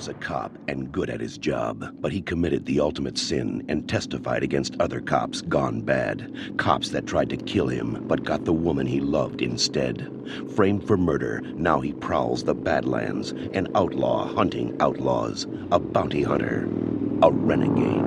was a cop and good at his job, but he committed the ultimate sin and testified against other cops gone bad. Cops that tried to kill him, but got the woman he loved instead. Framed for murder, now he prowls the Badlands, an outlaw hunting outlaws, a bounty hunter, a renegade.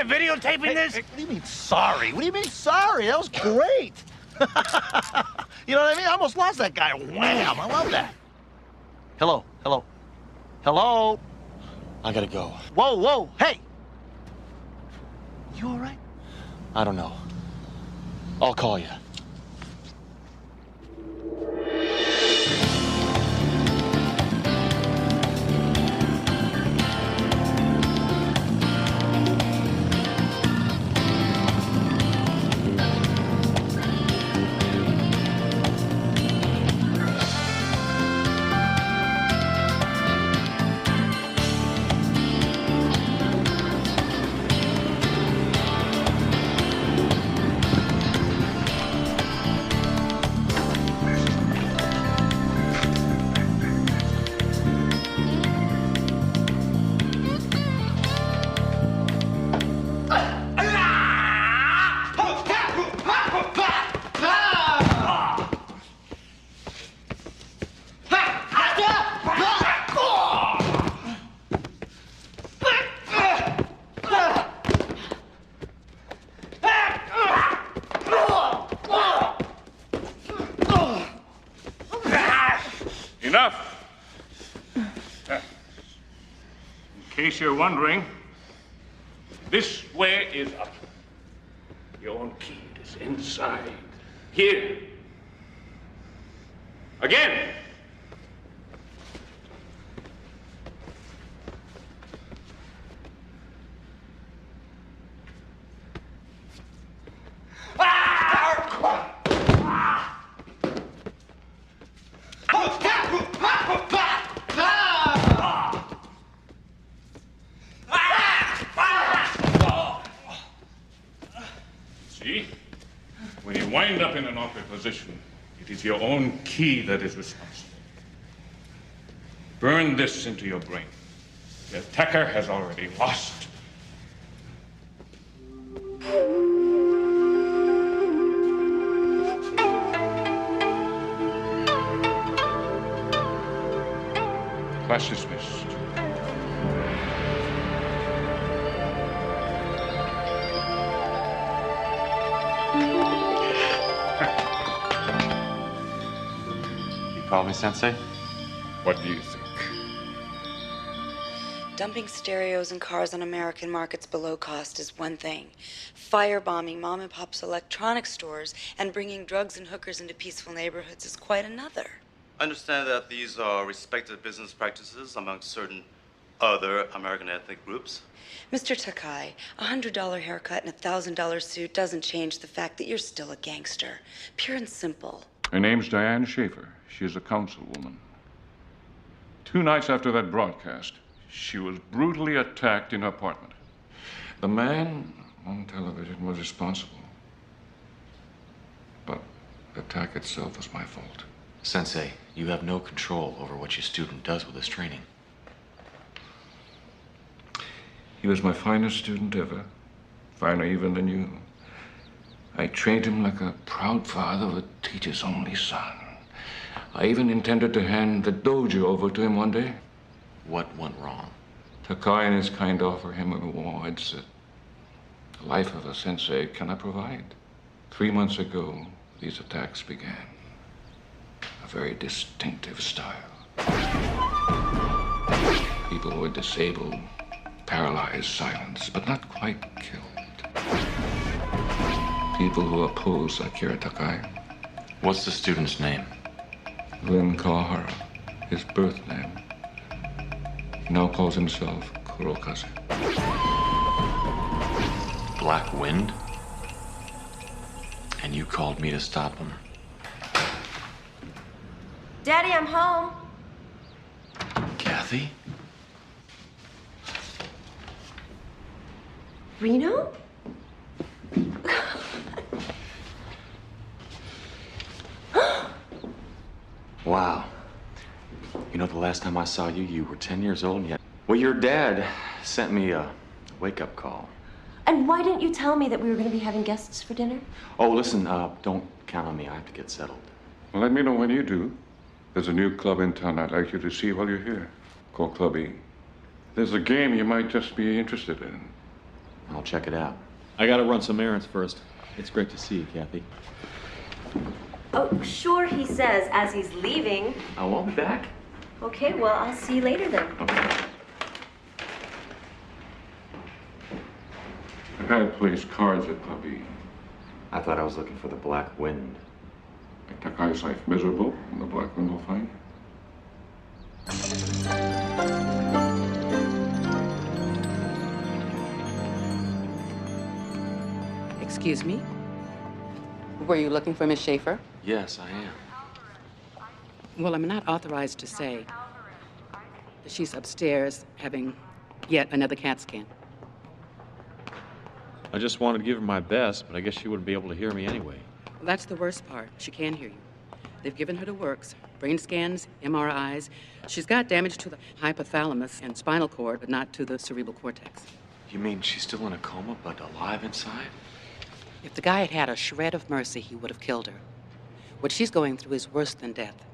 Videotaping this? Hey, what do you mean sorry? What do you mean sorry? That was great. You know what I mean? I almost lost that guy. Wham! I love that. Hello, hello, hello. I gotta go. Whoa, whoa, hey. You all right? I don't know. I'll call you. In case you're wondering, this way is up. Your own key is inside. Here. Again. See? When you wind up in an awkward position, it is your own key that is responsible. Burn this into your brain. The attacker has already lost. Class dismissed. You call me Sensei? What do you think? Dumping stereos and cars on American markets below cost is one thing. Firebombing mom and pop's electronics stores and bringing drugs and hookers into peaceful neighborhoods is quite another. I understand that these are respected business practices among certain other American ethnic groups. Mr. Takai, a $100 haircut and a $1,000 suit doesn't change the fact that you're still a gangster. Pure and simple. Her name's Diane Schaefer. She is a councilwoman. 2 nights after that broadcast, she was brutally attacked in her apartment. The man on television was responsible. But the attack itself was my fault. Sensei, you have no control over what your student does with his training. He was my finest student ever, finer even than you. I trained him like a proud father would teach his only son. I even intended to hand the dojo over to him one day. What went wrong? Takai and his kind offer him rewards that the life of a sensei cannot provide. 3 months ago, these attacks began. A very distinctive style. People were disabled, paralyzed, silenced, but not quite killed. People who oppose Akira Takai. What's the student's name? Glenn Kawahara, his birth name. He now calls himself Kurokaze. Black Wind? And you called me to stop him? Daddy, I'm home. Kathy? Reno? Wow. You know, the last time I saw you, you were 10 years old, and yet... Well, your dad sent me a wake-up call. And why didn't you tell me that we were going to be having guests for dinner? Oh, listen, don't count on me. I have to get settled. Well, let me know when you do. There's a new club in town I'd like you to see while you're here, called Club E. There's a game you might just be interested in. I'll check it out. I gotta run some errands first. It's great to see you, Kathy. Oh, sure, he says, as he's leaving. I won't be back. Okay, well, I'll see you later then. Okay. The guy plays cards at Club E. I thought I was looking for the Black Wind. Make Takai's life miserable, and the Black Wind will find you. Excuse me? Were you looking for Miss Schaefer? Yes, I am. Well, I'm not authorized to say. She's upstairs having yet another CAT scan. I just wanted to give her my best, but I guess she wouldn't be able to hear me anyway. Well, that's the worst part. She can hear you. They've given her the works. Brain scans, MRIs. She's got damage to the hypothalamus and spinal cord, but not to the cerebral cortex. You mean she's still in a coma, but alive inside? If the guy had had a shred of mercy, he would have killed her. What she's going through is worse than death.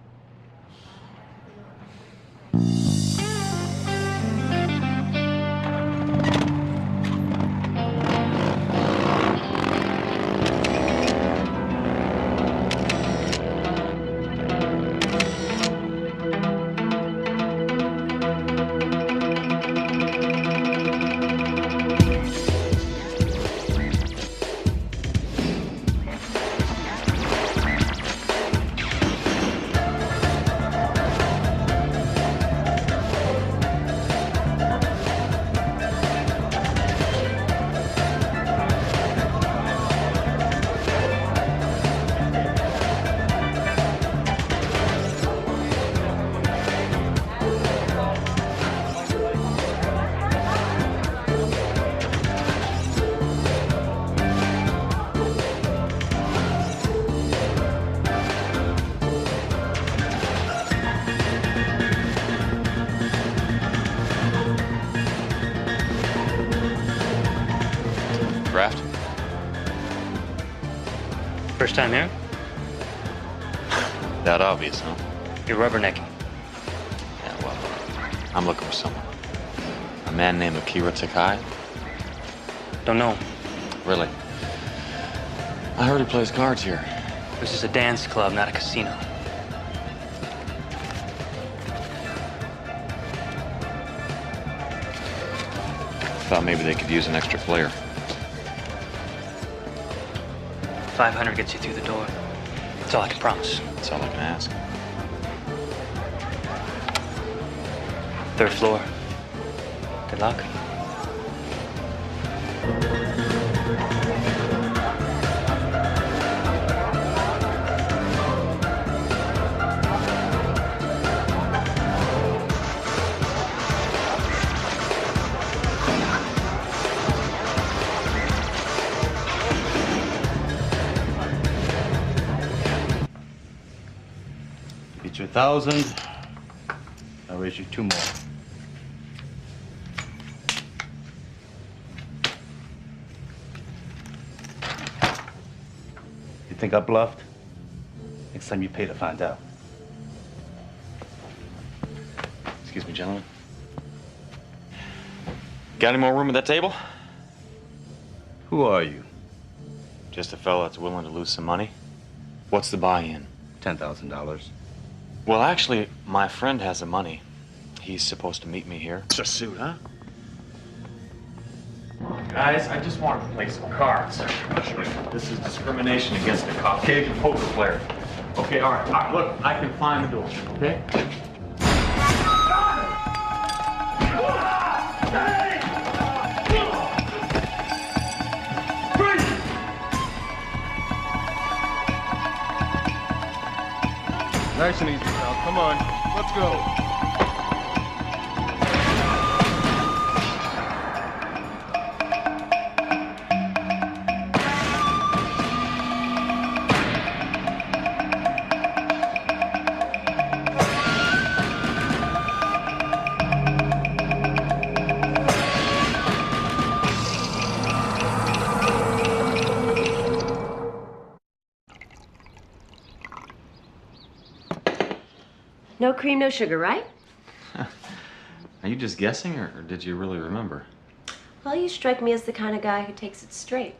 Draft? First time here? That obvious, huh? You're rubbernecking. Yeah, well, I'm looking for someone. A man named Akira Takai? Don't know. Really? I heard he plays cards here. This is a dance club, not a casino. Thought maybe they could use an extra player. 500 gets you through the door. That's all I can promise. That's all I can ask. 3rd floor. Good luck. Get you 1,000. I'll raise you 2 more. You think I bluffed? Next time you pay to find out. Excuse me, gentlemen. Got any more room at that table? Who are you? Just a fella that's willing to lose some money. What's the buy-in? $10,000. Well, actually, my friend has the money. He's supposed to meet me here. It's a suit, huh? Guys, I just want to play some cards. This is discrimination against a Caucasian poker player. Okay, all right, look, I can find the door, okay? Nice and easy, pal. Come on, let's go. No cream, no sugar, right? Are you just guessing, or did you really remember? Well, you strike me as the kind of guy who takes it straight.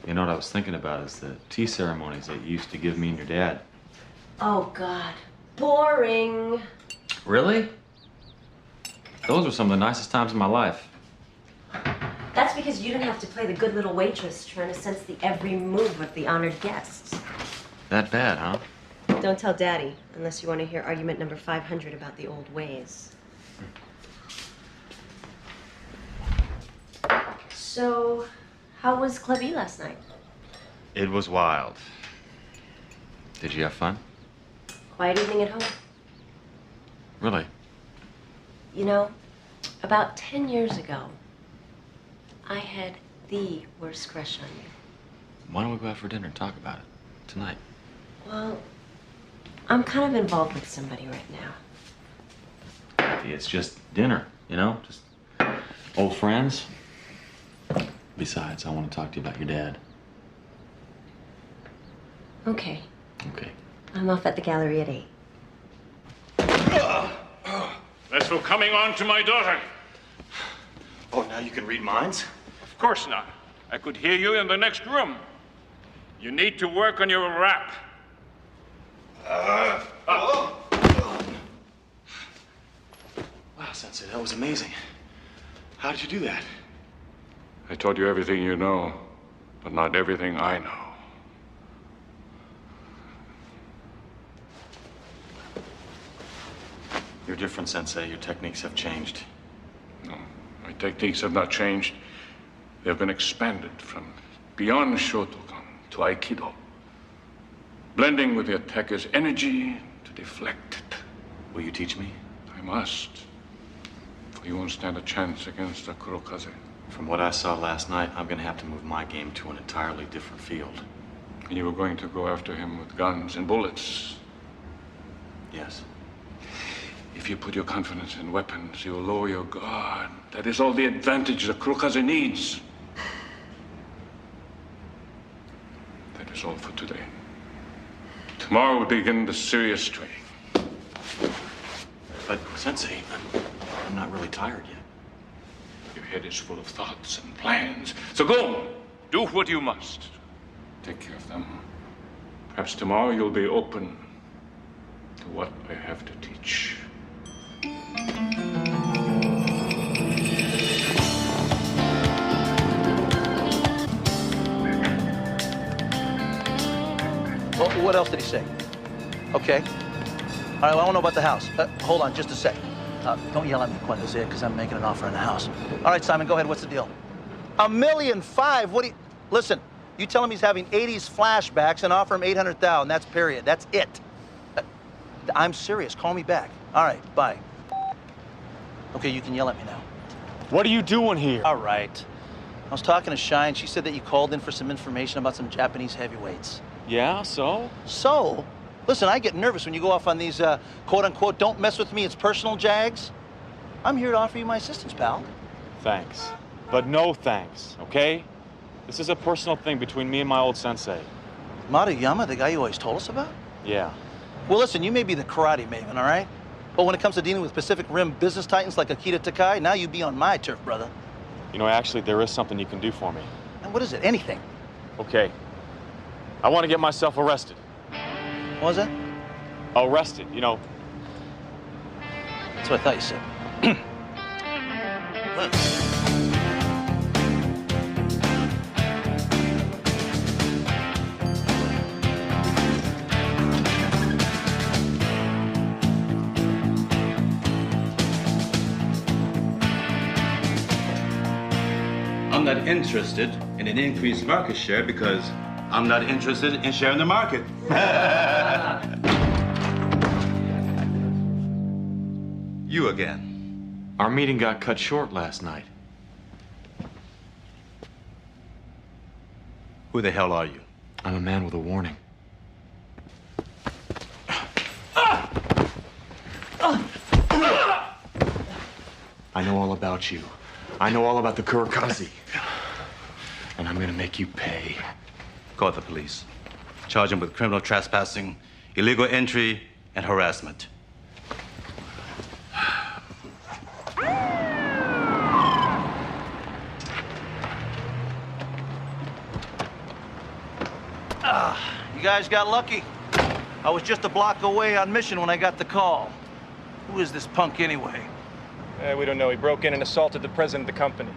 You know what I was thinking about is the tea ceremonies that you used to give me and your dad. Oh, God. Boring. Really? Those were some of the nicest times of my life. That's because you didn't have to play the good little waitress trying to sense the every move of the honored guests. That bad, huh? Don't tell Daddy, unless you want to hear argument number 500 about the old ways. So, how was Club E last night? It was wild. Did you have fun? Quiet evening at home. Really? You know, about 10 years ago, I had the worst crush on you. Why don't we go out for dinner and talk about it tonight? Well, I'm kind of involved with somebody right now. It's just dinner, you know? Just old friends. Besides, I want to talk to you about your dad. Okay. Okay. I'm off at the gallery at 8. That's for coming on to my daughter. Oh, now you can read minds? Of course not. I could hear you in the next room. You need to work on your rap. Wow, Sensei, that was amazing. How did you do that? I told you everything you know, but not everything I know. You're different, Sensei. Your techniques have changed. No, my techniques have not changed. They've been expanded from beyond Shotokan to Aikido, blending with the attacker's energy to deflect it. Will you teach me? I must. For you won't stand a chance against a Kurokaze. From what I saw last night, I'm going to have to move my game to an entirely different field. And you were going to go after him with guns and bullets. Yes. If you put your confidence in weapons, you will lower your guard. That is all the advantage the Kurokaze needs. That is all for today. Tomorrow we begin the serious training. But, Sensei, I'm not really tired yet. Your head is full of thoughts and plans. So go, do what you must. Take care of them. Perhaps tomorrow you'll be open to what I have to teach. what else did he say? Okay. All right, well, I want to know about the house. Hold on just a sec. Don't yell at me, Quentin, because I'm making an offer on the house. All right, Simon, go ahead. What's the deal? $1.5 million? What do you... Listen, you tell him he's having 80s flashbacks and offer him $800,000. That's period. That's it. I'm serious. Call me back. All right, bye. Okay, you can yell at me now. What are you doing here? All right. I was talking to Shai, and she said that you called in for some information about some Japanese heavyweights. Yeah, so? So? Listen, I get nervous when you go off on these, quote-unquote, don't mess with me, it's personal jags. I'm here to offer you my assistance, pal. Thanks. But no thanks, okay? This is a personal thing between me and my old sensei. Maruyama, the guy you always told us about? Yeah. Well, listen, you may be the karate maven, all right? But when it comes to dealing with Pacific Rim business titans like Akita Takai, now you be on my turf, brother. You know, actually, there is something you can do for me. And what is it? Anything? Okay. I want to get myself arrested. What was that? Arrested, you know. That's what I thought you said. I'm not interested in an increased market share because I'm not interested in sharing the market. You again. Our meeting got cut short last night. Who the hell are you? I'm a man with a warning. I know all about you. I know all about the Kurikaze. And I'm gonna make you pay. Call the police. Charge him with criminal trespassing, illegal entry, and harassment. You guys got lucky. I was just a block away on mission when I got the call. Who is this punk anyway? We don't know. He broke in and assaulted the president of the company.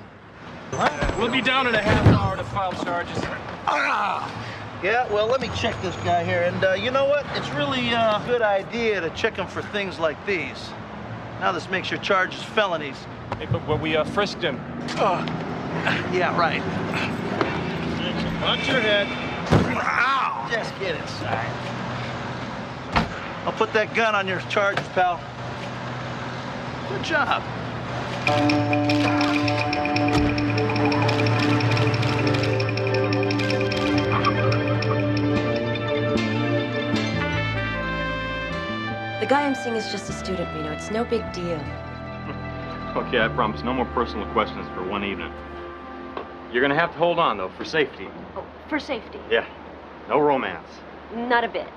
What? We'll be down in a half hour to file charges. Yeah, well, let me check this guy here. And you know what? It's really a good idea to check him for things like these. Now this makes your charges felonies. Hey, but we frisked him. Yeah, right. Watch your head. Ow! Just get inside. I'll put that gun on your charges, pal. Good job. The guy I'm seeing is just a student, Reno. It's no big deal. Okay, I promise. No more personal questions for one evening. You're gonna have to hold on, though, for safety. Oh, for safety? Yeah. No romance. Not a bit.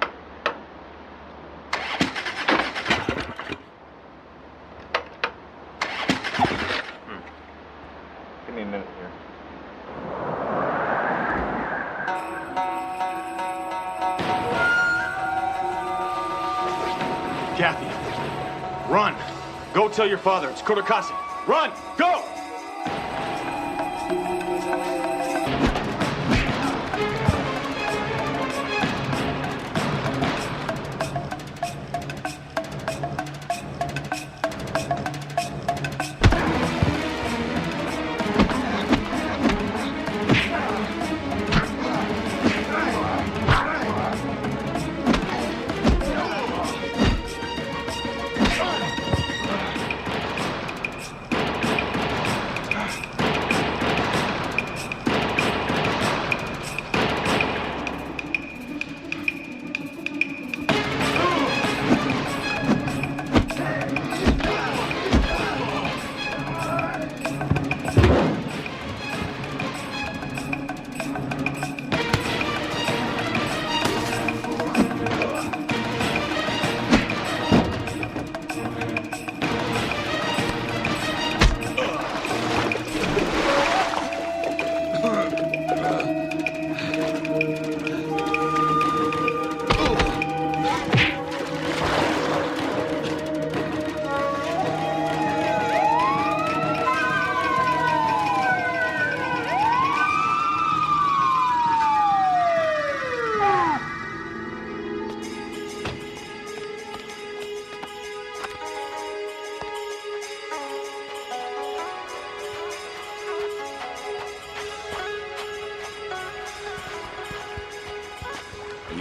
Give me a minute here. Kathy, run. Go tell your father. It's Kurikaze. Run! Go!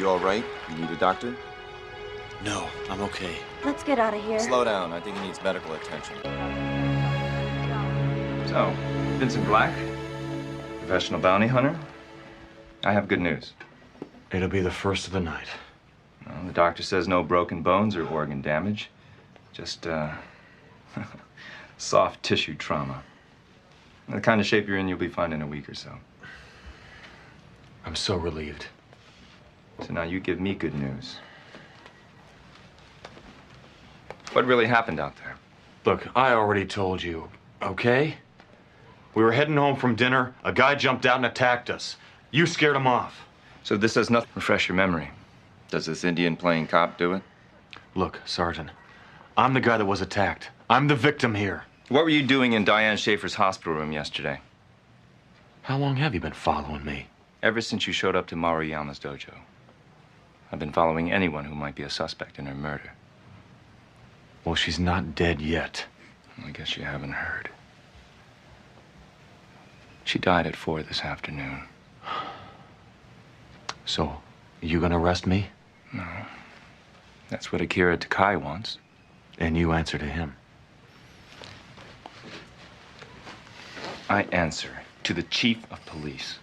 You all right? You need a doctor? No, I'm okay. Let's get out of here. Slow down. I think he needs medical attention. So, Vincent Black, professional bounty hunter. I have good news. It'll be the first of the night. Well, the doctor says no broken bones or organ damage. Just, soft tissue trauma. The kind of shape you're in, you'll be fine in a week or so. I'm so relieved. So now you give me good news. What really happened out there? Look, I already told you, okay? We were heading home from dinner. A guy jumped out and attacked us. You scared him off. So this does nothing refresh your memory. Does this Indian playing cop do it? Look, Sergeant, I'm the guy that was attacked. I'm the victim here. What were you doing in Diane Schaefer's hospital room yesterday? How long have you been following me? Ever since you showed up to Maruyama's dojo. I've been following anyone who might be a suspect in her murder. Well, she's not dead yet. I guess you haven't heard. She died at 4 this afternoon. So, you gonna arrest me? No. That's what Akira Takai wants. And you answer to him. I answer to the chief of police.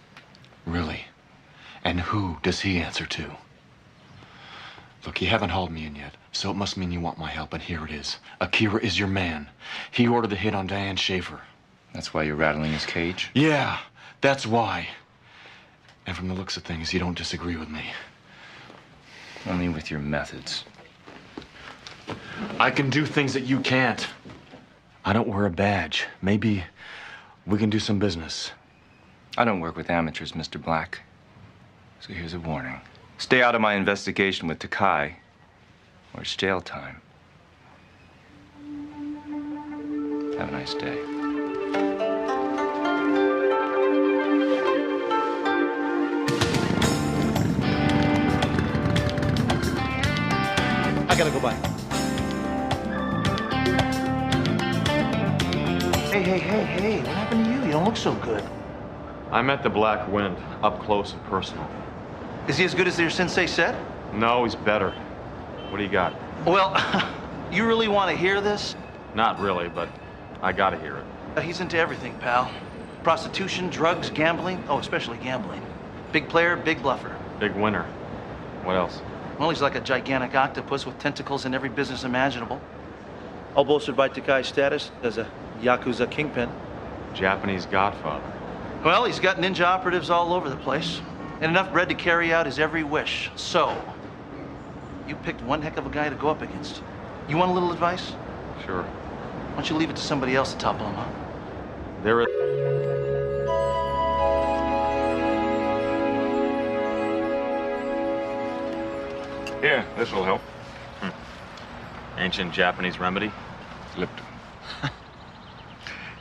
Really? And who does he answer to? Look, you haven't hauled me in yet, so it must mean you want my help, and here it is. Akira is your man. He ordered the hit on Diane Schaefer. That's why you're rattling his cage? Yeah, that's why. And from the looks of things, you don't disagree with me. Only with your methods. I can do things that you can't. I don't wear a badge. Maybe we can do some business. I don't work with amateurs, Mr. Black. So here's a warning. Stay out of my investigation with Takai, or it's jail time. Have a nice day. I gotta go by. Hey, what happened to you? You don't look so good. I met the Black Wind, up close and personal. Is he as good as your sensei said? No, he's better. What do you got? Well, you really want to hear this? Not really, but I gotta hear it. He's into everything, pal. Prostitution, drugs, gambling. Oh, especially gambling. Big player, big bluffer. Big winner. What else? Well, he's like a gigantic octopus with tentacles in every business imaginable. All bolstered by Takai's status as a Yakuza kingpin. Japanese godfather. Well, he's got ninja operatives all over the place. And enough bread to carry out his every wish. So, you picked one heck of a guy to go up against. You want a little advice? Sure. Why don't you leave it to somebody else to topple him, huh? There is... Here, this'll help. Ancient Japanese remedy? Lipton.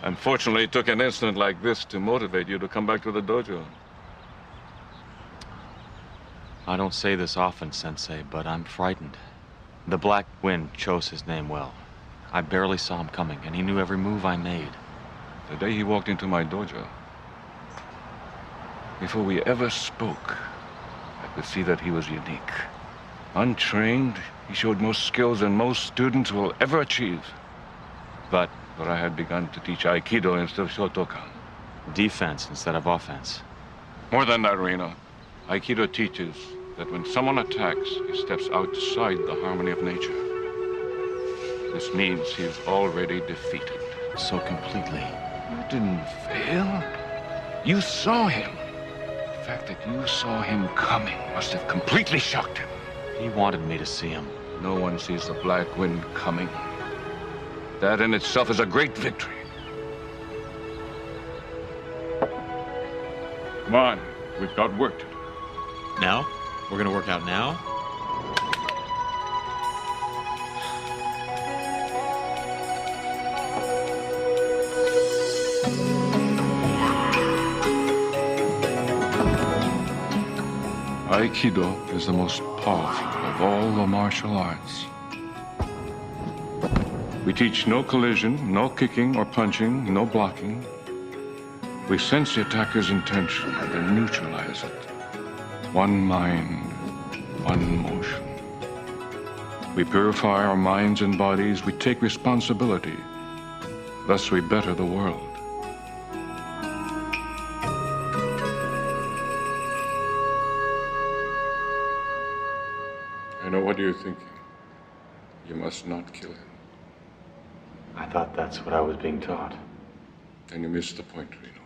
Unfortunately, it took an incident like this to motivate you to come back to the dojo. I don't say this often, Sensei, but I'm frightened. The Black Wind chose his name well. I barely saw him coming, and he knew every move I made. The day he walked into my dojo, before we ever spoke, I could see that he was unique. Untrained, he showed more skills than most students will ever achieve. But I had begun to teach Aikido instead of Shotokan. Defense instead of offense. More than that, Reno. Aikido teaches that when someone attacks, he steps outside the harmony of nature. This means he's already defeated. So completely. You didn't fail. You saw him. The fact that you saw him coming must have completely shocked him. He wanted me to see him. No one sees the Black Wind coming. That in itself is a great victory. Come on, we've got work to do. Now? We're gonna work out now? Aikido is the most powerful of all the martial arts. We teach no collision, no kicking or punching, no blocking. We sense the attacker's intention and then neutralize it. One mind, one motion. We purify our minds and bodies. We take responsibility. Thus we better the world. I know what you're thinking. You must not kill him. I thought that's what I was being taught. And you missed the point, Reno.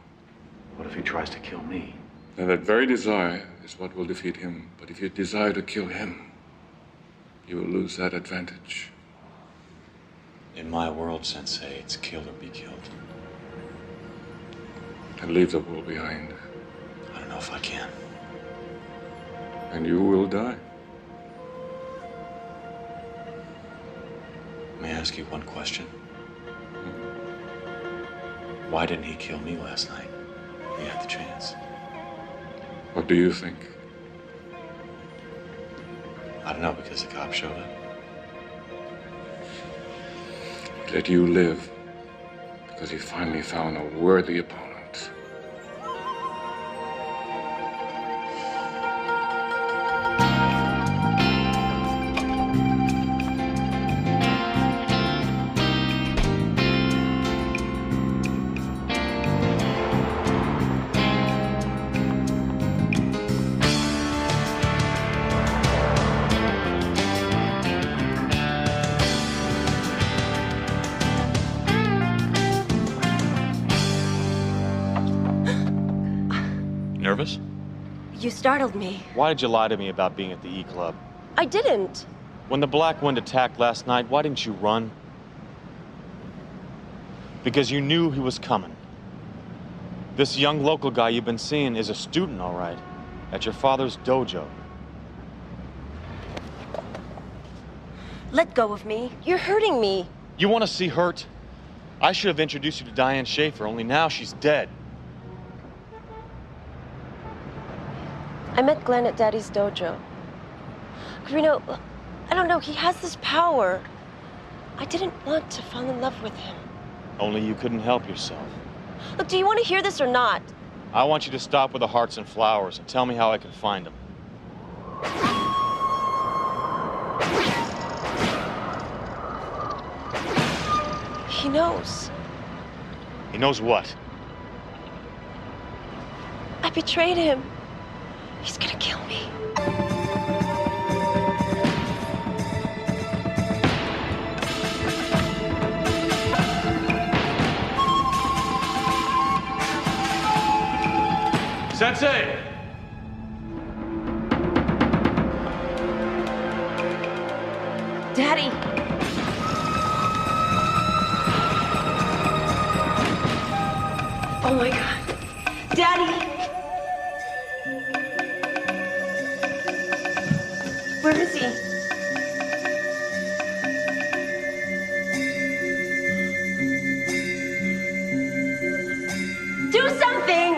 What if he tries to kill me? Now, that very desire is what will defeat him. But if you desire to kill him, you will lose that advantage. In my world, Sensei, it's kill or be killed. And leave the world behind. I don't know if I can. And you will die. May I ask you one question? Why didn't he kill me last night? He had the chance. What do you think? I don't know, because the cop showed up. He let you live because he finally found a worthy opponent. Nervous? You startled me. Why did you lie to me about being at the E Club? I didn't. When the Black Wind attacked last night, why didn't you run? Because you knew he was coming. This young local guy you've been seeing is a student, all right, at your father's dojo. Let go of me. You're hurting me. You want to see hurt? I should have introduced you to Diane Schaefer, only now she's dead. I met Glenn at Daddy's dojo. Reno, I don't know, he has this power. I didn't want to fall in love with him. Only you couldn't help yourself. Look, do you want to hear this or not? I want you to stop with the hearts and flowers and tell me how I can find them. He knows. He knows what? I betrayed him. He's gonna kill me. Sensei! Daddy! Oh my God. Daddy! Where is he? Do something!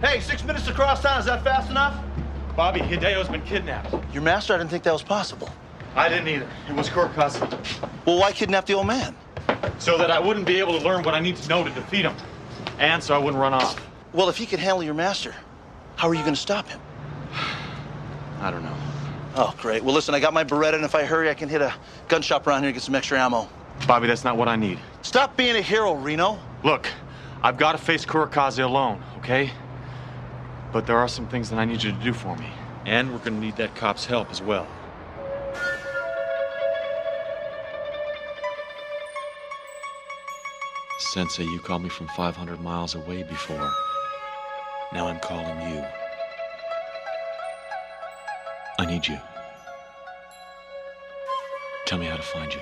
Hey, 6 minutes across town, is that fast enough? Bobby, Hideo's been kidnapped. Your master? I didn't think that was possible. I didn't either. It was Kurkazi. Well, why kidnap the old man? So that I wouldn't be able to learn what I need to know to defeat him. And so I wouldn't run off. Well, if he can handle your master, how are you going to stop him? I don't know. Oh, great. Well, listen, I got my Beretta, and if I hurry, I can hit a gun shop around here and get some extra ammo. Bobby, that's not what I need. Stop being a hero, Reno. Look, I've got to face Kurakaze alone, okay? But there are some things that I need you to do for me. And we're going to need that cop's help as well. Sensei, you called me from 500 miles away before. Now I'm calling you. I need you. Tell me how to find you.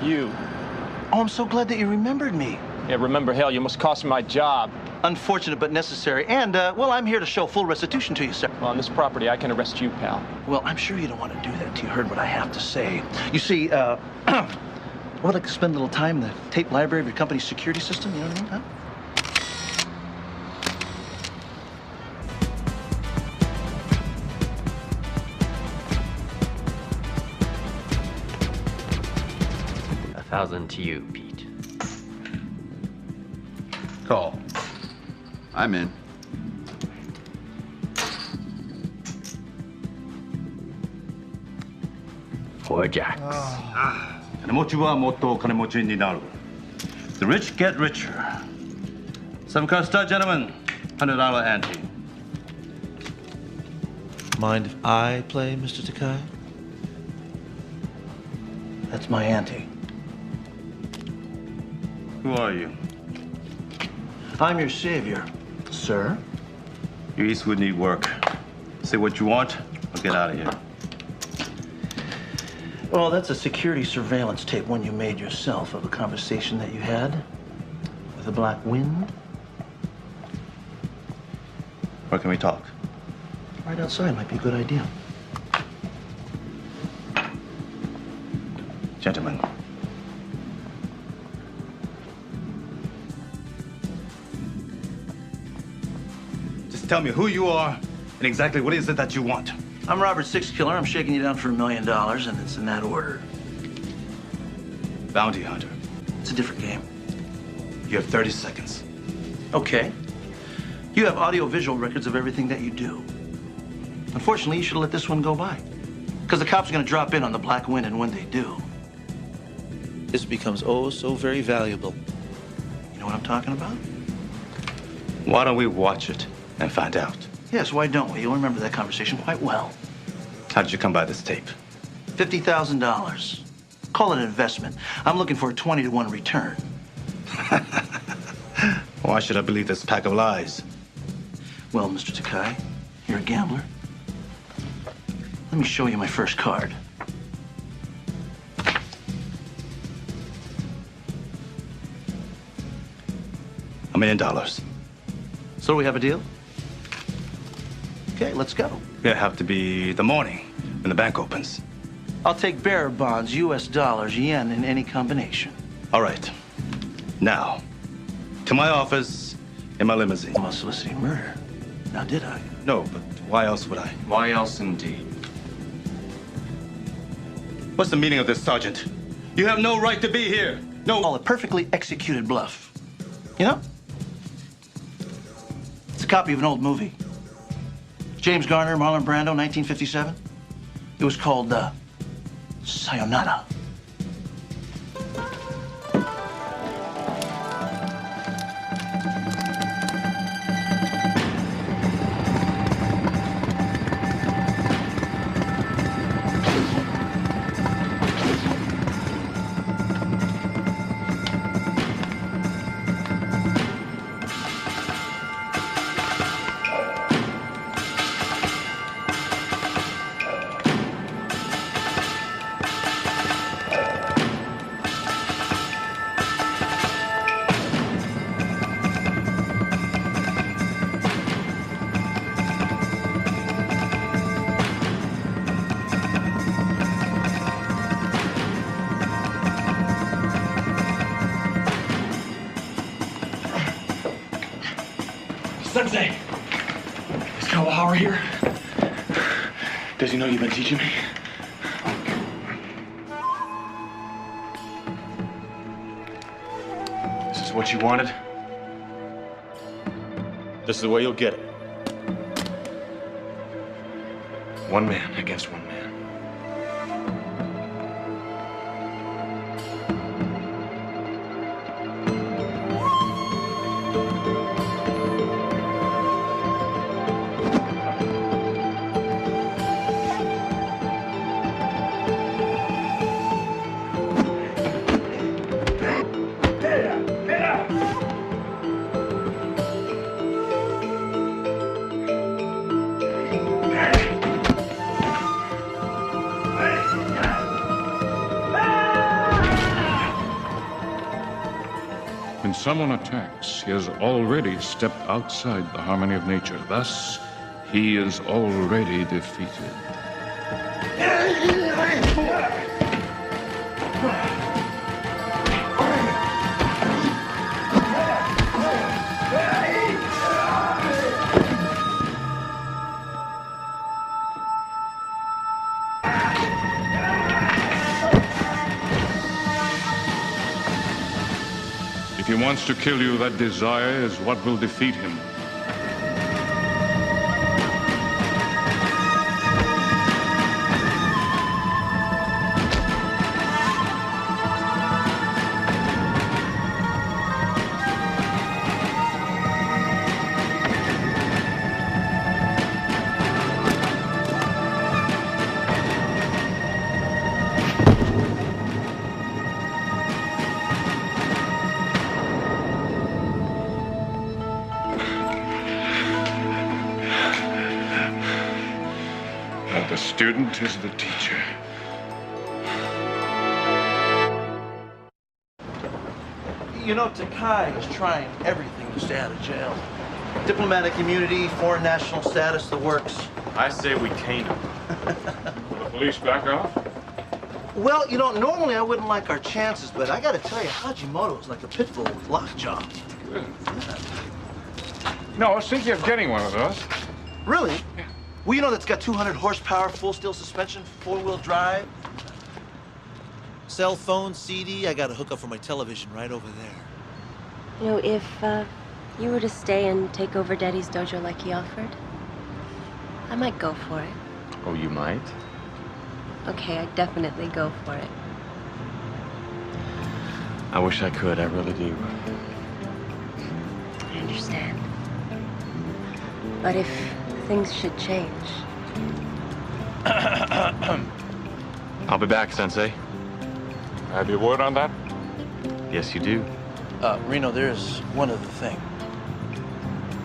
You. Oh, I'm so glad that you remembered me. Yeah, remember, hell, you almost cost me my job. Unfortunate but necessary. And, well, I'm here to show full restitution to you, sir. Well, on this property, I can arrest you, pal. Well, I'm sure you don't want to do that till you heard what I have to say. You see, I would like to spend a little time in the tape library of your company's security system, you know what I mean, huh? $1,000 to you, Pete. Call. I'm in. Four jacks. The rich get richer. 7-card stud, gentlemen. $100 ante. Mind if I play, Mr. Takai? That's my ante. Who are you? I'm your savior, sir. You Eastwood need work. Say what you want, or get out of here. Well, that's a security surveillance tape, one you made yourself, of a conversation that you had with the Black Wind. Where can we talk? Right outside might be a good idea. Gentlemen. Just tell me who you are and exactly what is it that you want. I'm Robert Sixkiller. I'm shaking you down for $1 million, and it's in that order. Bounty hunter. It's a different game. You have 30 seconds. Okay. You have audio-visual records of everything that you do. Unfortunately, you should have let this one go by. Because the cops are going to drop in on the Black Wind, and when they do, this becomes oh so very valuable. You know what I'm talking about? Why don't we watch it and find out? Yes, why don't we? You'll remember that conversation quite well. How did you come by this tape? $50,000. Call it an investment. I'm looking for a 20-to-1 return. Why should I believe this pack of lies? Well, Mr. Takai, you're a gambler. Let me show you my first card. $1 million. So we have a deal? Okay, let's go. It'll have to be the morning when the bank opens. I'll take bearer bonds, US dollars, yen in any combination. All right. Now, to my office in my limousine. Well, soliciting murder. Now, did I? No, but why else would I? Why else indeed? What's the meaning of this, Sergeant? You have no right to be here. No. All a perfectly executed bluff. You know? It's a copy of an old movie. James Garner, Marlon Brando, 1957. It was called, Sayonara. Sensei! Is Kawahara here? Does he know you've been teaching me? This is what you wanted? This is the way you'll get it. One man against one man. someone attacks, he has already stepped outside the harmony of nature. Thus, he is already defeated. If he wants to kill you, that desire is what will defeat him. The student is the teacher. You know, Takai is trying everything to stay out of jail. Diplomatic immunity, foreign national status, the works. I say we cane him. Will the police back off? Well, you know, normally I wouldn't like our chances, but I gotta tell you, Hajimoto is like a pit bull with lockjaw. Good. No, I was thinking of getting one of those. Really? Yeah. Well, you know that's got 200 horsepower, full steel suspension, four-wheel drive. Cell phone, CD, I got a hookup for my television right over there. You know, if you were to stay and take over Daddy's dojo like he offered, I might go for it. Oh, you might? Okay, I'd definitely go for it. I wish I could, I really do. I understand. But if things should change. I'll be back, Sensei. Have you word on that? Yes, you do. Reno, there's one other thing.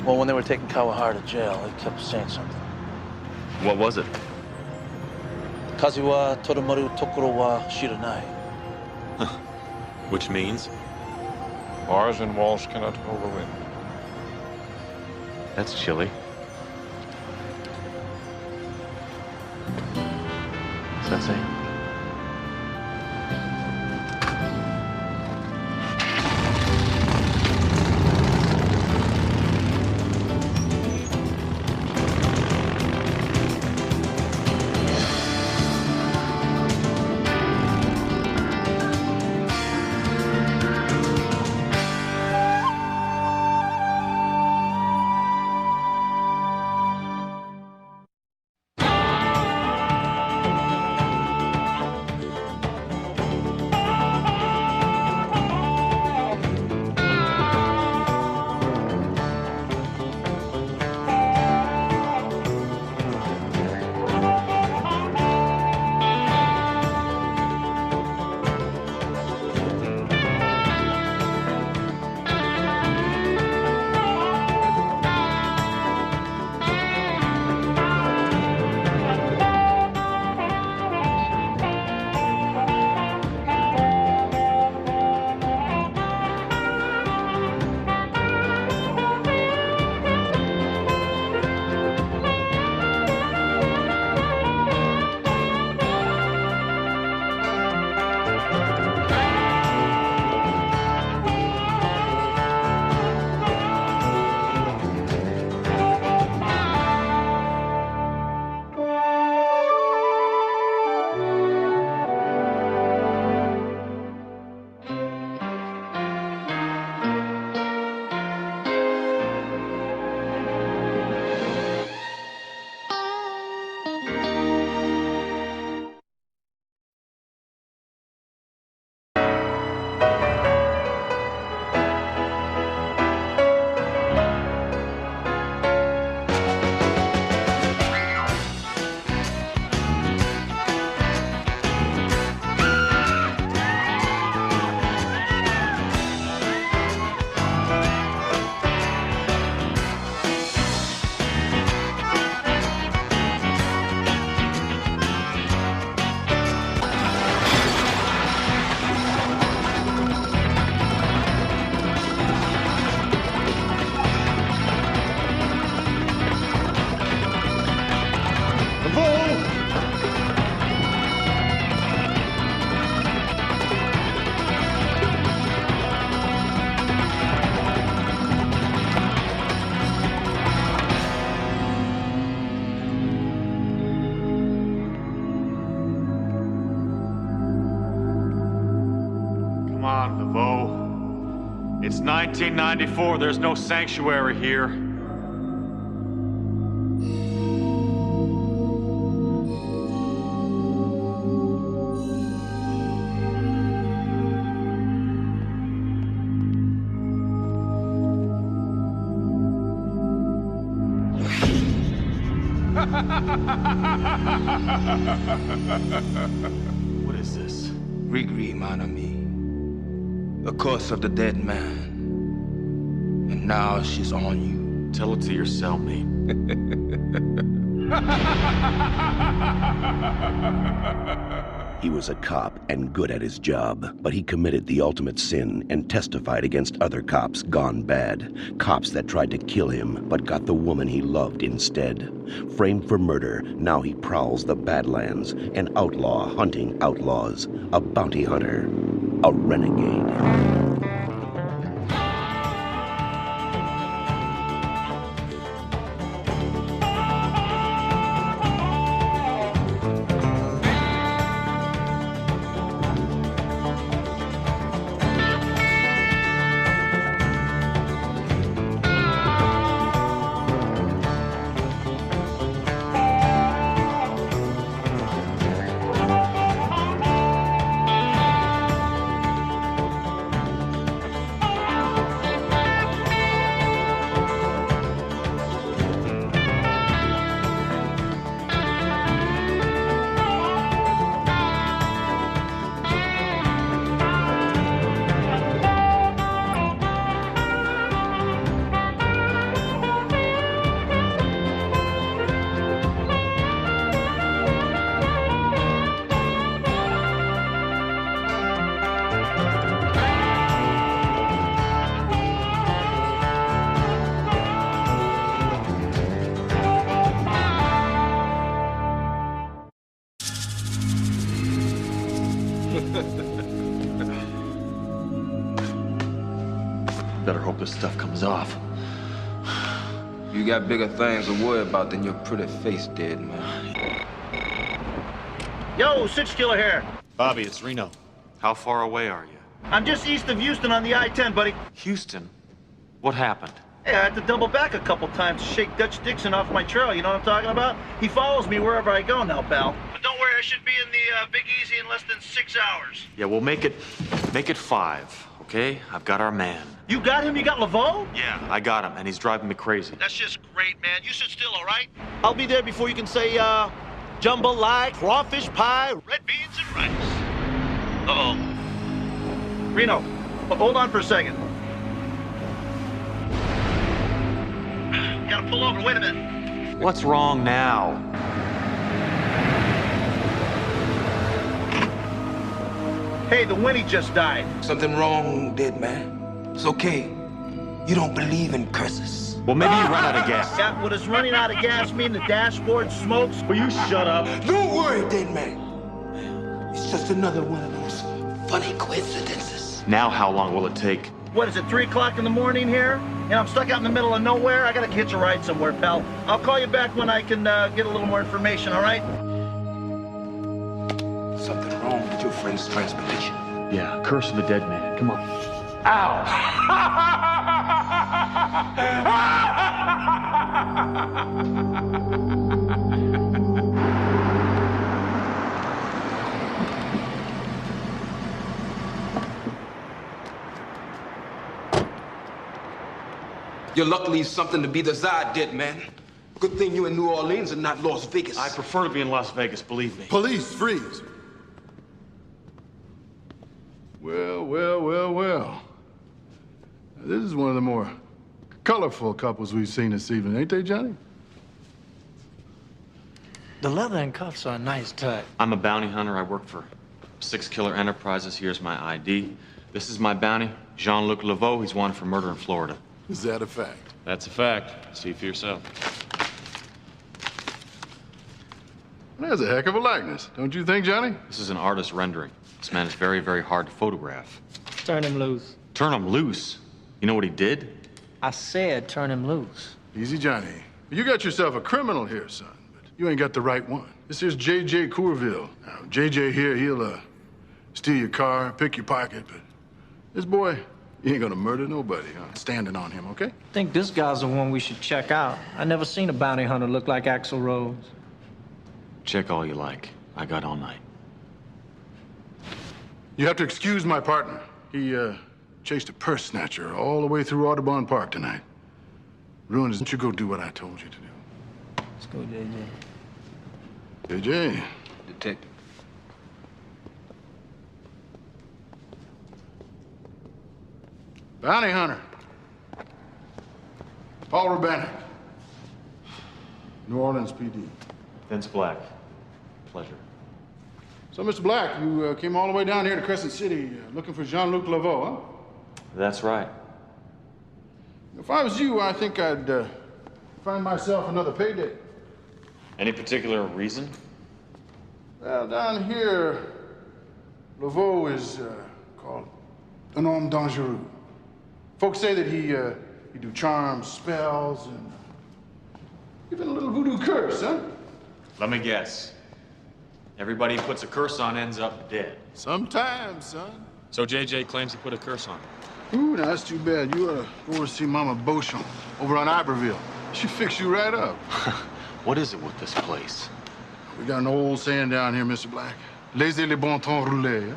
Well, when they were taking Kawahara to jail, they kept saying something. What was it? Kazi wa Toromaru Tokoro wa Shiranai. Which means? Bars and walls cannot hold the wind. That's chilly. Sensei? on, Laveau. It's 1994. There's no sanctuary here. What is this? Regret, mon ami. A curse of the dead man. And now she's on you. Tell it to your cellmate. He was a cop and good at his job, but he committed the ultimate sin and testified against other cops gone bad. Cops that tried to kill him, but got the woman he loved instead. Framed for murder, now he prowls the Badlands, an outlaw hunting outlaws, a bounty hunter, a renegade. Better hope this stuff comes off. You got bigger things to worry about than your pretty face, dead man. Yo, Six Killer here. Bobby, it's Reno. How far away are you? I'm just east of Houston on the I-10, buddy. Houston? What happened? Hey, I had to double back a couple times to shake Dutch Dixon off my trail, you know what I'm talking about? He follows me wherever I go now, pal. But don't worry, I should be in the Big Easy in less than 6 hours. Yeah, we'll make it 5, okay? I've got our man. You got him? You got Laveau? Yeah, I got him, and he's driving me crazy. That's just great, man. You sit still, all right? I'll be there before you can say, jambalaya, crawfish pie, red beans, and rice. Uh-oh. Reno, hold on for a second. Gotta pull over. Wait a minute. What's wrong now? Hey, the Winnie just died. Something wrong, dead man. It's okay. You don't believe in curses. Well, maybe you run out of gas. Yeah, what does running out of gas mean? The dashboard smokes? Will you shut up? Don't worry, dead man. It's just another one of those funny coincidences. Now how long will it take? What is it, 3 o'clock in the morning here? And I'm stuck out in the middle of nowhere. I gotta hitch a ride somewhere, pal. I'll call you back when I can get a little more information, all right? Something wrong with your friend's transportation. Yeah, curse of the dead man. Come on. You're luckily something to be the Zod, dead man. Good thing you in New Orleans and not Las Vegas. I prefer to be in Las Vegas, believe me. Police, freeze. Well, well, well, well. This is one of the more colorful couples we've seen this evening, ain't they, Johnny? The leather and cuffs are a nice touch. I'm a bounty hunter. I work for 6 Killer Enterprises. Here's my ID. This is my bounty, Jean-Luc Laveau. He's wanted for murder in Florida. Is that a fact? That's a fact. See for yourself. That's a heck of a likeness, don't you think, Johnny? This is an artist rendering. This man is very, very hard to photograph. Turn him loose. Turn him loose? You know what he did? I said turn him loose. Easy, Johnny. You got yourself a criminal here, son, but you ain't got the right one. This here's J.J. Courville. Now, J.J. here, he'll, steal your car, pick your pocket, but This boy, he ain't gonna murder nobody, huh? Standing on him, okay? I think this guy's the one we should check out. I never seen a bounty hunter look like Axl Rose. Check all you like. I got all night. You have to excuse my partner. He, chased a purse snatcher all the way through Audubon Park tonight. Ruined his... Why don't you go do what I told you to do? Let's go, JJ. JJ. Detective. Bounty hunter. Paul Urbanek. New Orleans PD. Vince Black. Pleasure. So, Mr. Black, you came all the way down here to Crescent City looking for Jean-Luc Laveau, huh? That's right. If I was you, I think I'd find myself another payday. Any particular reason? Well, down here, Laveau is called un homme dangereux. Folks say that he do charms, spells, and even a little voodoo curse, huh? Let me guess. Everybody he puts a curse on ends up dead. Sometimes, son. So JJ claims he put a curse on him. Ooh, now that's too bad. You ought to go over to see Mama Beauchamp over on Iberville. She'll fix you right up. What is it with this place? We got an old saying down here, Mr. Black. Laissez les bons temps rouler, huh?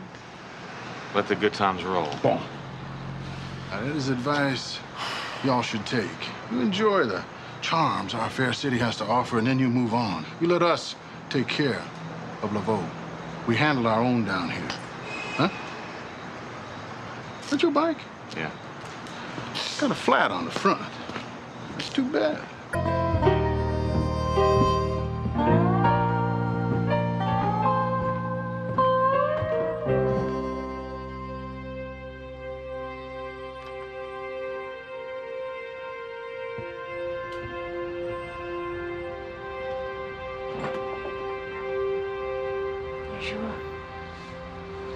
Let the good times roll. Bon. Now, that is advice y'all should take. You enjoy the charms our fair city has to offer, and then you move on. You let us take care of Laveau. We handle our own down here. Huh? That's your bike? Yeah. Got a flat on the front. That's too bad. Sure.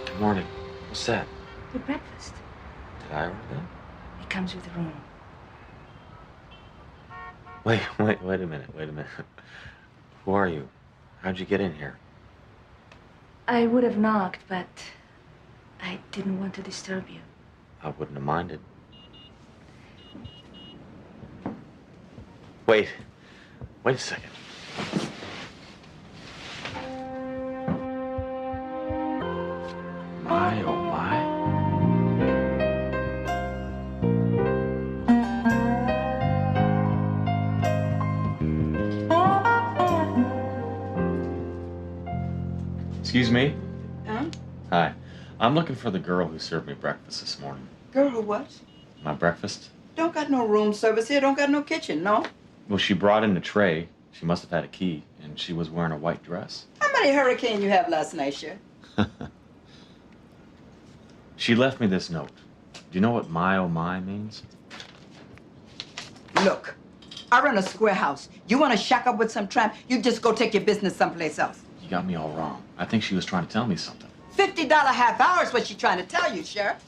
Good morning. What's that? Your breakfast. Did I order that? It comes with the room. Wait a minute. Who are you? How'd you get in here? I would have knocked, but I didn't want to disturb you. I wouldn't have minded. Wait a second. My, oh my. Excuse me? Huh? Hi. I'm looking for the girl who served me breakfast this morning. Girl, who what? My breakfast? Don't got no room service here. Don't got no kitchen, no? Well, she brought in a tray. She must have had a key, and she was wearing a white dress. How many hurricane you have last night, Sheriff? She left me this note. Do you know what my oh my means? Look, I run a square house. You want to shack up with some tramp, you just go take your business someplace else. You got me all wrong. I think she was trying to tell me something. $50 half hour is what she's trying to tell you, Sheriff.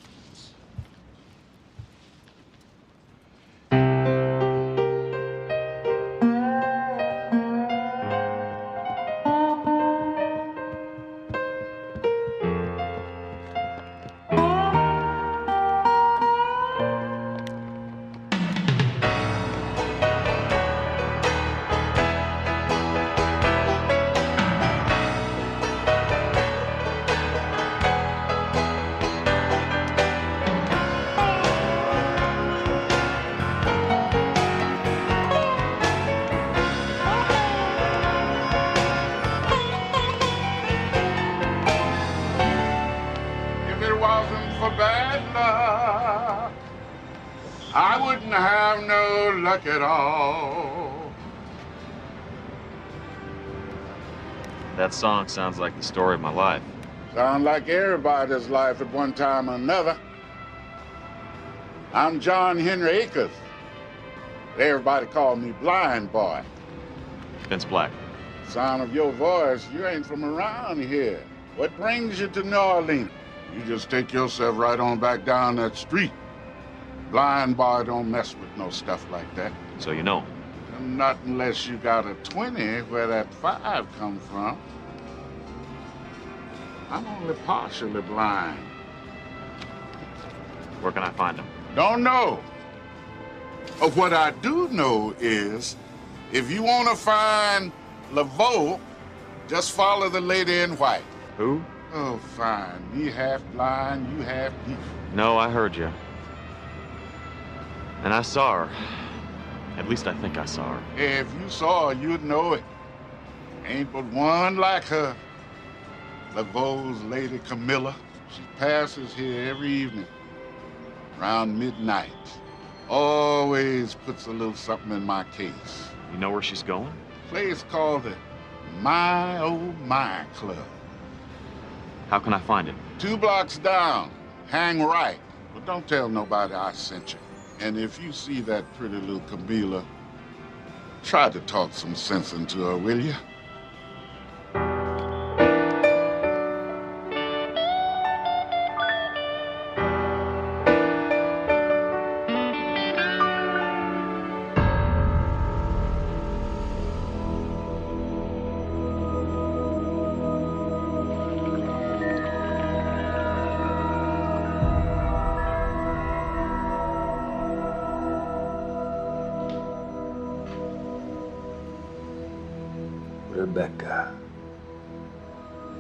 I wouldn't have no luck at all. That song sounds like the story of my life. Sound like everybody's life at one time or another. I'm John Henry Akers. Everybody call me Blind Boy. Vince Black. Sound of your voice, you ain't from around here. What brings you to New Orleans? You just take yourself right on back down that street. Blind Boy don't mess with no stuff like that. So you know. Not unless you got a 20 where that 5 come from. I'm only partially blind. Where can I find him? Don't know. But what I do know is, if you want to find Laveau, just follow the lady in white. Who? Oh, fine. Me half blind, you half deaf. No, I heard you. And I saw her. At least I think I saw her. If you saw her, you'd know it. Ain't but one like her. Laveau's Lady Camilla. She passes here every evening, around midnight. Always puts a little something in my case. You know where she's going? Place called the My Oh My Club. How can I find it? 2 blocks down. Hang right. But don't tell nobody I sent you. And if you see that pretty little Camilla, try to talk some sense into her, will you? Rebecca,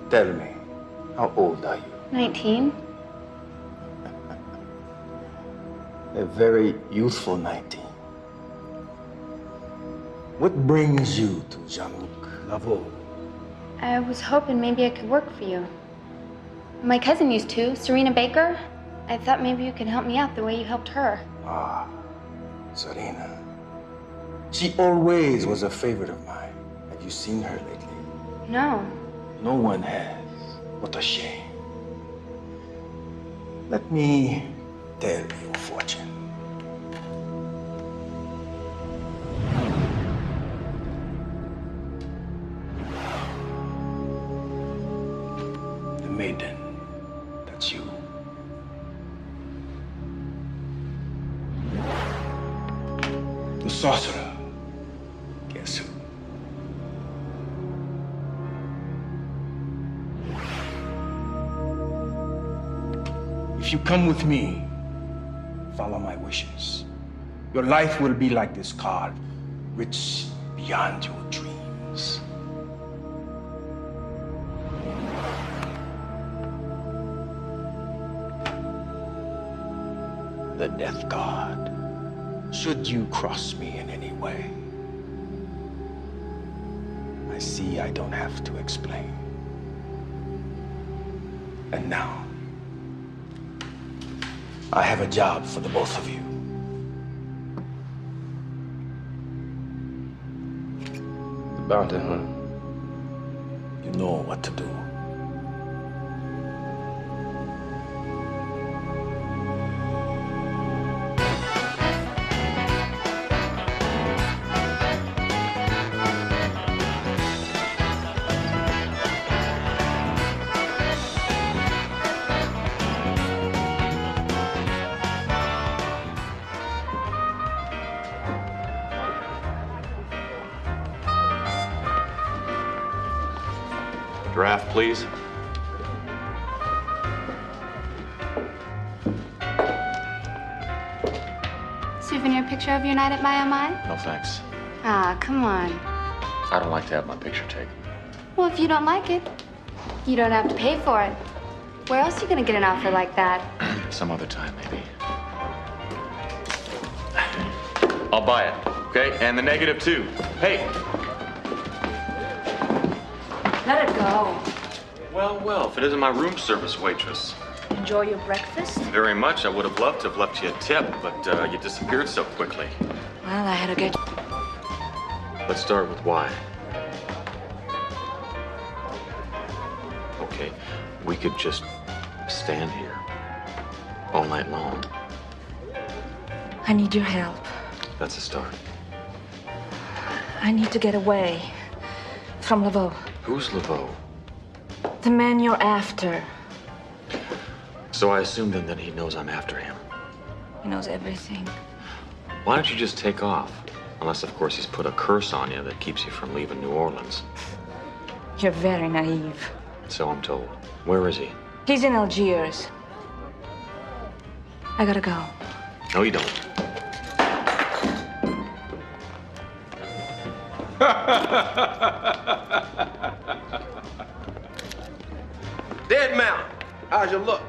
tell me, how old are you? 19. A very youthful 19. What brings you to Jean-Luc Laveau? I was hoping maybe I could work for you. My cousin used to, Serena Baker. I thought maybe you could help me out the way you helped her. Ah, Serena. She always was a favorite of mine. Have you seen her lately? No. No one has. What a shame. Let me tell your fortune. The maiden, that's you. The sorcerer, guess who? If you come with me, follow my wishes, your life will be like this card, rich beyond your dreams. The death card. Should you cross me in any way, I see I don't have to explain. And now, I have a job for the both of you. The bounty hunter. You know what to do. Draft, please. Souvenir picture of your night at my MI? No thanks. Ah, come on. I don't like to have my picture taken. Well, if you don't like it, you don't have to pay for it. Where else are you gonna get an offer like that? Some other time, maybe. I'll buy it, okay? And the negative, too. Hey! Let it go. Well, if it isn't my room service waitress. Enjoy your breakfast? Very much. I would have loved to have left you a tip, but you disappeared so quickly. Well, I had to get... Let's start with why. Okay, we could just stand here all night long. I need your help. That's a start. I need to get away from Laveau. Who's Laveau? The man you're after. So I assume then that he knows I'm after him. He knows everything. Why don't you just take off? Unless, of course, he's put a curse on you that keeps you from leaving New Orleans. You're very naive. So I'm told. Where is he? He's in Algiers. I gotta go. No, you don't. Dead Mountain, how's your luck?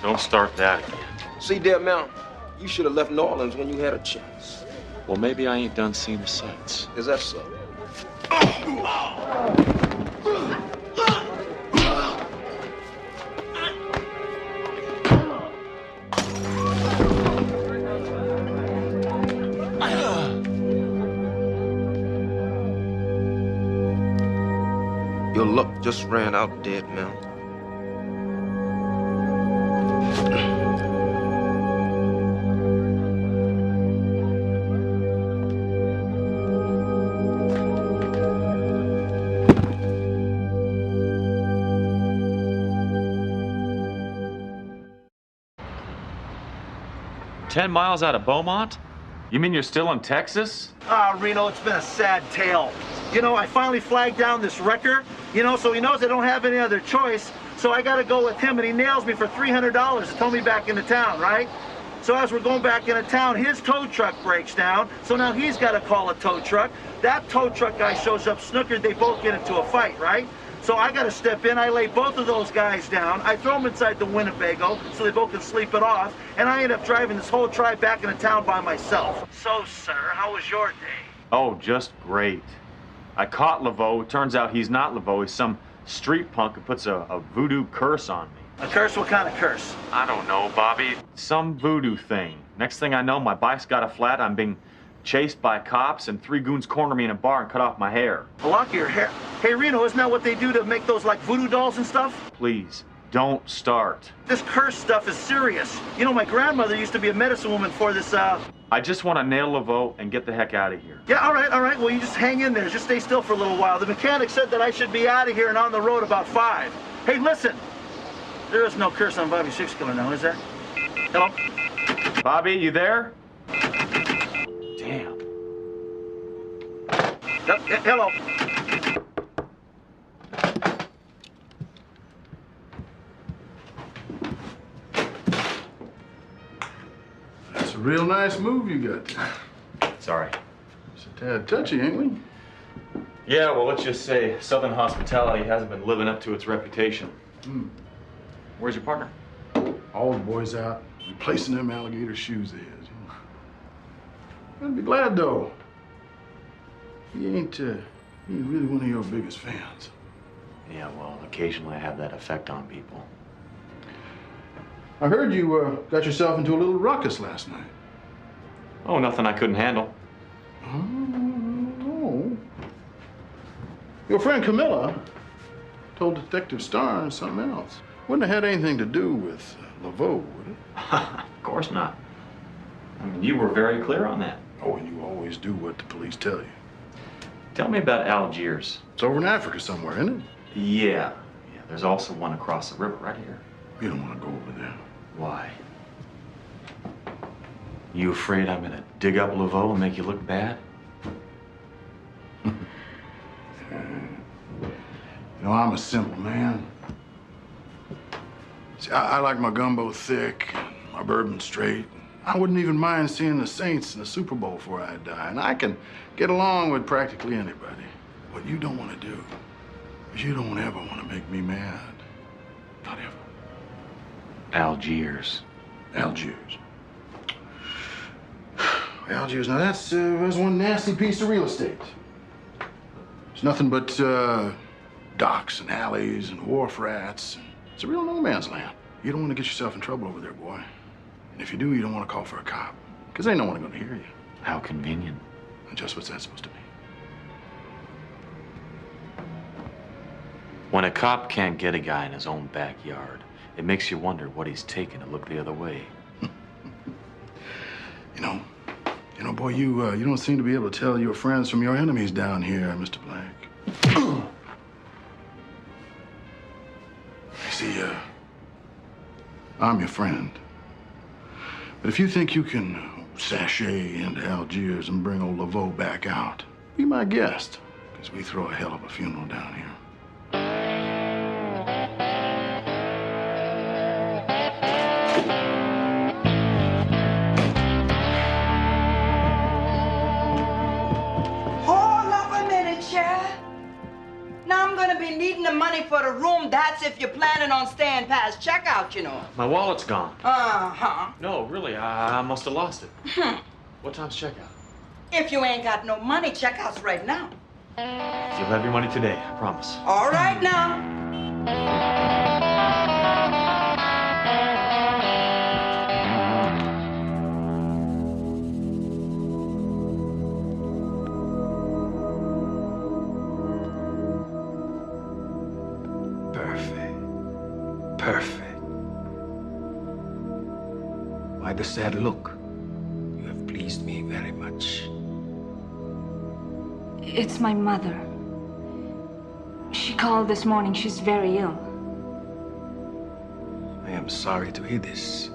Don't start that again. See, Dead Mountain, you should have left New Orleans when you had a chance. Well, maybe I ain't done seeing the sights. Is that so? Your luck just ran out, Dead Mountain. "10 miles out of Beaumont? You mean you're still in Texas?" Ah, Reno, it's been a sad tale. You know, I finally flagged down this wrecker, you know, so he knows I don't have any other choice. So I gotta go with him, and he nails me for $300 to tow me back into town, right? So as we're going back into town, his tow truck breaks down, so now he's gotta call a tow truck. That tow truck guy shows up snookered, they both get into a fight, right? So I gotta step in, I lay both of those guys down, I throw them inside the Winnebago so they both can sleep it off, and I end up driving this whole tribe back into town by myself. So, sir, how was your day? Oh, just great. I caught Laveau. Turns out he's not Laveau. He's some street punk who puts a voodoo curse on me. A curse? What kind of curse? I don't know, Bobby. Some voodoo thing. Next thing I know, my bike's got a flat. I'm being chased by cops, and 3 goons corner me in a bar and cut off my hair. Lock your hair. Hey, Reno, isn't that what they do to make those, like, voodoo dolls and stuff? Please, don't start. This curse stuff is serious. You know, my grandmother used to be a medicine woman for this, I just want to nail Laveau and get the heck out of here. Yeah, all right. Well, you just hang in there. Just stay still for a little while. The mechanic said that I should be out of here and on the road about 5. Hey, listen. There is no curse on Bobby Six Killer now, is there? Hello? Bobby, you there? Damn. Hello? That's a real nice move you got. Sorry. It's a tad touchy, ain't we? Yeah, well, let's just say Southern hospitality hasn't been living up to its reputation. Where's your partner? All the boys out, replacing them alligator shoes of his. I'd be glad, though. He ain't really one of your biggest fans. Yeah, well, occasionally I have that effect on people. I heard you got yourself into a little ruckus last night. Oh, nothing I couldn't handle. Oh. Your friend Camilla told Detective Starr something else. Wouldn't have had anything to do with Laveau, would it? Of course not. I mean, you were very clear on that. Oh, and you always do what the police tell you. Tell me about Algiers. It's over in Africa somewhere, isn't it? Yeah. There's also one across the river right here. You don't want to go over there. Why? You afraid I'm gonna dig up Laveau and make you look bad? You know, I'm a simple man. See, I like my gumbo thick, and my bourbon straight. I wouldn't even mind seeing the Saints in the Super Bowl before I die, and I can get along with practically anybody. What you don't want to do is you don't ever want to make me mad. Not ever. Algiers. Algiers. Algiers, now that's one nasty piece of real estate. It's nothing but docks and alleys and wharf rats. It's a real no man's land. You don't want to get yourself in trouble over there, boy. And if you do, you don't want to call for a cop, because ain't no one going to hear you. How convenient. And just what's that supposed to be? When a cop can't get a guy in his own backyard, it makes you wonder what he's taking to look the other way. You know, boy, you don't seem to be able to tell your friends from your enemies down here, Mr. Black. You see, I'm your friend. But if you think you can sashay into Algiers and bring old Laveau back out, be my guest, because we throw a hell of a funeral down here. the money for the room, that's if you're planning on staying past checkout, you know. My wallet's gone. Uh-huh. No, really, I must have lost it. What time's checkout? If you ain't got no money, checkout's right now. You'll have your money today, I promise. All right now. Perfect. Why the sad look? You have pleased me very much. It's my mother. She called this morning. She's very ill. I am sorry to hear this.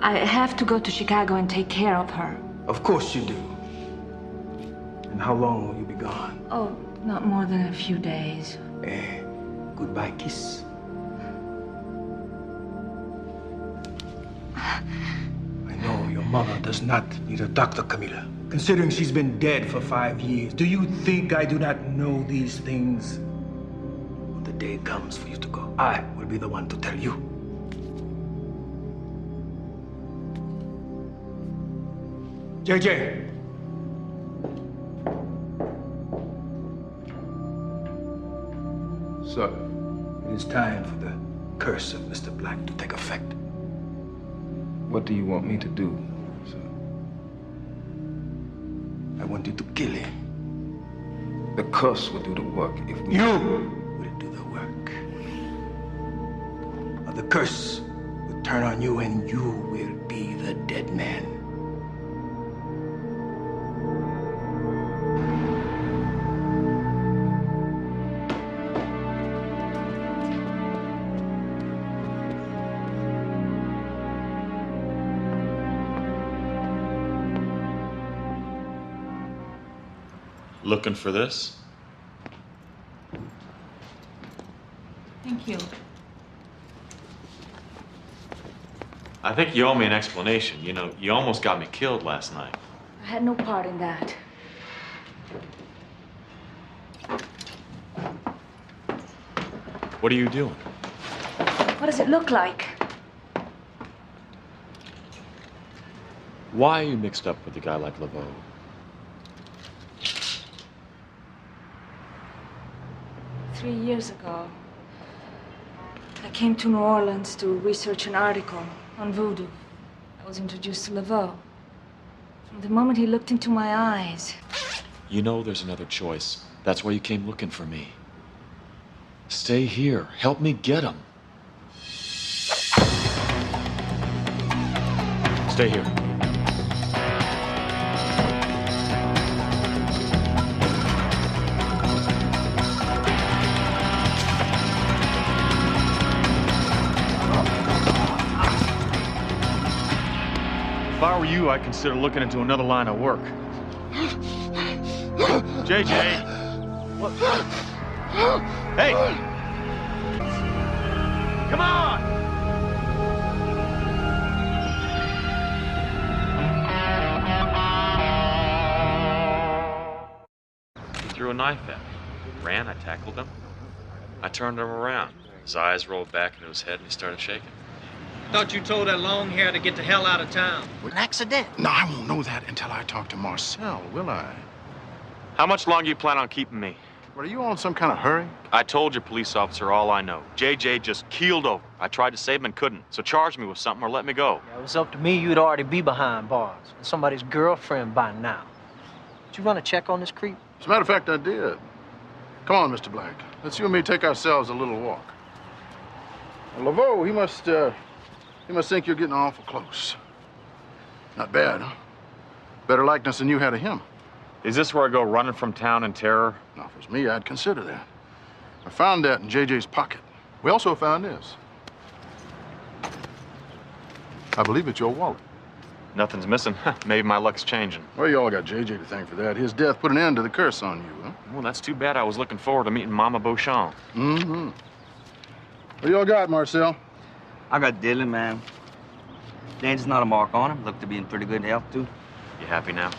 I have to go to Chicago and take care of her. Of course you do. And how long will you be gone? Oh, not more than a few days. Goodbye kiss. I know your mother does not need a doctor, Camila. Considering she's been dead for 5 years, do you think I do not know these things? When the day comes for you to go, I will be the one to tell you. JJ! Sir, it is time for the curse of Mr. Black to take effect. What do you want me to do, sir? I want you to kill him. The curse will do the work if we... You will do the work. Or the curse will turn on you and you will be the dead man. Looking for this? Thank you. I think you owe me an explanation. You know, you almost got me killed last night. I had no part in that. What are you doing? What does it look like? Why are you mixed up with a guy like Laveau? Three years ago, I came to New Orleans to research an article on voodoo. I was introduced to Laveau. From the moment he looked into my eyes. You know there's another choice. That's why you came looking for me. Stay here. Help me get him. Stay here. If I were you, I'd consider looking into another line of work. JJ! What? Hey! Come on! He threw a knife at me. Ran, I tackled him. I turned him around. His eyes rolled back into his head and he started shaking. Thought you told that long hair to get the hell out of town. An accident? No, I won't know that until I talk to Marcel, will I? How much longer you plan on keeping me? What, are you all in some kind of hurry? I told you, police officer, all I know. JJ just keeled over. I tried to save him and couldn't. So charge me with something or let me go. Yeah, it was up to me, you'd already be behind bars. Somebody's girlfriend by now. Did you run a check on this creep? As a matter of fact, I did. Come on, Mr. Black. Let's you and me take ourselves a little walk. Well, Laveau, he must think you're getting awful close. Not bad, huh? Better likeness than you had of him. Is this where I go running from town in terror? Now, if it was me, I'd consider that. I found that in JJ's pocket. We also found this. I believe it's your wallet. Nothing's missing. Maybe my luck's changing. Well, you all got JJ to thank for that. His death put an end to the curse on you, huh? Well, that's too bad. I was looking forward to meeting Mama Beauchamp. Mm-hmm. What do y'all got, Marcel? I got Dylan, man. Dan's not a mark on him. Looked to be in pretty good health, too. You happy now?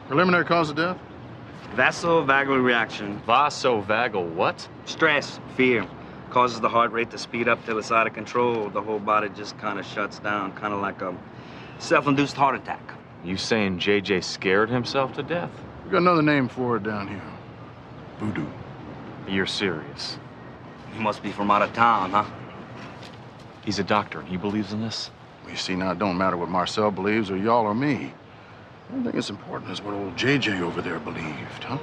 Preliminary cause of death? Vasovagal reaction. Vasovagal what? Stress, fear. Causes the heart rate to speed up till it's out of control. The whole body just kind of shuts down, kind of like a self-induced heart attack. You saying JJ scared himself to death? We got another name for it down here. Voodoo. You're serious? He must be from out of town, huh? He's a doctor and he believes in this? You see, now it don't matter what Marcel believes or y'all or me. I don't think it's important as what old JJ over there believed, huh?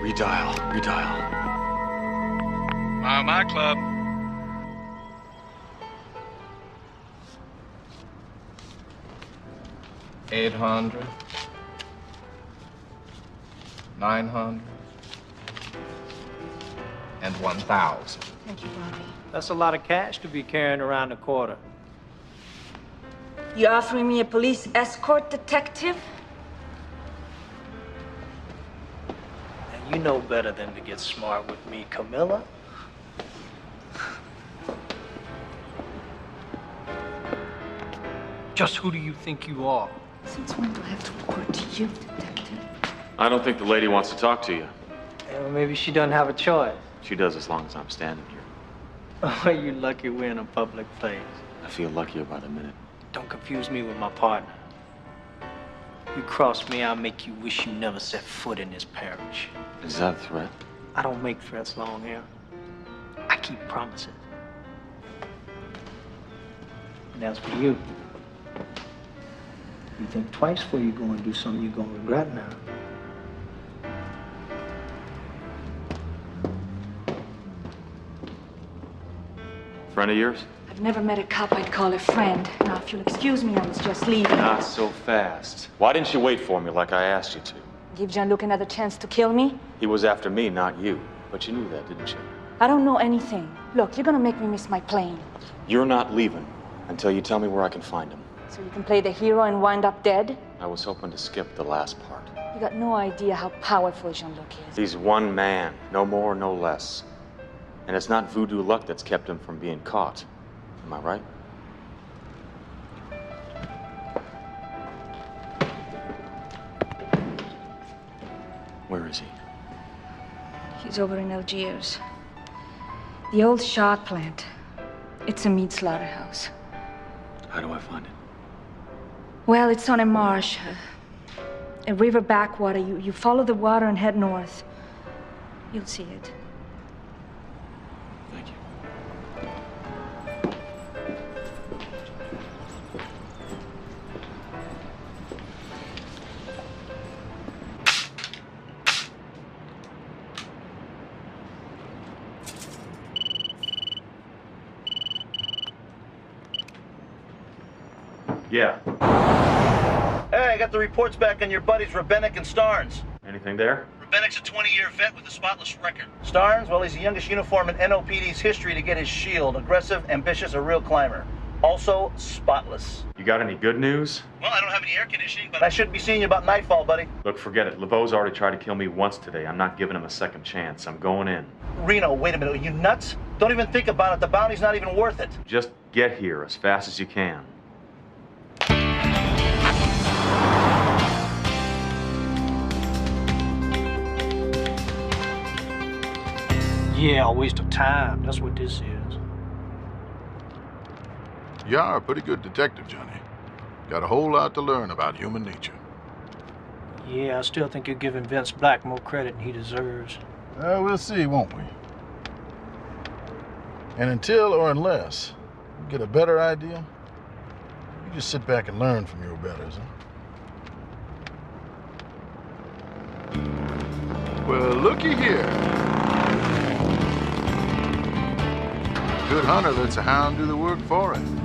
Redial. My club. $800, $900, and $1,000. Thank you, Bobby. That's a lot of cash to be carrying around a quarter. You offering me a police escort, detective? And you know better than to get smart with me, Camilla. Just who do you think you are? Since when do I have to report to you, detective? I don't think the lady wants to talk to you. Yeah, well, maybe she doesn't have a choice. She does as long as I'm standing here. Oh, you lucky we're in a public place. I feel luckier by the minute. Don't confuse me with my partner. You cross me, I'll make you wish you never set foot in this parish. Is that a threat? I don't make threats long here. I keep promises. And as for you, you think twice before you go and do something you're gonna regret now. Friend of yours? I've never met a cop I'd call a friend. Now, if you'll excuse me, I was just leaving. Not so fast. Why didn't you wait for me like I asked you to? Give Jean-Luc another chance to kill me? He was after me, not you. But you knew that, didn't you? I don't know anything. Look, you're gonna make me miss my plane. You're not leaving until you tell me where I can find him. So you can play the hero and wind up dead? I was hoping to skip the last part. You got no idea how powerful Jean-Luc is. He's one man, no more, no less. And it's not voodoo luck that's kept him from being caught. Am I right? Where is he? He's over in Algiers. The old shot plant. It's a meat slaughterhouse. How do I find it? Well, it's on a marsh. A river backwater. You follow the water and head north. You'll see it. Thank you. Yeah. Hey, I got the reports back on your buddies Rebenik and Starnes. Anything there? Rebenik's a 20-year vet with a spotless record. Starnes, well, he's the youngest uniform in NOPD's history to get his shield. Aggressive, ambitious, a real climber. Also, spotless. You got any good news? Well, I don't have any air conditioning, but I should be seeing you about nightfall, buddy. Look, forget it. LeBeau's already tried to kill me once today. I'm not giving him a second chance. I'm going in. Reno, wait a minute. Are you nuts? Don't even think about it. The bounty's not even worth it. Just get here as fast as you can. Yeah, a waste of time. That's what this is. You are a pretty good detective, Johnny. Got a whole lot to learn about human nature. Yeah, I still think you're giving Vince Black more credit than he deserves. We'll see, won't we? And until or unless you get a better idea, you just sit back and learn from your betters, huh? Well, looky here. Good hunter lets a hound do the work for him.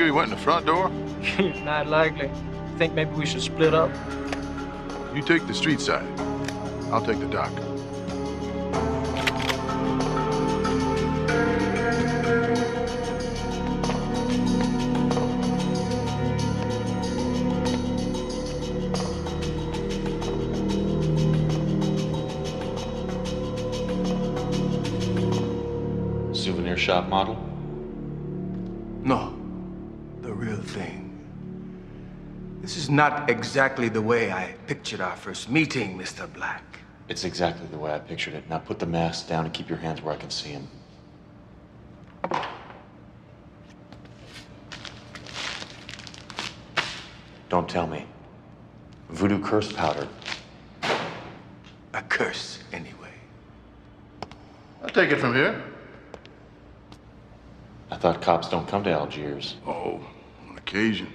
figure he went in the front door? Not likely. Think maybe we should split up? You take the street side. I'll take the dock. Souvenir shop model? No, the real thing. This is not exactly the way I pictured our first meeting, Mr. Black. It's exactly the way I pictured it. Now put the mask down and keep your hands where I can see him. Don't tell me. Voodoo curse powder. A curse, anyway. I'll take it from here. I thought cops don't come to Algiers. Oh, on occasion.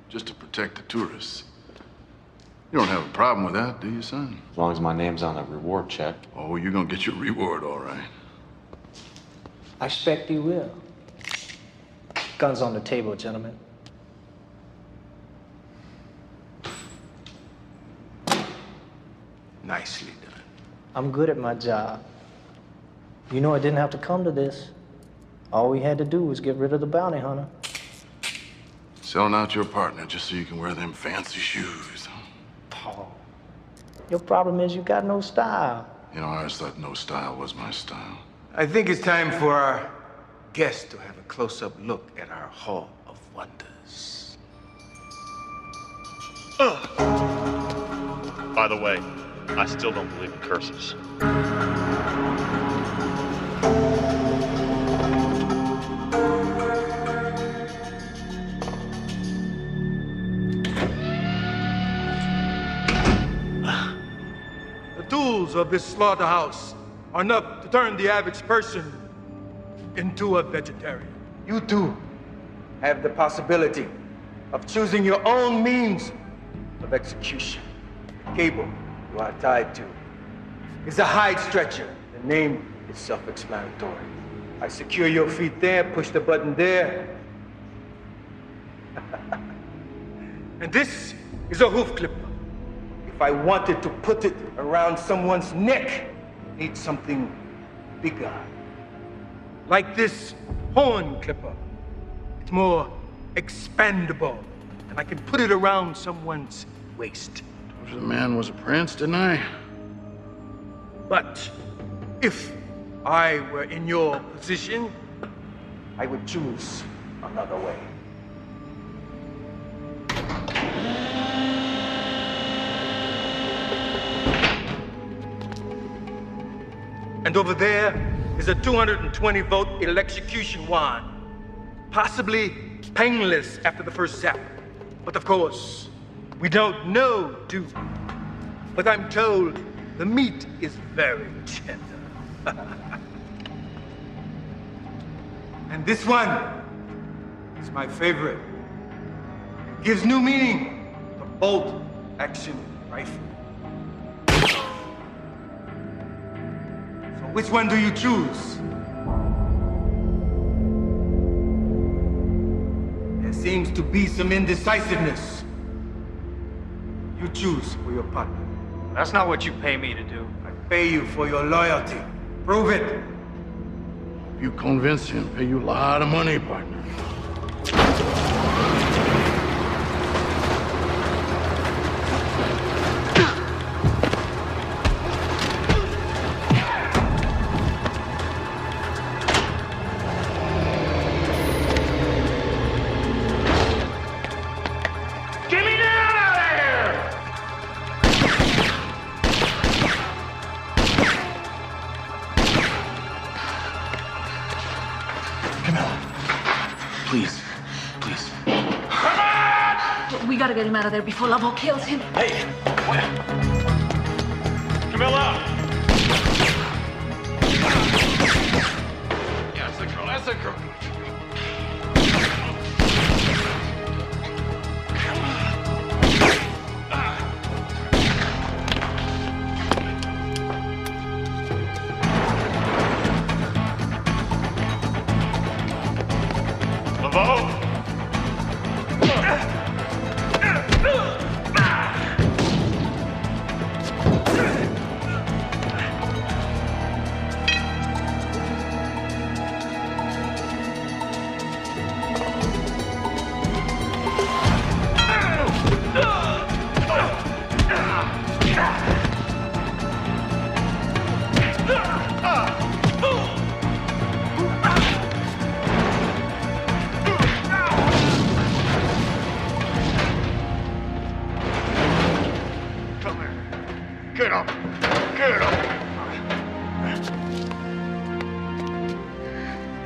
Just to protect the tourists. You don't have a problem with that, do you, son? As long as my name's on a reward check. Oh, you're gonna get your reward, all right. I expect you will. Guns on the table, gentlemen. Nicely done. I'm good at my job. You know, I didn't have to come to this. All we had to do was get rid of the bounty hunter. Selling out your partner just so you can wear them fancy shoes. Paul, your problem is you got no style. You know, I always thought no style was my style. I think it's time for our guests to have a close-up look at our Hall of Wonders. By the way, I still don't believe in curses. The tools of this slaughterhouse are enough to turn the average person into a vegetarian. You too have the possibility of choosing your own means of execution. The cable you are tied to is a hide stretcher. The name is self-explanatory. I secure your feet there, push the button there. And this is a hoof clipper. If I wanted to put it around someone's neck, I need something bigger. Like this horn clipper. It's more expandable, and I can put it around someone's waist. The man was a prince, didn't I? But if I were in your position, I would choose another way. And over there is a 220-volt electrocution wand. Possibly painless after the first zap. But of course, we don't know, do we? But I'm told the meat is very tender. And this one is my favorite. It gives new meaning to bolt-action rifle. So which one do you choose? There seems to be some indecisiveness. You choose for your partner. That's not what you pay me to do. I pay you for your loyalty. Prove it. You convince him, pay you a lot of money, partner. Please, please. We gotta get him out of there before Lavo kills him. Hey! Camilla! Yeah, that's the girl, that's the girl. Lavo!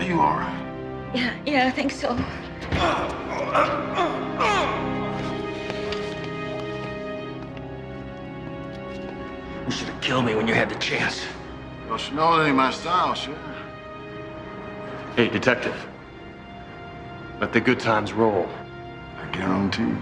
Are you all right? Yeah, I think so. You should have killed me when you had the chance. Well, you know it ain't my style, sure. Hey, detective. Let the good times roll. I guarantee.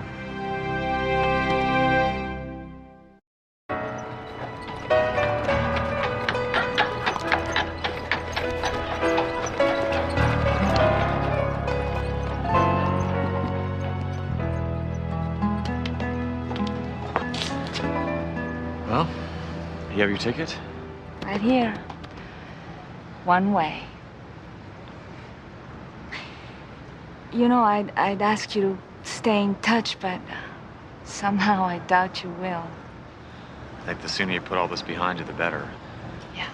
Well, you have your ticket? Right here. One way. You know, I'd ask you to stay in touch, but somehow I doubt you will. I think the sooner you put all this behind you, the better. Yeah.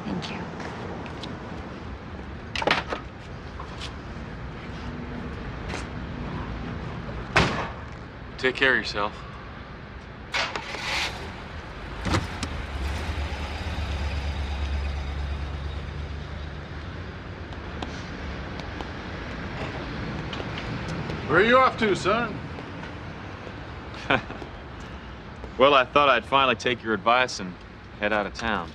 Thank you. Take care of yourself. Where are you off to, son? Well, I thought I'd finally take your advice and head out of town.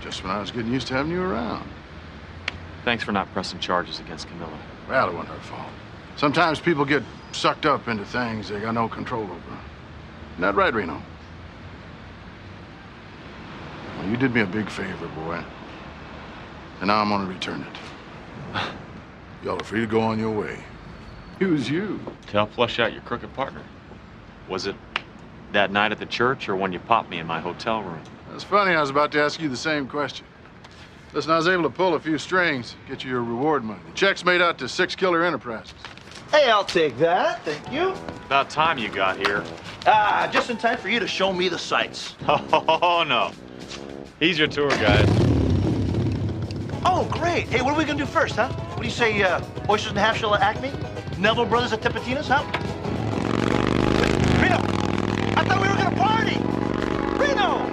Just when I was getting used to having you around. Thanks for not pressing charges against Camilla. Well, it wasn't her fault. Sometimes people get sucked up into things they got no control over. Isn't that right, Reno? Well, you did me a big favor, boy. And now I'm gonna return it. Y'all are free to go on your way. Who's you? To help flush out your crooked partner. Was it that night at the church or when you popped me in my hotel room? That's funny, I was about to ask you the same question. Listen, I was able to pull a few strings, get you your reward money. The check's made out to 6 Killer Enterprises. Hey, I'll take that. Thank you. About time you got here. Just in time for you to show me the sights. Oh, no. He's your tour guide. Oh, great. Hey, what are we gonna do first, huh? What do you say, oysters and half shell at Acme? Neville Brothers at Tipitina's, huh? Reno! I thought we were gonna party! Reno!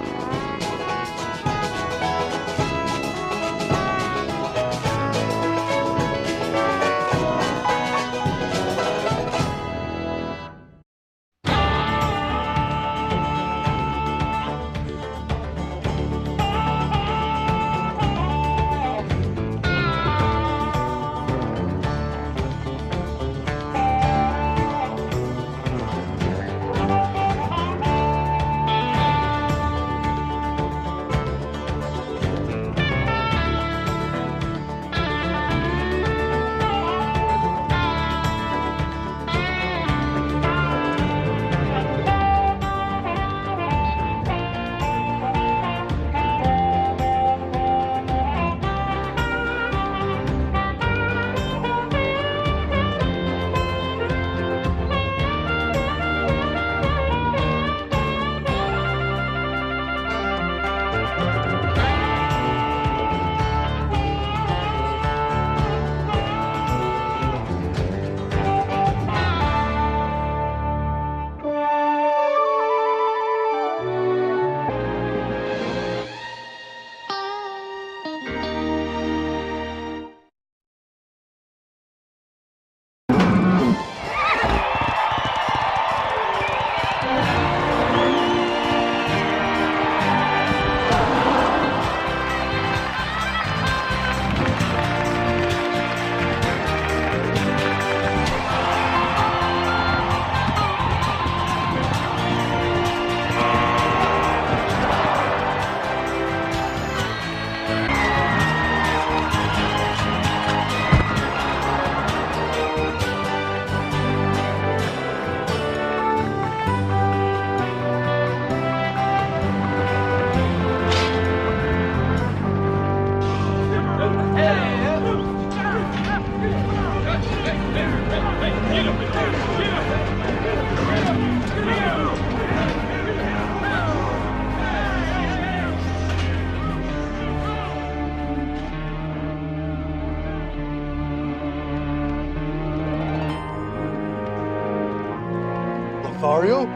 Lothario?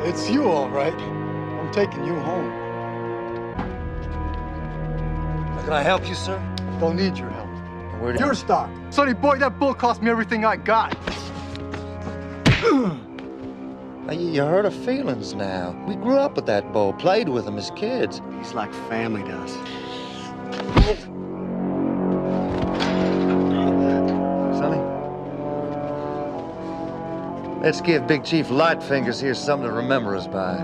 It's you, all right. I'm taking you home. Can I help you, sir? Don't need your help. Where do Your stock. Sonny boy, that bull cost me everything I got. You hurt her feelings now. We grew up with that bull, played with him as kids. He's like family to us. Sonny? Let's give Big Chief Lightfingers here something to remember us by.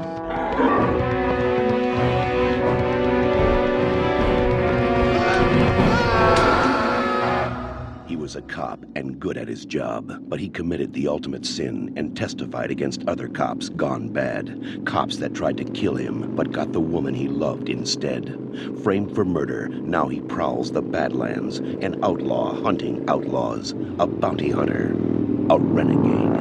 He was a cop and good at his job, but he committed the ultimate sin and testified against other cops gone bad. Cops that tried to kill him, but got the woman he loved instead. Framed for murder, now he prowls the Badlands, an outlaw hunting outlaws, a bounty hunter, a renegade.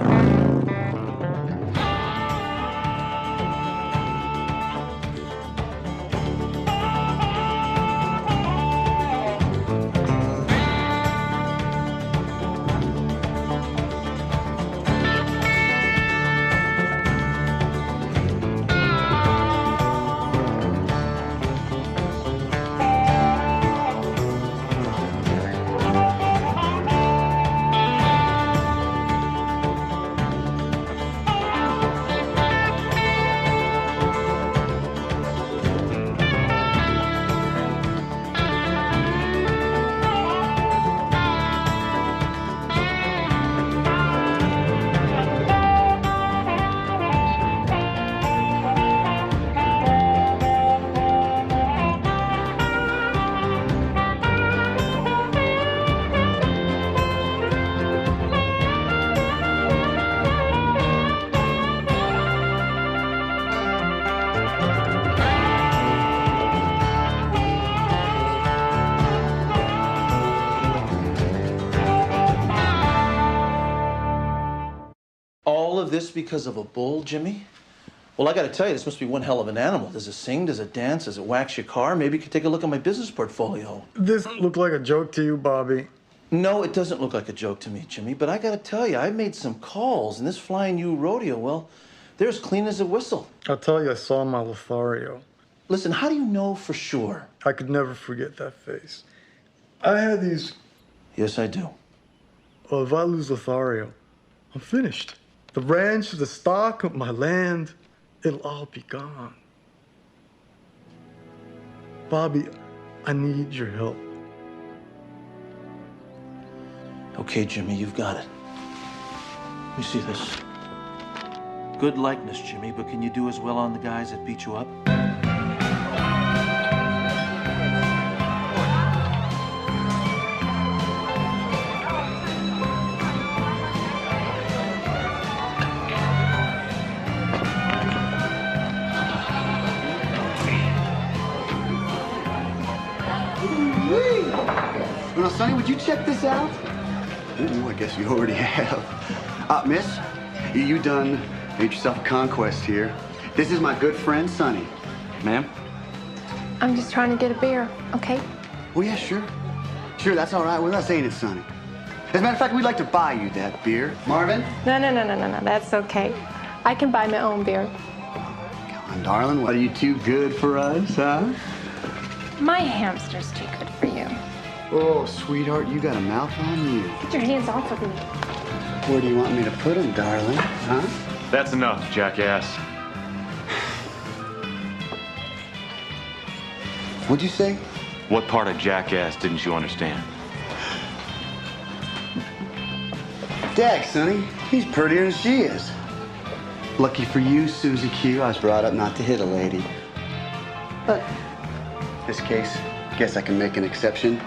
All of this because of a bull, Jimmy? Well, I gotta tell you, this must be one hell of an animal. Does it sing? Does it dance? Does it wax your car? Maybe you could take a look at my business portfolio. This look like a joke to you, Bobby? No, it doesn't look like a joke to me, Jimmy, but I gotta tell you, I made some calls, and this Flying U rodeo, well, they're as clean as a whistle. I'll tell you, I saw my Lothario. Listen, how do you know for sure? I could never forget that face. I had these... Yes, I do. Well, if I lose Lothario, I'm finished. The ranch, the stock, my land, it'll all be gone. Bobby, I need your help. Okay, Jimmy, you've got it. Let me see this. Good likeness, Jimmy, but can you do as well on the guys that beat you up? Well, Sonny, would you check this out? Ooh, I guess you already have. Miss, you done made yourself a conquest here. This is my good friend, Sonny. Ma'am? I'm just trying to get a beer, okay? Oh, yeah, sure. Sure, that's all right. We're not saying it's Sonny. As a matter of fact, we'd like to buy you that beer. Marvin? No, that's okay. I can buy my own beer. Come on, darling. What, are you too good for us, huh? My hamster's too good for you. Oh, sweetheart, you got a mouth on you. Get your hands off of me. Where do you want me to put him, darling? Huh? That's enough, jackass. What'd you say? What part of jackass didn't you understand? Dag, Sonny. He's prettier than she is. Lucky for you, Susie Q, I was brought up not to hit a lady. But in this case, guess I can make an exception.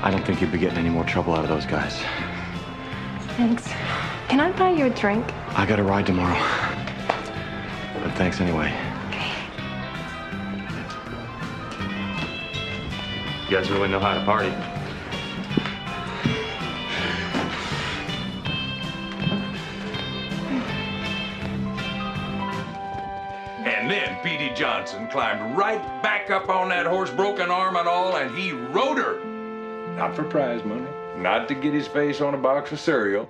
I don't think you'd be getting any more trouble out of those guys. Thanks. Can I buy you a drink? I got a ride tomorrow. But thanks anyway. You guys really know how to party. And then Petey Johnson climbed right back up on that horse, broken arm and all, and he rode her. Not for prize money, not to get his face on a box of cereal,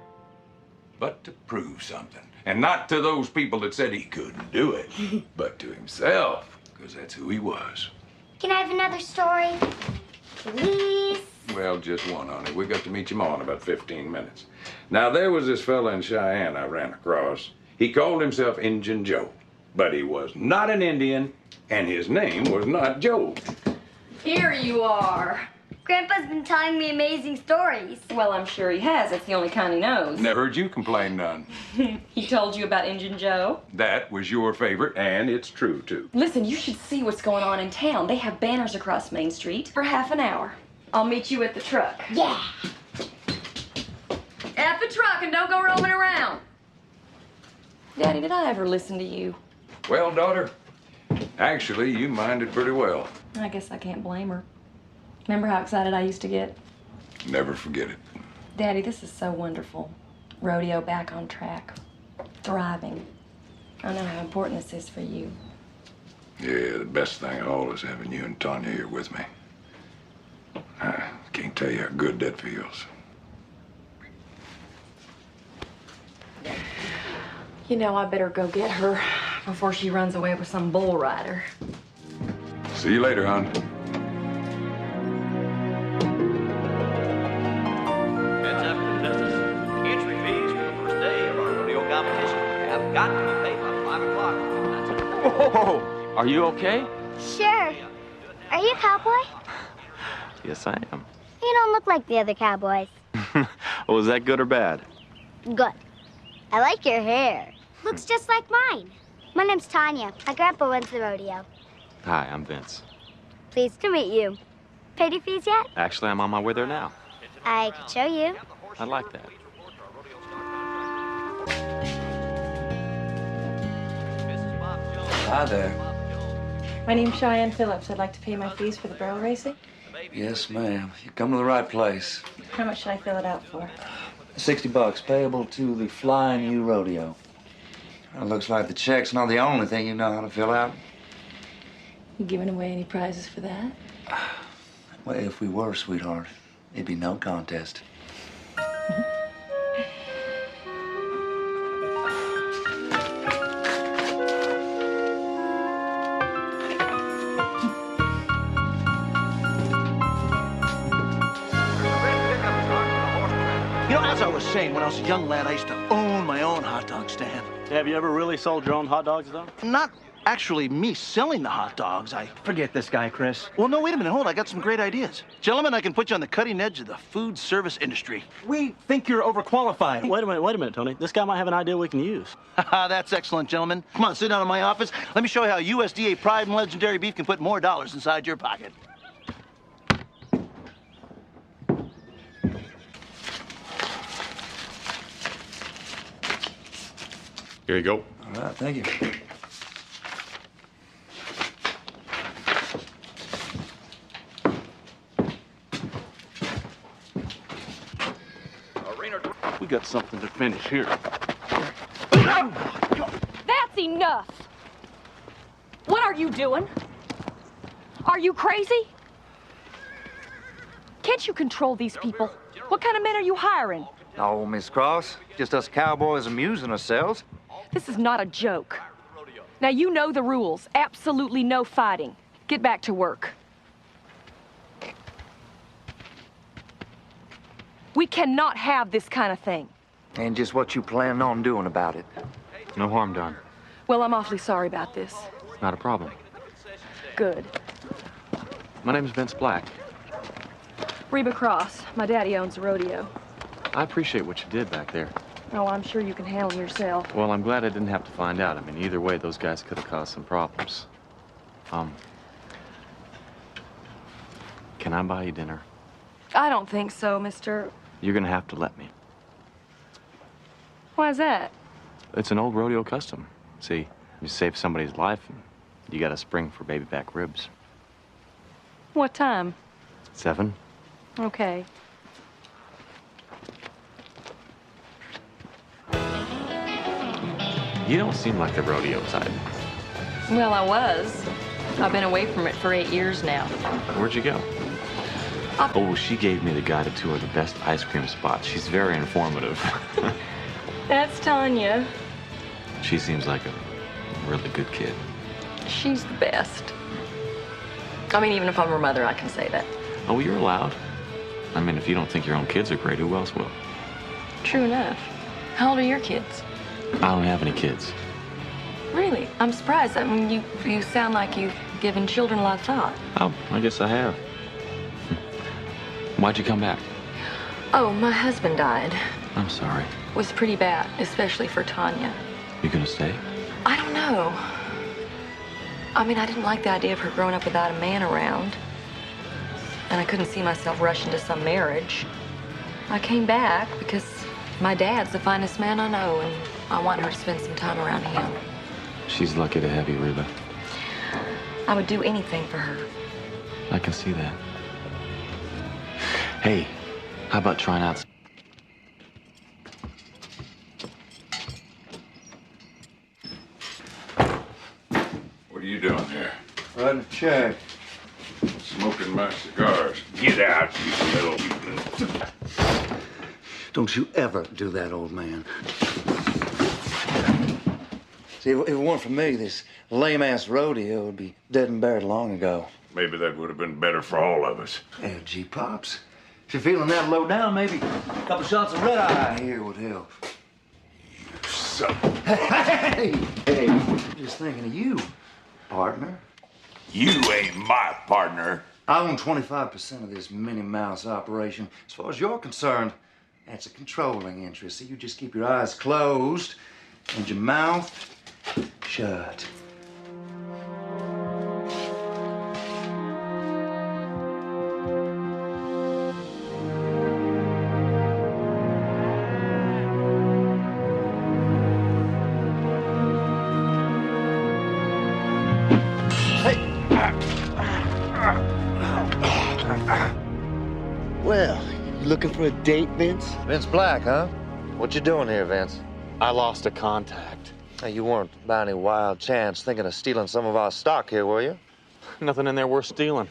but to prove something. And not to those people that said he couldn't do it, but to himself, because that's who he was. Can I have another story? Please? Well, just one, honey. We got to meet your ma in about 15 minutes. Now, there was this fella in Cheyenne I ran across. He called himself Injun Joe, but he was not an Indian, and his name was not Joe. Here you are. Grandpa's been telling me amazing stories. Well, I'm sure he has. It's the only kind he knows. Never heard you complain none. He told you about Injun Joe? That was your favorite, and it's true, too. Listen, you should see what's going on in town. They have banners across Main Street for half an hour. I'll meet you at the truck. Yeah. At the truck and don't go roaming around. Daddy, did I ever listen to you? Well, daughter, actually, you minded pretty well. I guess I can't blame her. Remember how excited I used to get? Never forget it. Daddy, this is so wonderful. Rodeo back on track. Thriving. I know how important this is for you. Yeah, the best thing of all is having you and Tanya here with me. I can't tell you how good that feels. You know, I better go get her before she runs away with some bull rider. See you later, hon. Heads up, contestants. Entry fees for the first day of our rodeo competition have got to be paid by 5 o'clock. Whoa! Are you okay? Sure. Are you a cowboy? Yes, I am. You don't look like the other cowboys. Well, is that good or bad? Good. I like your hair. Looks just like mine. My name's Tanya. My grandpa runs the rodeo. Hi, I'm Vince. Pleased to meet you. Paid your fees yet? Actually, I'm on my way there now. I could show you. I'd like that. Hi there. My name's Cheyenne Phillips. I'd like to pay my fees for the barrel racing. Yes, ma'am. You come to the right place. How much should I fill it out for? $60 payable to the Flying U Rodeo. It looks like the check's not the only thing you know how to fill out. You giving away any prizes for that? Well, if we were, sweetheart, it'd be no contest. You know, as I was saying, when I was a young lad, I used to own my own hot dog stand. Have you ever really sold your own hot dogs, though? Not actually me selling the hot dogs. Forget this guy, Chris. Well, no, wait a minute. Hold on. I got some great ideas. Gentlemen, I can put you on the cutting edge of the food service industry. We think you're overqualified. Wait a minute, Tony. This guy might have an idea we can use. That's excellent, gentlemen. Come on, sit down in my office. Let me show you how USDA Pride and Legendary Beef can put more dollars inside your pocket. Here you go. All right, thank you. We got something to finish here. That's enough! What are you doing? Are you crazy? Can't you control these people? What kind of men are you hiring? Oh, Miss Cross, just us cowboys amusing ourselves. This is not a joke. Now, you know the rules. Absolutely no fighting. Get back to work. We cannot have this kind of thing. And just what you planning on doing about it? No harm done. Well, I'm awfully sorry about this. Not a problem. Good. My name's Vince Black. Reba Cross. My daddy owns a rodeo. I appreciate what you did back there. Oh, I'm sure you can handle yourself. Well, I'm glad I didn't have to find out. I mean, either way, those guys could have caused some problems. Can I buy you dinner? I don't think so, Mr. You're gonna have to let me. Why's that? It's an old rodeo custom. See, you save somebody's life, and you got a spring for baby back ribs. What time? 7. Okay. You don't seem like the rodeo type. Well, I was. I've been away from it for 8 years now. Where'd you go? Oh, she gave me the guide to 2 of the best ice cream spots. She's very informative. That's Tanya. She seems like a really good kid. She's the best. I mean, even if I'm her mother, I can say that. Oh, you're allowed. I mean, if you don't think your own kids are great, who else will? True enough. How old are your kids? I don't have any kids. Really? I'm surprised. I mean, you sound like you've given children a lot of thought. Oh, I guess I have. Why'd you come back? Oh, my husband died. I'm sorry. It was pretty bad, especially for Tanya. You gonna stay? I don't know. I mean, I didn't like the idea of her growing up without a man around. And I couldn't see myself rush into some marriage. I came back because my dad's the finest man I know, and I want her to spend some time around him. She's lucky to have you, Reba. I would do anything for her. I can see that. Hey, how about trying out? What are you doing here? Writing a check. Smoking my cigars. Get out, you little... Don't you ever do that, old man. See, if it weren't for me, this lame-ass rodeo would be dead and buried long ago. Maybe that would have been better for all of us. Hey, G. Pops, if you're feeling that low down, maybe a couple shots of red-eye here would help. So... Hey! Just thinking of you, partner. You ain't my partner. I own 25% of this Minnie Mouse operation. As far as you're concerned, that's a controlling interest. So you just keep your eyes closed and your mouth shut. Well, you looking for a date, Vince? Vince Black, huh? What you doing here, Vince? I lost a contact. Hey, you weren't by any wild chance thinking of stealing some of our stock here, were you? Nothing in there worth stealing.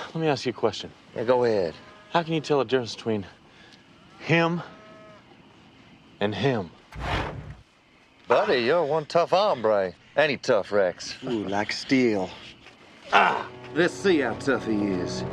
Let me ask you a question. Yeah, go ahead. How can you tell the difference between him and him? Buddy, you're one tough hombre. Any tough, Rex? Ooh, like steel. Let's see how tough he is.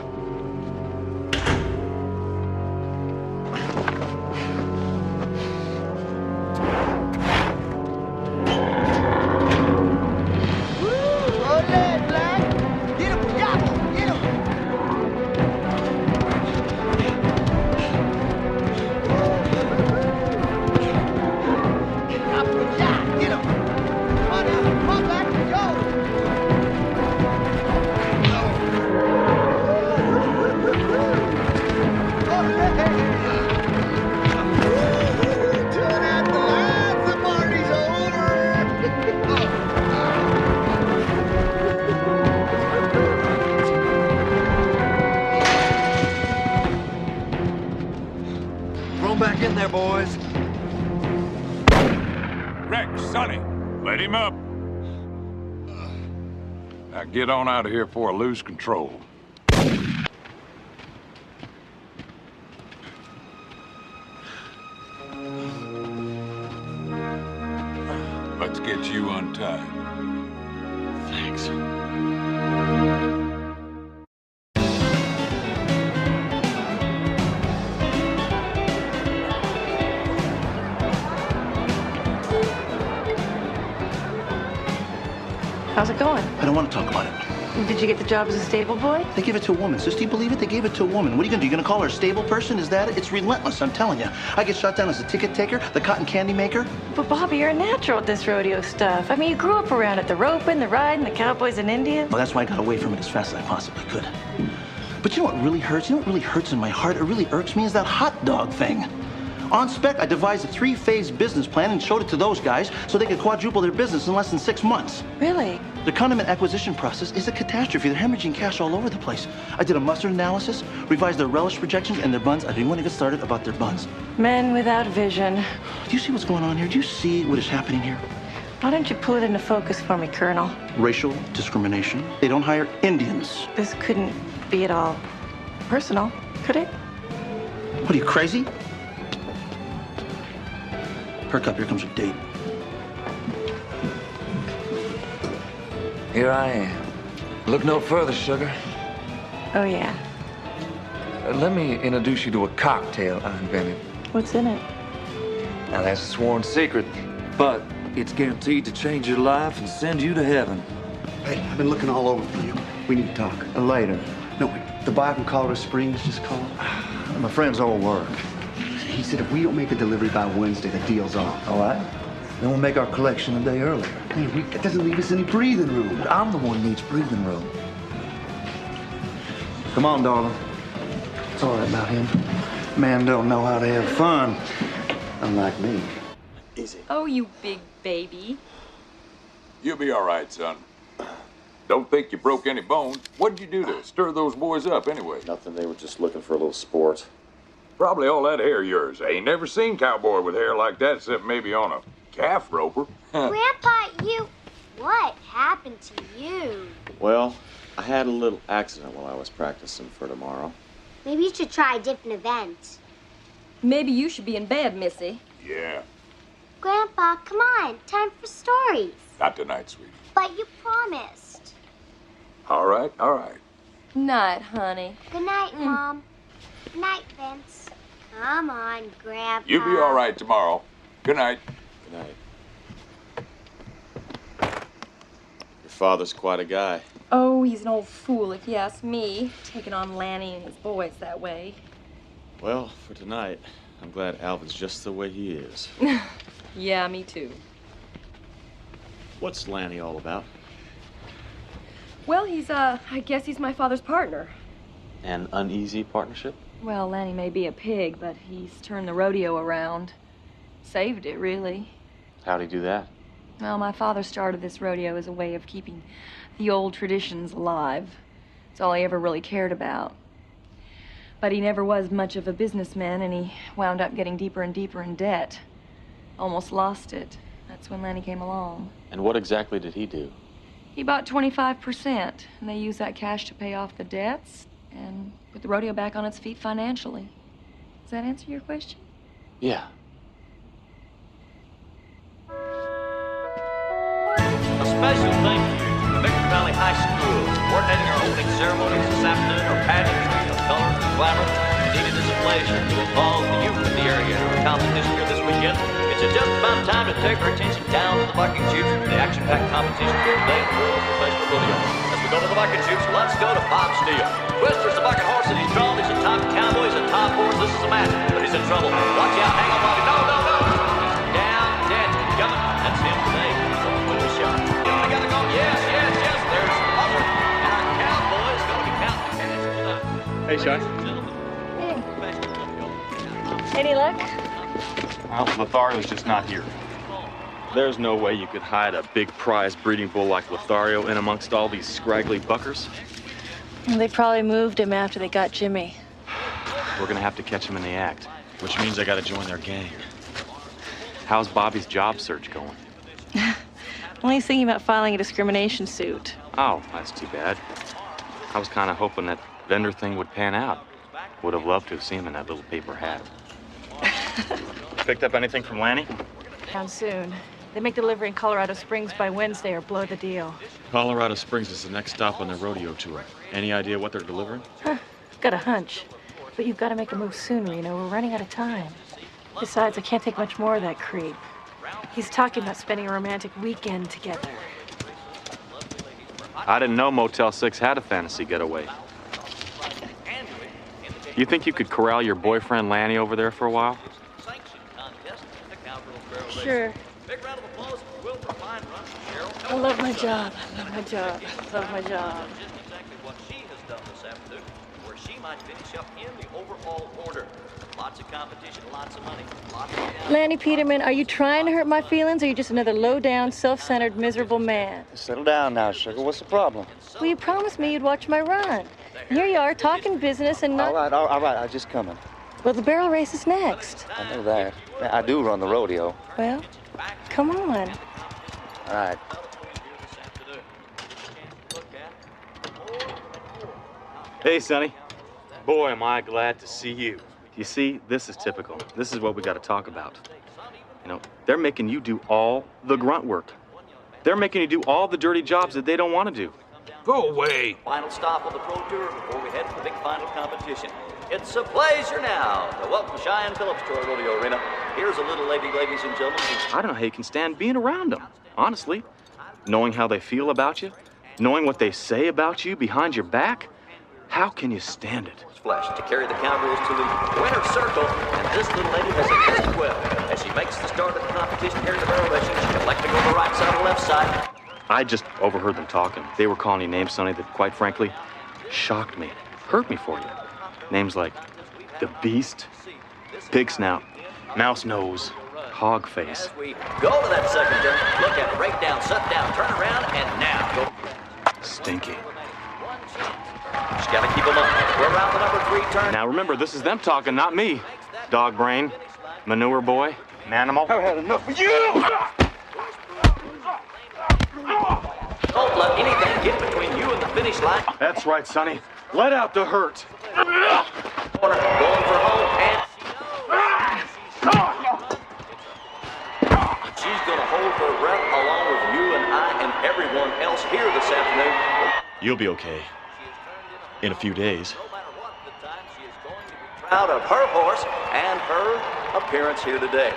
Back in there, boys. Rex, Sonny, let him up. Now get on out of here before I lose control. Let's get you untied. Thanks. How's it going? I don't want to talk about it. Did you get the job as a stable boy? They give it to a woman. Sis, do you believe it? They gave it to a woman. What are you gonna do? You gonna call her a stable person? Is that it? It's relentless, I'm telling you. I get shot down as a ticket taker, the cotton candy maker. But Bobby, you're a natural at this rodeo stuff. I mean, you grew up around it, the roping, the riding, the cowboys and Indians. Well, that's why I got away from it as fast as I possibly could. But you know what really hurts? You know what really hurts in my heart? It really irks me is that hot dog thing. On spec, I devised a 3-phase business plan and showed it to those guys so they could quadruple their business in less than 6 months. Really? The condiment acquisition process is a catastrophe. They're hemorrhaging cash all over the place. I did a mustard analysis, revised their relish projections, and their buns. I didn't want to get started about their buns. Men without vision. Do you see what's going on here? Do you see what is happening here? Why don't you pull it into focus for me, Colonel? Racial discrimination. They don't hire Indians. This couldn't be at all personal, could it? What are you, crazy? Perk up, here comes your date. Here I am. Look no further, sugar. Oh, yeah. Let me introduce you to a cocktail I invented. What's in it? Now, that's a sworn secret, but it's guaranteed to change your life and send you to heaven. Hey, I've been looking all over for you. We need to talk. Later. No, wait. The buyer from Colorado Springs just called. My friend's old work. He said if we don't make a delivery by Wednesday, the deal's off. All right. Then we'll make our collection a day earlier. Hey, that doesn't leave us any breathing room. But I'm the one who needs breathing room. Come on, darling. It's all right about him. Man don't know how to have fun. Unlike me. Easy. Oh, you big baby. You'll be all right, son. Don't think you broke any bones. What'd you do to stir those boys up anyway? Nothing, they were just looking for a little sport. Probably all that hair of yours. I ain't never seen cowboy with hair like that except maybe on a calf roper. Grandpa, what happened to you? Well, I had a little accident while I was practicing for tomorrow. Maybe you should try a different event. Maybe you should be in bed, Missy. Yeah, Grandpa, come on. Time for stories. not tonight, sweetie. But you promised. All right, all right. Night, honey. Good night, Mom. Good night, Vince. Come on, Grandpa. You'll be all right tomorrow. Good night. Good night. Your father's quite a guy. Oh, he's an old fool, if you ask me, taking on Lanny and his boys that way. Well, for tonight, I'm glad Alvin's just the way he is. Yeah, me too. What's Lanny all about? Well, I guess he's my father's partner. An uneasy partnership? Well, Lanny may be a pig, but he's turned the rodeo around. Saved it, really. How'd he do that? Well, my father started this rodeo as a way of keeping the old traditions alive. It's all he ever really cared about. But he never was much of a businessman, and he wound up getting deeper and deeper in debt. Almost lost it. That's when Lanny came along. And what exactly did he do? He bought 25%, and they used that cash to pay off the debts and put the rodeo back on its feet financially. Does that answer your question? Yeah. A special thank you to Victor Valley High School, coordinating our opening ceremonies this afternoon, our pageantry of color and glamour. Indeed, it is a pleasure to involve the youth of the area in our competition here this weekend. It's just about time to take our attention down to the bucking chutes for the action-packed competition for today's World Professional Rodeo. As we go to the bucking chutes, let's go to Bob Steele. Twister's the bucking horse, and he's drawn. He's a top cowboy, he's a top horse. This is a match, but he's in trouble. Watch out, hang on, Bobby. No. He's down, dead, coming. That's him today. He's on the shot. We gotta go. Yes. There's Mother. And our cowboy is gonna be counting the cash tonight. Hey, Shy. Any luck? Well, Lothario's just not here. There's no way you could hide a big prize breeding bull like Lothario in amongst all these scraggly buckers. They probably moved him after they got Jimmy. We're gonna have to catch him in the act, which means I gotta join their gang. How's Bobby's job search going? Well, he's thinking about filing a discrimination suit. Oh, that's too bad. I was kind of hoping that vendor thing would pan out. Would have loved to have seen him in that little paper hat. Picked up anything from Lanny? Down soon. They make delivery in Colorado Springs by Wednesday or blow the deal. Colorado Springs is the next stop on their rodeo tour. Any idea what they're delivering? I've got a hunch. But you've got to make a move soon, Reno. We're running out of time. Besides, I can't take much more of that creep. He's talking about spending a romantic weekend together. I didn't know Motel 6 had a fantasy getaway. You think you could corral your boyfriend Lanny over there for a while? Sure. I love my job. I love my job. done this afternoon, where she might finish up in the overall order. Lots of competition, lots of money, lots of... Lanny Peterman, are you trying to hurt my feelings, or are you just another low-down, self-centered, miserable man? Settle down now, sugar. What's the problem? Well, you promised me you'd watch my run. And here you are, talking business and not... All right, I'm just coming. Well, the barrel race is next. I know that. I do run the rodeo. Well, come on. All right. Hey, Sonny. Boy, am I glad to see you. You see, this is typical. This is what we got to talk about. You know, they're making you do all the grunt work. They're making you do all the dirty jobs that they don't want to do. Go away. Final stop on the Pro Tour before we head to the big final competition. It's a pleasure now to welcome Cheyenne Phillips to our rodeo arena. Here's a little lady, ladies and gentlemen. I don't know how you can stand being around them, honestly. Knowing how they feel about you, knowing what they say about you behind your back, how can you stand it? Flesh to carry the cowgirls to the winner's circle, and this little lady has assisted well. As she makes the start of the competition here in the barrel racing, she can elect to go to the right side or left side. I just overheard them talking. They were calling you names, Sonny, that quite frankly shocked me, hurt me for you. Names like the Beast, Pig Snout, Mouse Nose, Hog Face. As we go to that second turn, look at it, break down, set down, turn around, and now go. Stinky. Just gotta keep them up. We're around the number 3 turn. Now remember, this is them talking, not me. Dog brain, manure boy, manimal. I've had enough of you! Don't let anything get between you and the finish line. That's right, Sonny. Let out the hurt. Going for home, and she's gonna hold her breath along with you and I and everyone else here this afternoon. You'll be okay. In a few days. Proud of her horse and her appearance here today.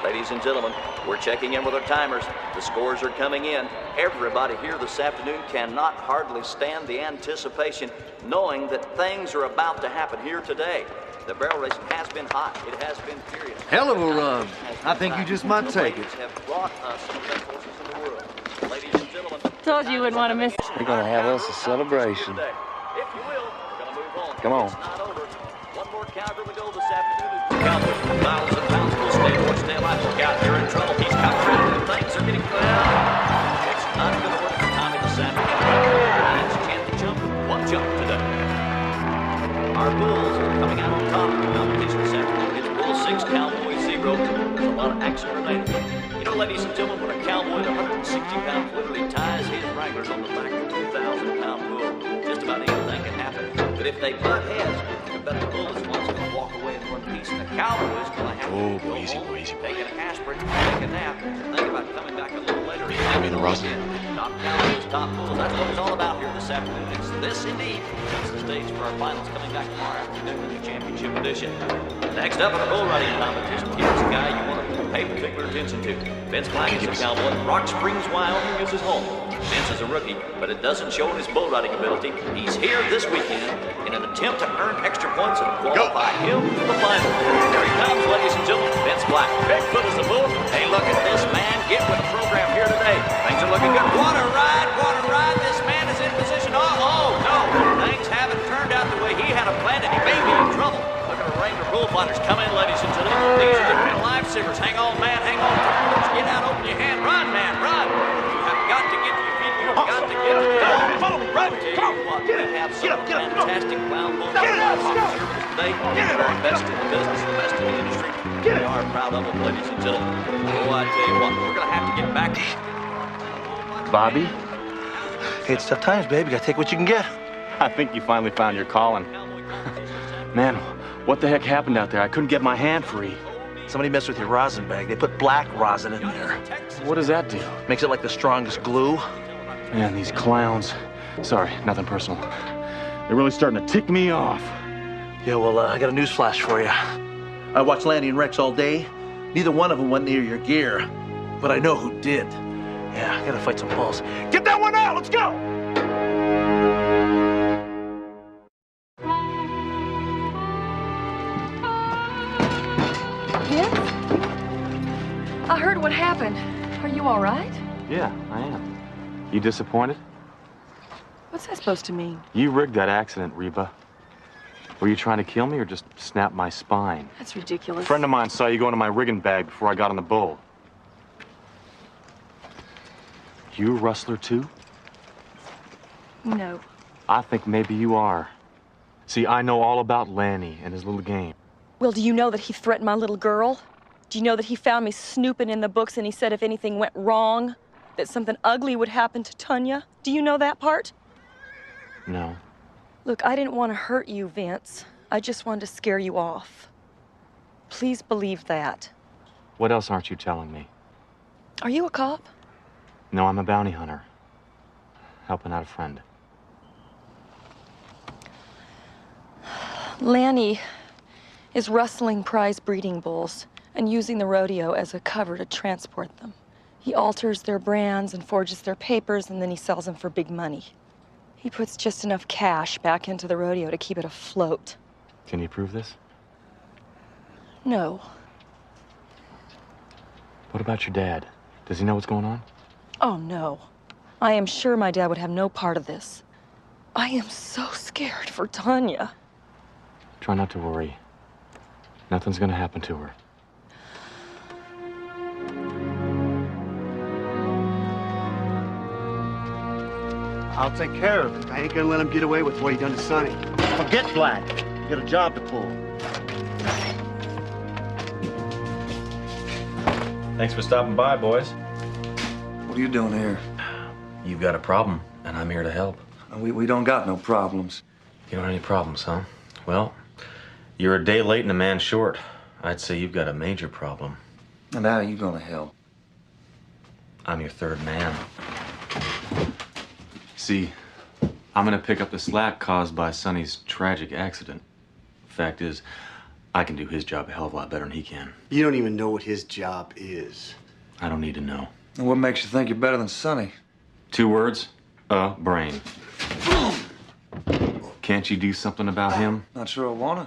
Ladies and gentlemen, we're checking in with our timers. The scores are coming in. Everybody here this afternoon cannot hardly stand the anticipation, knowing that things are about to happen here today. The barrel racing has been hot. It has been furious. Hell of a run. I think you just might take it. Have brought us some of the best horses in the world. Ladies and gentlemen, Told you wouldn't want to miss it. They're gonna have us a celebration. if you will, we're gonna move on. Come on. It's not over. One more cowgirl to go this afternoon. Cowboy, 1,000 pounds will stay aboard, stay alive. Look out, you're in trouble. He's coming around. Things are getting well. It's not gonna work for Tommy this afternoon. It's a chance to jump. One jump today. Our bulls are coming out on top of the competition this afternoon. It's Bull 6, Cowboy 0. There's a lot of action remaining. You know, ladies and gentlemen, when a cowboy at 160 pounds literally ties his wranglers on the back of a 2,000-pound bull, just about anything can happen. But if they butt heads, I bet the bull is one's going to walk away in one piece, and the cowboy is going to have to go easy, home, boy, easy, boy. take an aspirin, take a nap, and think about coming back a little later. Give me the rosin. Top cowboys, top bulls, that's what it's all about here this afternoon. It's this indeed. That's the stage for our finals coming back tomorrow afternoon in the championship edition. Next up in our bull riding competition, here's a guy you want to pay particular attention to. Vince Black is a cowboy. Rock Springs, Wyoming is his home. Vince is a rookie, but it doesn't show in his bull riding ability. He's here this weekend in an attempt to earn extra points and qualify him for the final. There he comes, ladies and gentlemen, Vince Black. Bigfoot is the bull. Hey, look at this man get with the program here today. Things are looking good. Water ride. This man is in position. Oh, no. Things haven't turned out the way he had planned, and he may be in trouble. Look at the Ranger bullfighters come in, ladies and gentlemen. These are the lifesavers. Hang on, man. Hang on. Get out, open your hand. Run, man, run. You have got to get to your feet. You have got to get up. Follow me, run. Come on. What, we have some fantastic clown bull service today. The best in the business, the best in the industry. We are proud of them, ladies and gentlemen. Oh, I tell you what, we're going to have to get back. Bobby? Hey, it's tough times, babe. You gotta take what you can get. I think you finally found your calling. Man, what the heck happened out there? I couldn't get my hand free. Somebody messed with your rosin bag. They put black rosin in there. What does that do? Makes it like the strongest glue. Man, these clowns. Sorry, nothing personal. They're really starting to tick me off. Yeah, well, I got a news flash for you. I watched Lanny and Rex all day. Neither one of them went near your gear. But I know who did. Yeah, I gotta fight some bulls. Get that one out! Let's go! Vince? I heard what happened. Are you all right? Yeah, I am. You disappointed? What's that supposed to mean? You rigged that accident, Reba. Were you trying to kill me or just snap my spine? That's ridiculous. A friend of mine saw you go into my rigging bag before I got on the bull. You a rustler too? No. I think maybe you are. See, I know all about Lanny and his little game. Well, do you know that he threatened my little girl? Do you know that he found me snooping in the books and he said if anything went wrong, that something ugly would happen to Tanya? Do you know that part? No. Look, I didn't want to hurt you, Vince. I just wanted to scare you off. Please believe that. What else aren't you telling me? Are you a cop? No, I'm a bounty hunter. Helping out a friend. Lanny is rustling prize breeding bulls and using the rodeo as a cover to transport them. He alters their brands and forges their papers, and then he sells them for big money. He puts just enough cash back into the rodeo to keep it afloat. Can you prove this? No. What about your dad? Does he know what's going on? Oh, no. I am sure my dad would have no part of this. I am so scared for Tanya. Try not to worry. Nothing's gonna happen to her. I'll take care of it. I ain't gonna let him get away with what he done to Sonny. Forget Black. You got a job to pull. Thanks for stopping by, boys. What are you doing here? You've got a problem, and I'm here to help. We don't got no problems. You don't have any problems, huh? Well, you're a day late and a man short. I'd say you've got a major problem. And how are you gonna help? I'm your third man. See, I'm gonna pick up the slack caused by Sonny's tragic accident. Fact is, I can do his job a hell of a lot better than he can. You don't even know what his job is. I don't need to know. And what makes you think you're better than Sonny? 2 words, a brain. Can't you do something about him? Not sure I wanna.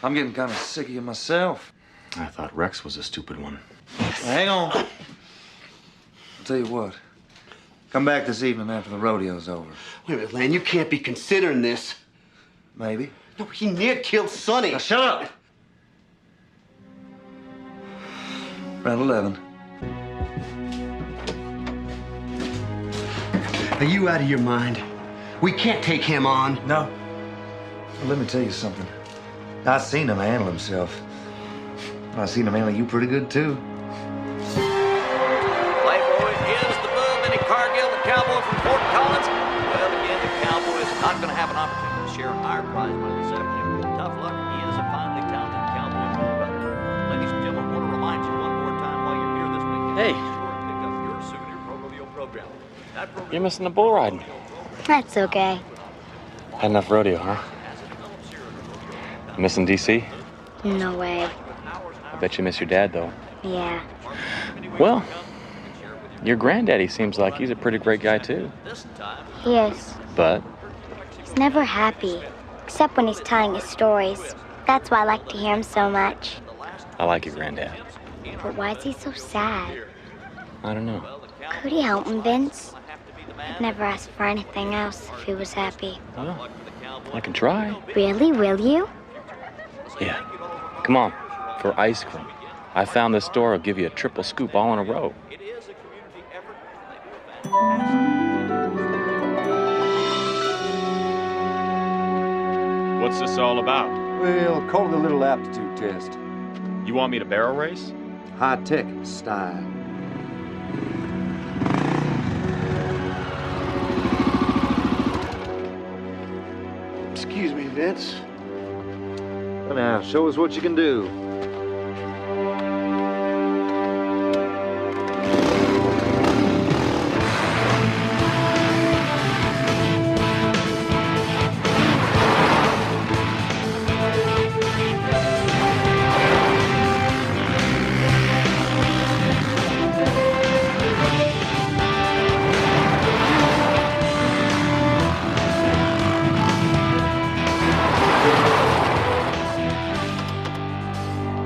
I'm getting kind of sick of you myself. I thought Rex was a stupid one. Hang on. I'll tell you what. Come back this evening after the rodeo's over. Wait a minute, Lan, you can't be considering this. Maybe. No, he near killed Sonny. Now shut up. Around 11. Are you out of your mind? We can't take him on. No. Well, let me tell you something. I seen him handle himself. I seen him handle you pretty good, too. Playboy is the boom, Eddie Cargill, the cowboy from Fort Collins. Well, again, the cowboy is not going to have an opportunity to share in our prize money this afternoon. Tough luck. He is a finely talented cowboy. Ladies and gentlemen, I want to remind you one more time while you're here this weekend. Hey. Be sure to pick up your souvenir pro rodeo program. That program You're missing the bull riding. That's okay. Had enough rodeo, huh? Missing DC? No way. I bet you miss your dad, though. Yeah. Well, your granddaddy seems like he's a pretty great guy, too. He is. But He's never happy, except when he's telling his stories. That's why I like to hear him so much. I like your granddad. But why is he so sad? I don't know. Could he help him, Vince? I'd never ask for anything else if he was happy. Well, I can try. Really? Will you? Yeah. Come on, for ice cream. I found this store will give you a triple scoop all in a row. What's this all about? Well, call it a little aptitude test. You want me to barrel race? High-tech style. Excuse me, Vince. Well, now, show us what you can do.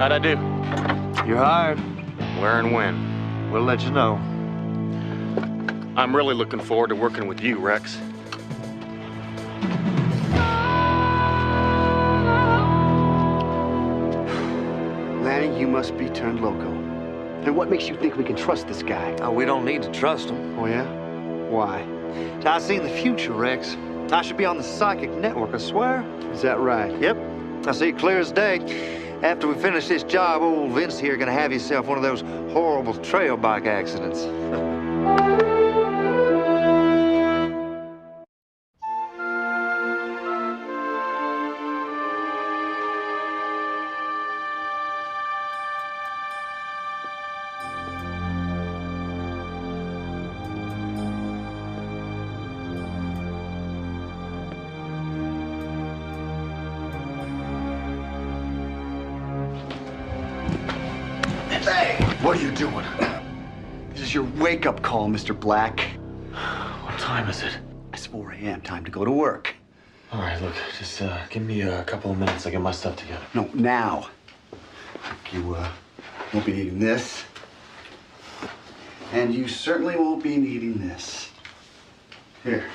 How'd I do? You're hired. Where and when? We'll let you know. I'm really looking forward to working with you, Rex. must be turned loco. And what makes you think we can trust this guy? Oh, we don't need to trust him. Oh, yeah? Why? I see the future, Rex. I should be on the psychic network, I swear. Is that right? Yep. I see it clear as day. After we finish this job, old Vince here gonna have himself one of those horrible trail bike accidents. What are you doing? This is your wake-up call, Mr. Black. What time is it? It's 4 a.m. Time to go to work. All right, look, just give me a couple of minutes. I'll get my stuff together. No, now. You won't be needing this. And you certainly won't be needing this. Here,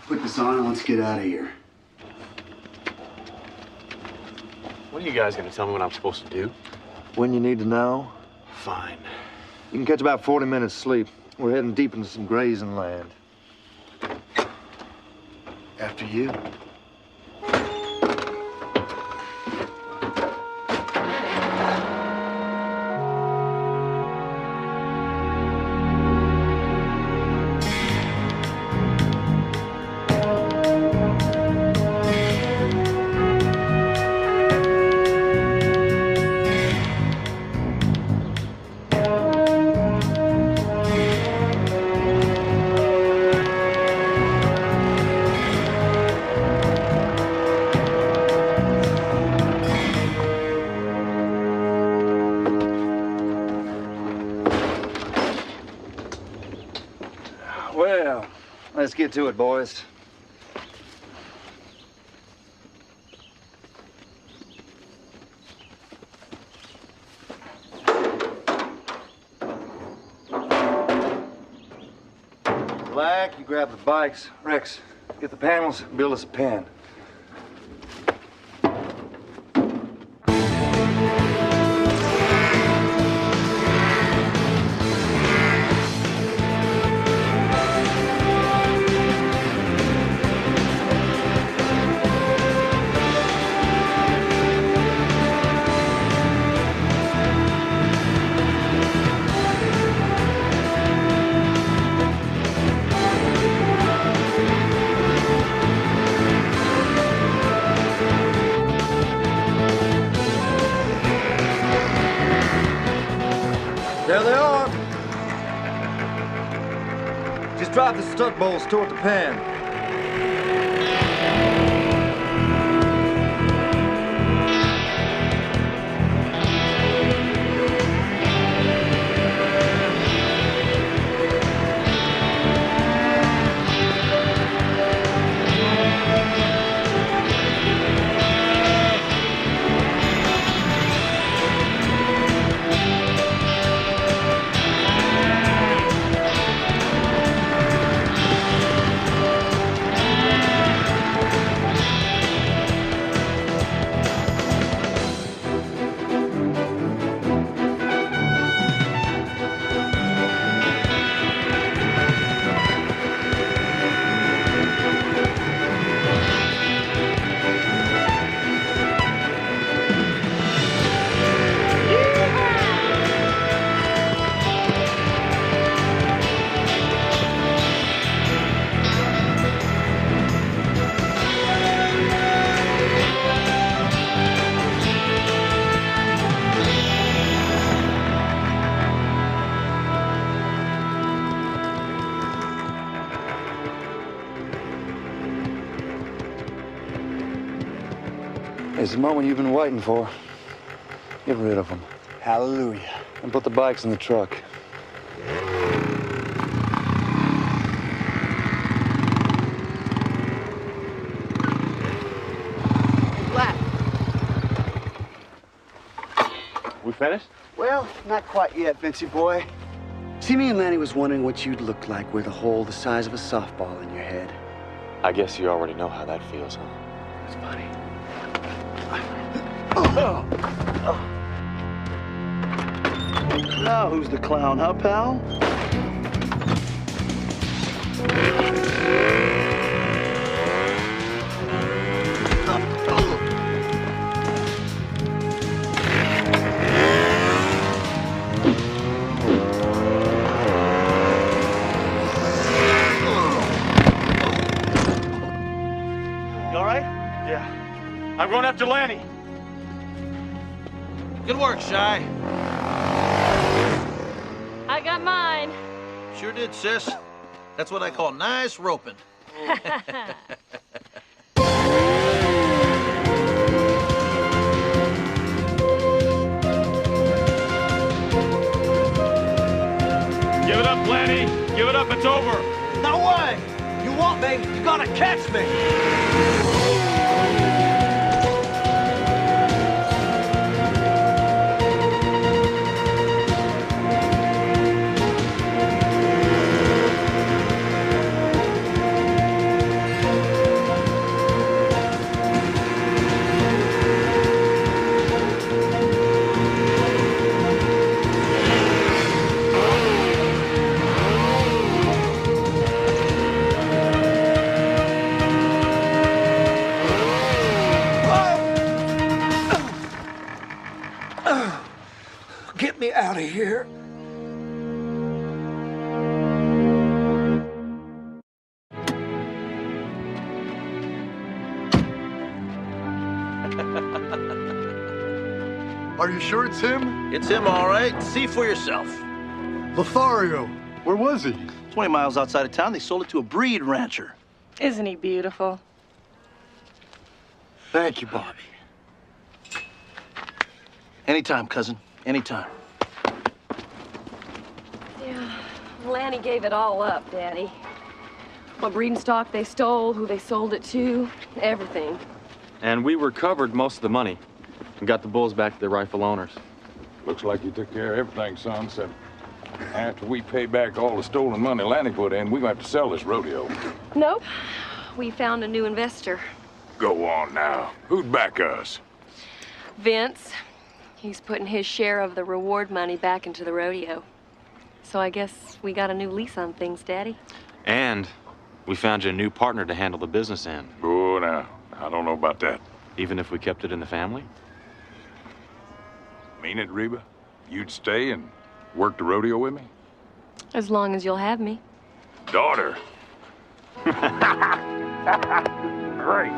put this on and let's get out of here. What are you guys gonna tell me what I'm supposed to do? When you need to know, Fine. you can catch about 40 minutes sleep. We're heading deep into some grazing land. After you. Well, let's get to it, boys. Black, you grab the bikes. Rex, get the panels, build us a pen. There they are. Just drive the stud bolts toward the pan. It's the moment you've been waiting for. Get rid of them. Hallelujah. And put the bikes in the truck. Black. We finished? Well, not quite yet, Vincey boy. See, me and Lanny was wondering what you'd look like with a hole the size of a softball in your head. I guess you already know how that feels, huh? It's funny. Now who's the clown, huh, pal? You all right? Yeah. I'm going after Lanny. Good work, Shy. I got mine. Sure did, sis. That's what I call nice roping. Give it up, Lanny. Give it up. It's over. No way! You want me, you gotta catch me! Get me out of here. Are you sure it's him? It's him, all right. See for yourself. Lothario, where was he? 20 miles outside of town, they sold it to a breed rancher. Isn't he beautiful? Thank you, Bobby. Anytime, cousin. Anytime. Yeah, Lanny gave it all up, Daddy. What breeding stock they stole, who they sold it to, everything. And we recovered most of the money and got the bulls back to their rightful owners. Looks like you took care of everything, son. Said after we pay back all the stolen money Lanny put in, we're going to have to sell this rodeo. Nope. We found a new investor. Go on now. Who'd back us? Vince. He's putting his share of the reward money back into the rodeo. So I guess we got a new lease on things, Daddy. And we found you a new partner to handle the business end. Oh, now, I don't know about that. Even if we kept it in the family? Mean it, Reba? You'd stay and work the rodeo with me? As long as you'll have me. Daughter. Great.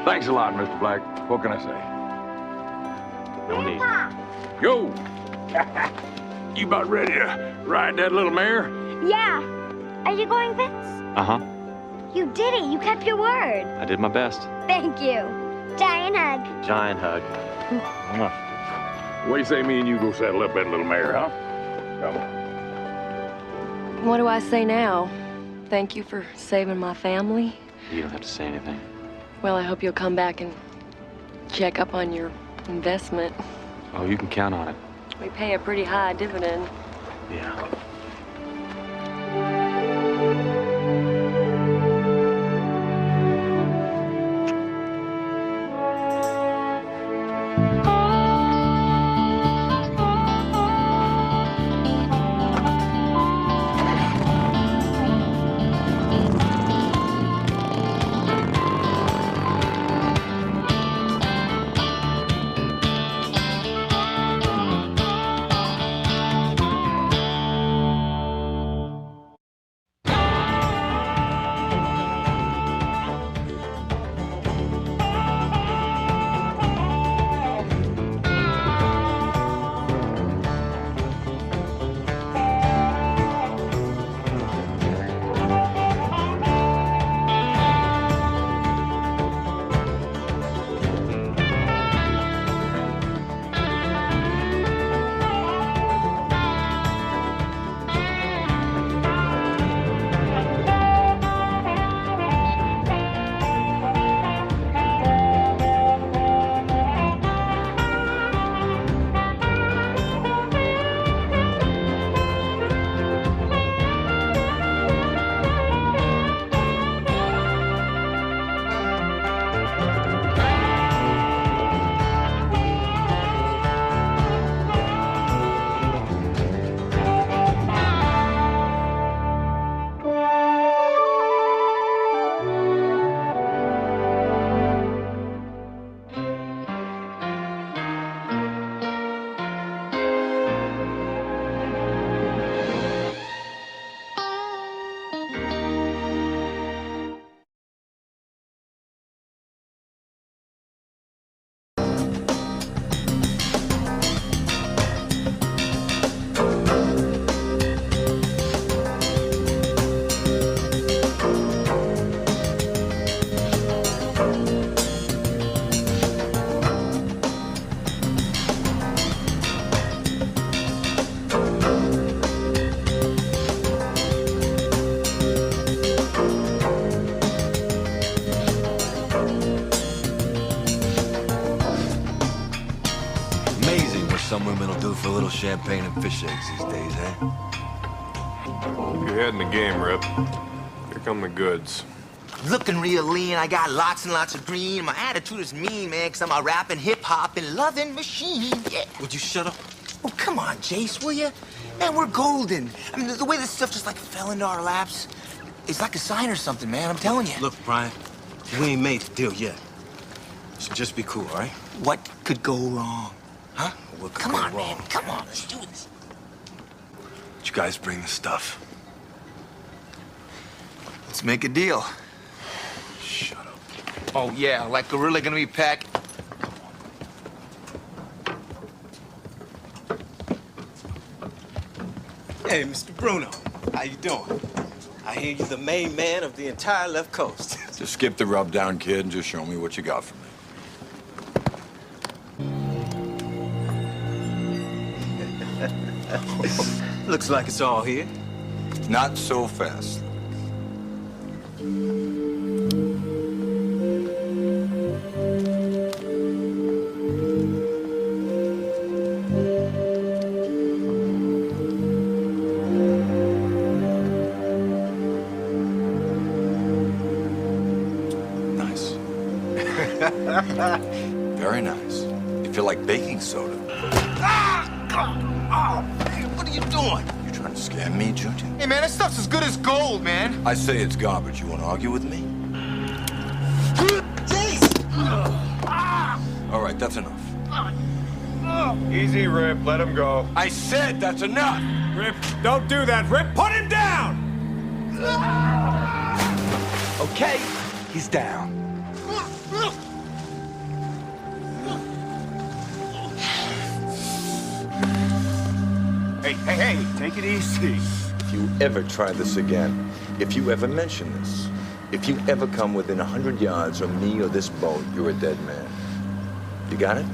Thanks a lot, Mr. Black. What can I say? No need. Yo! You about ready to ride that little mare? Yeah. Are you going, Vince? Uh-huh. You did it. You kept your word. I did my best. Thank you. Giant hug. Giant hug. What do you say me and you go saddle up that little mare, huh? Come on. What do I say now? Thank you for saving my family. You don't have to say anything. Well, I hope you'll come back and check up on your investment. Oh, you can count on it. We pay a pretty high dividend. Yeah. some women will do for a little champagne and fish eggs these days, eh? Keep your head in the game, Rip. Here come the goods. Looking real lean, I got lots and lots of green. My attitude is mean, man, because I'm a rapping, hip-hop, and loving machine, yeah. Would you shut up? Oh, come on, Jace, will you? Man, we're golden. I mean, the way this stuff just, like, fell into our laps, it's like a sign or something, man, I'm telling you. Look, Brian, we ain't made the deal yet. So just be cool, all right? What could go wrong? Huh? What could Come go on, wrong? man, come on, let's do this. Did you guys bring the stuff? Let's make a deal. Shut up. Oh, yeah, like we're really gonna be packed. Hey, Mr. Bruno, how you doing? I hear you're the main man of the entire left coast. Just skip the rub down, kid, and just show me what you got for me. Looks like it's all here. Not so fast. Nice. Very nice. You feel like baking soda. Oh, man, what are you doing? You trying to scam me, Junior? Hey, man, this stuff's as good as gold, man. I say it's garbage. You want to argue with me? All right, that's enough. Easy, Rip. Let him go. I said that's enough. Rip, don't do that. Rip, put him down! Okay, he's down. Hey, take it easy. If you ever try this again, if you ever mention this, if you ever come within 100 yards of me or this boat, you're a dead man. You got it?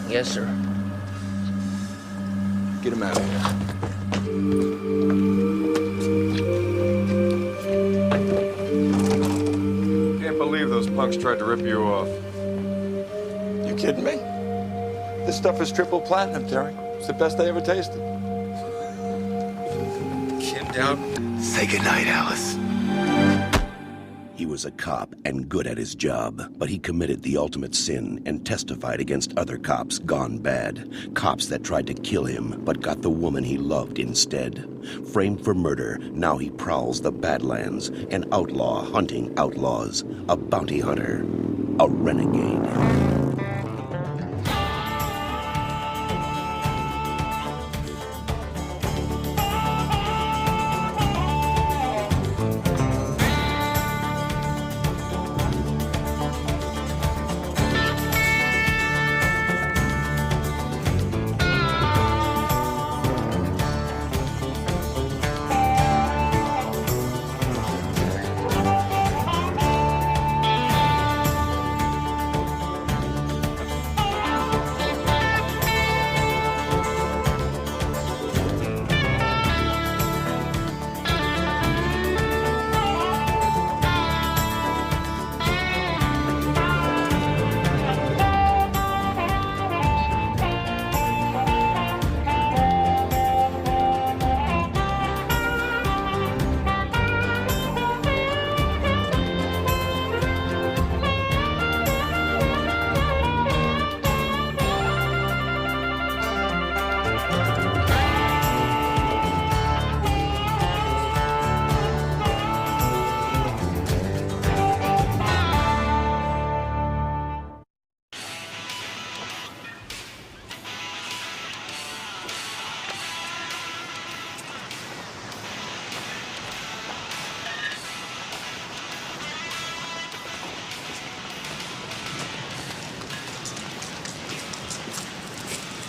Yes, sir. Get him out of here. Can't believe those punks tried to rip you off. You kidding me? This stuff is triple platinum, Terry. It's the best I ever tasted. Get down. Say goodnight, Alice. He was a cop and good at his job, but he committed the ultimate sin and testified against other cops gone bad. Cops that tried to kill him, but got the woman he loved instead. Framed for murder, now he prowls the Badlands, an outlaw hunting outlaws, a bounty hunter, a renegade.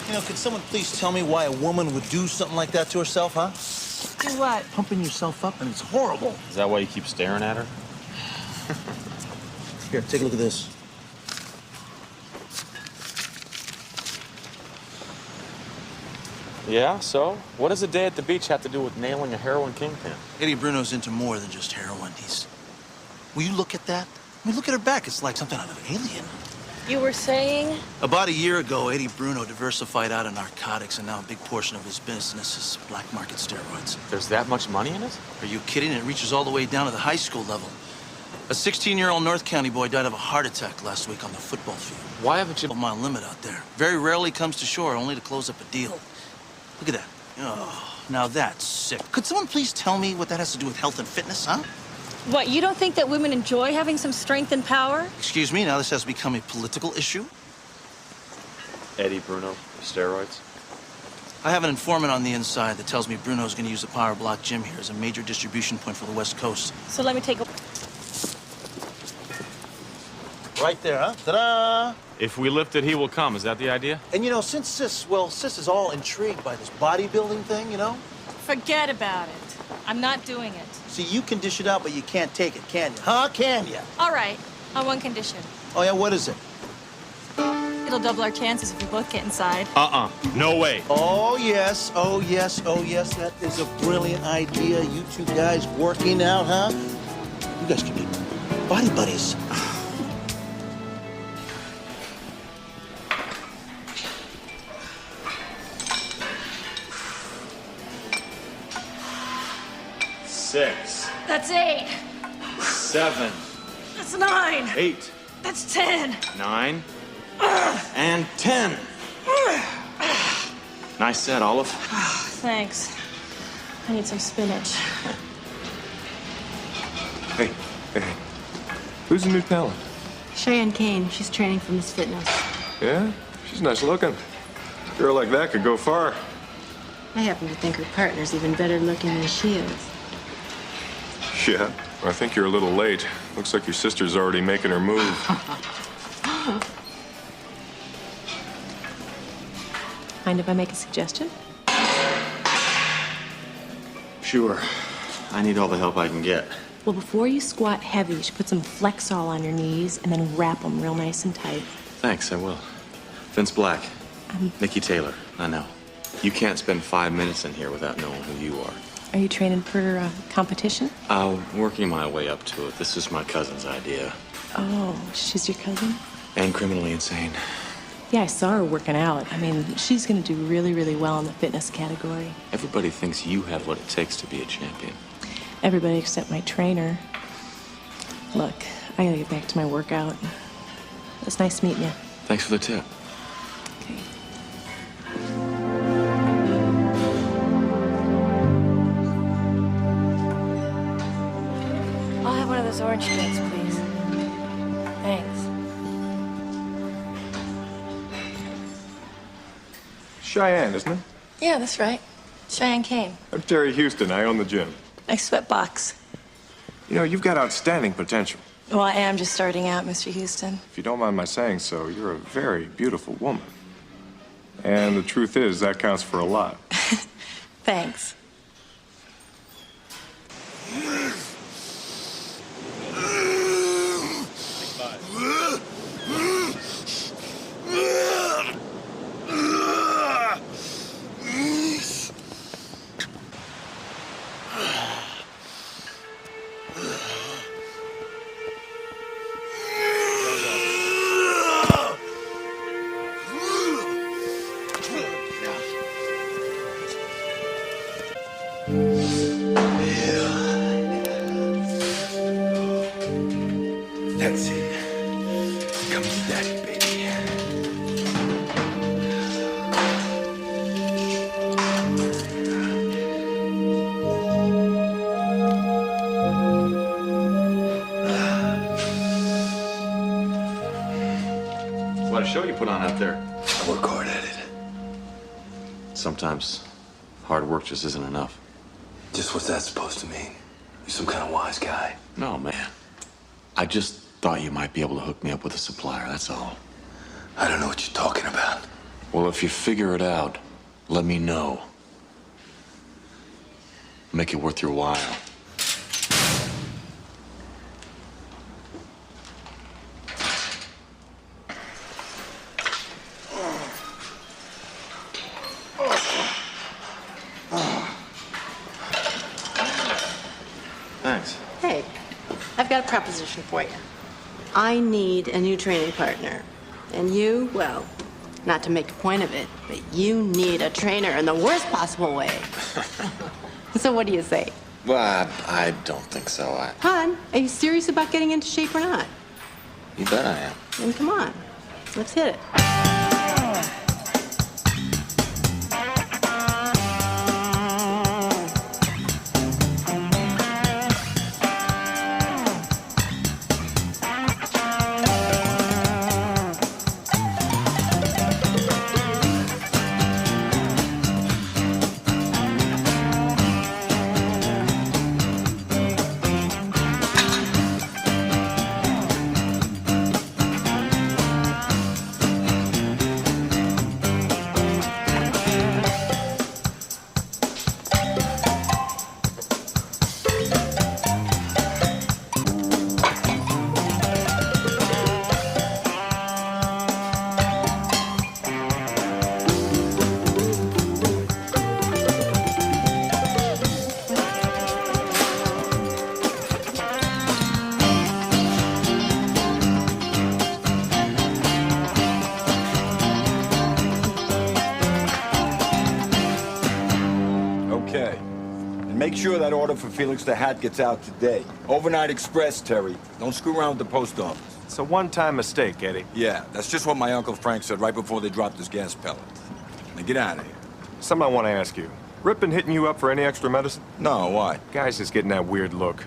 You know, could someone please tell me why a woman would do something like that to herself, huh? Do what? Pumping yourself up, and it's horrible. Is that why you keep staring at her? Here, take a look at this. Yeah, so? What does a day at the beach have to do with nailing a heroin kingpin? Eddie Bruno's into more than just heroin. Will you look at that? I mean, look at her back. It's like something out of an Alien. You were saying? About a year ago, Eddie Bruno diversified out of narcotics, and now a big portion of his business is black market steroids. There's that much money in it? Are you kidding? It reaches all the way down to the high school level. A 16-year-old North County boy died of a heart attack last week on the football field. Why haven't you... A-mile limit out there. Very rarely comes to shore, only to close up a deal. Look at that. Oh, now that's sick. Could someone please tell me what that has to do with health and fitness, huh? What, you don't think that women enjoy having some strength and power? Excuse me, now this has become a political issue? Eddie Bruno, steroids? I have an informant on the inside that tells me Bruno's going to use the Power Block gym here as a major distribution point for the West Coast. So let me take a... Right there, huh? Ta-da! If we lift it, he will come. Is that the idea? And you know, since Sis is all intrigued by this bodybuilding thing, you know? Forget about it. I'm not doing it. See, you can dish it out, but you can't take it, can you? Huh? Can you? All right, on one condition. Oh, yeah? What is it? It'll double our chances if we both get inside. No way. Oh, yes. Oh, yes. Oh, yes. That is a brilliant idea. You two guys working out, huh? You guys can be body buddies. Six. That's 8. 7. That's 9. 8. That's 10. 9. And 10. Nice set, Olive. Thanks. I need some spinach. Hey. Who's the new talent? Cheyenne Kane. She's training for Miss Fitness. Yeah? She's nice looking. A girl like that could go far. I happen to think her partner's even better looking than she is. Yeah. I think you're a little late. Looks like your sister's already making her move. Mind if I make a suggestion? Sure. I need all the help I can get. Well, before you squat heavy, you should put some Flexol on your knees and then wrap them real nice and tight. Thanks, I will. Vince Black. Nikki Taylor. I know. You can't spend 5 minutes in here without knowing who you are. Are you training for competition? Working my way up to it. This is my cousin's idea. Oh, she's your cousin? And criminally insane. Yeah, I saw her working out. I mean, she's going to do really, really well in the fitness category. Everybody thinks you have what it takes to be a champion. Everybody except my trainer. Look, I gotta get back to my workout. It's nice meeting you. Thanks for the tip. Okay. I'll have one of those orange drinks, please. Thanks. Cheyenne, isn't it? Yeah, that's right. Cheyenne Kane. I'm Terry Houston. I own the gym. Nice sweatbox. You know, you've got outstanding potential. Well, I am just starting out, Mr. Houston. If you don't mind my saying so, you're a very beautiful woman. And the truth is, that counts for a lot. Thanks. That's it. Come to daddy, baby. What a show you put on out there. I work hard at it. Sometimes hard work just isn't enough. Just what's that supposed to mean? You're some kind of wise guy. No, man. I just thought you might be able to hook me up with a supplier, that's all. I don't know what you're talking about. Well, if you figure it out, let me know. Make it worth your while. Thanks. Hey, I've got a proposition for you. I need a new training partner. And you, well, not to make a point of it, but you need a trainer in the worst possible way. So what do you say? Well, I don't think so. Hon, are you serious about getting into shape or not? You bet I am. Then come on, let's hit it. Okay. And make sure that order for Felix the Hat gets out today. Overnight express, Terry. Don't screw around with the post office. It's a one-time mistake, Eddie. Yeah, that's just what my Uncle Frank said right before they dropped his gas pellet. Now get out of here. Something I want to ask you. Rip been hitting you up for any extra medicine? No, why? Guy's just getting that weird look.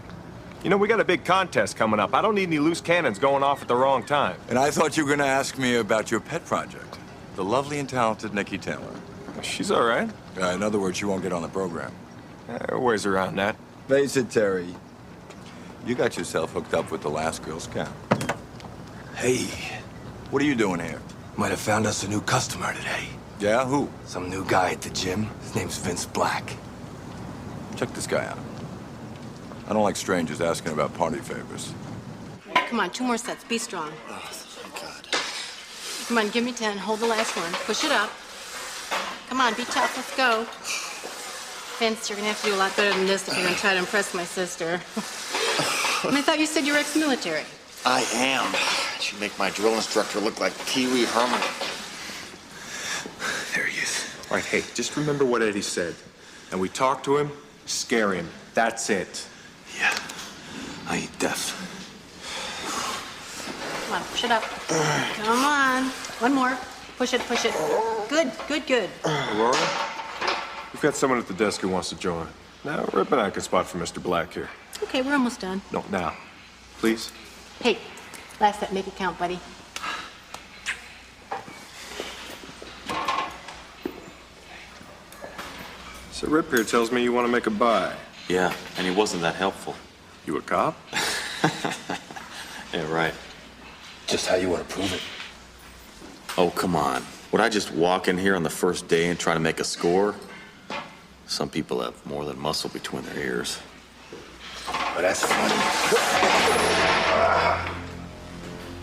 You know, we got a big contest coming up. I don't need any loose cannons going off at the wrong time. And I thought you were going to ask me about your pet project. The lovely and talented Nikki Taylor. She's all right. In other words, she won't get on the program. Ways around that. Face it, Terry. You got yourself hooked up with the last Girl Scout. Hey. What are you doing here? Might have found us a new customer today. Yeah, who? Some new guy at the gym. His name's Vince Black. Check this guy out. I don't like strangers asking about party favors. Come on, 2 more sets. Be strong. Oh, God. Come on, give me 10. Hold the last one. Push it up. Come on, be tough. Let's go. Vince, you're gonna have to do a lot better than this if you're gonna try to impress my sister. And I thought you said you were ex-military. I am. She make my drill instructor look like Pee Wee Herman. There he is. All right, hey, just remember what Eddie said. And we talk to him, scare him. That's it. Yeah, I ain't deaf. Come on, push it up. Come on. One more. Push it, push it. Good, good, good. Aurora, we've got someone at the desk who wants to join. Now, Rip and I can spot for Mr. Black here. Okay, we're almost done. No, now. Please? Hey, last set, make it count, buddy. So Rip here tells me you want to make a buy. Yeah, and he wasn't that helpful. You a cop? Yeah, right. Just how you want to prove it. Oh, come on. Would I just walk in here on the first day and try to make a score? Some people have more than muscle between their ears. But that's funny.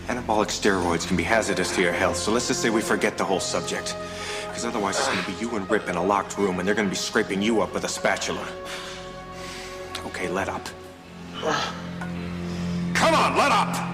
Anabolic steroids can be hazardous to your health, so let's just say we forget the whole subject. Because otherwise it's going to be you and Rip in a locked room, and they're going to be scraping you up with a spatula. Okay, let up. Come on, let up!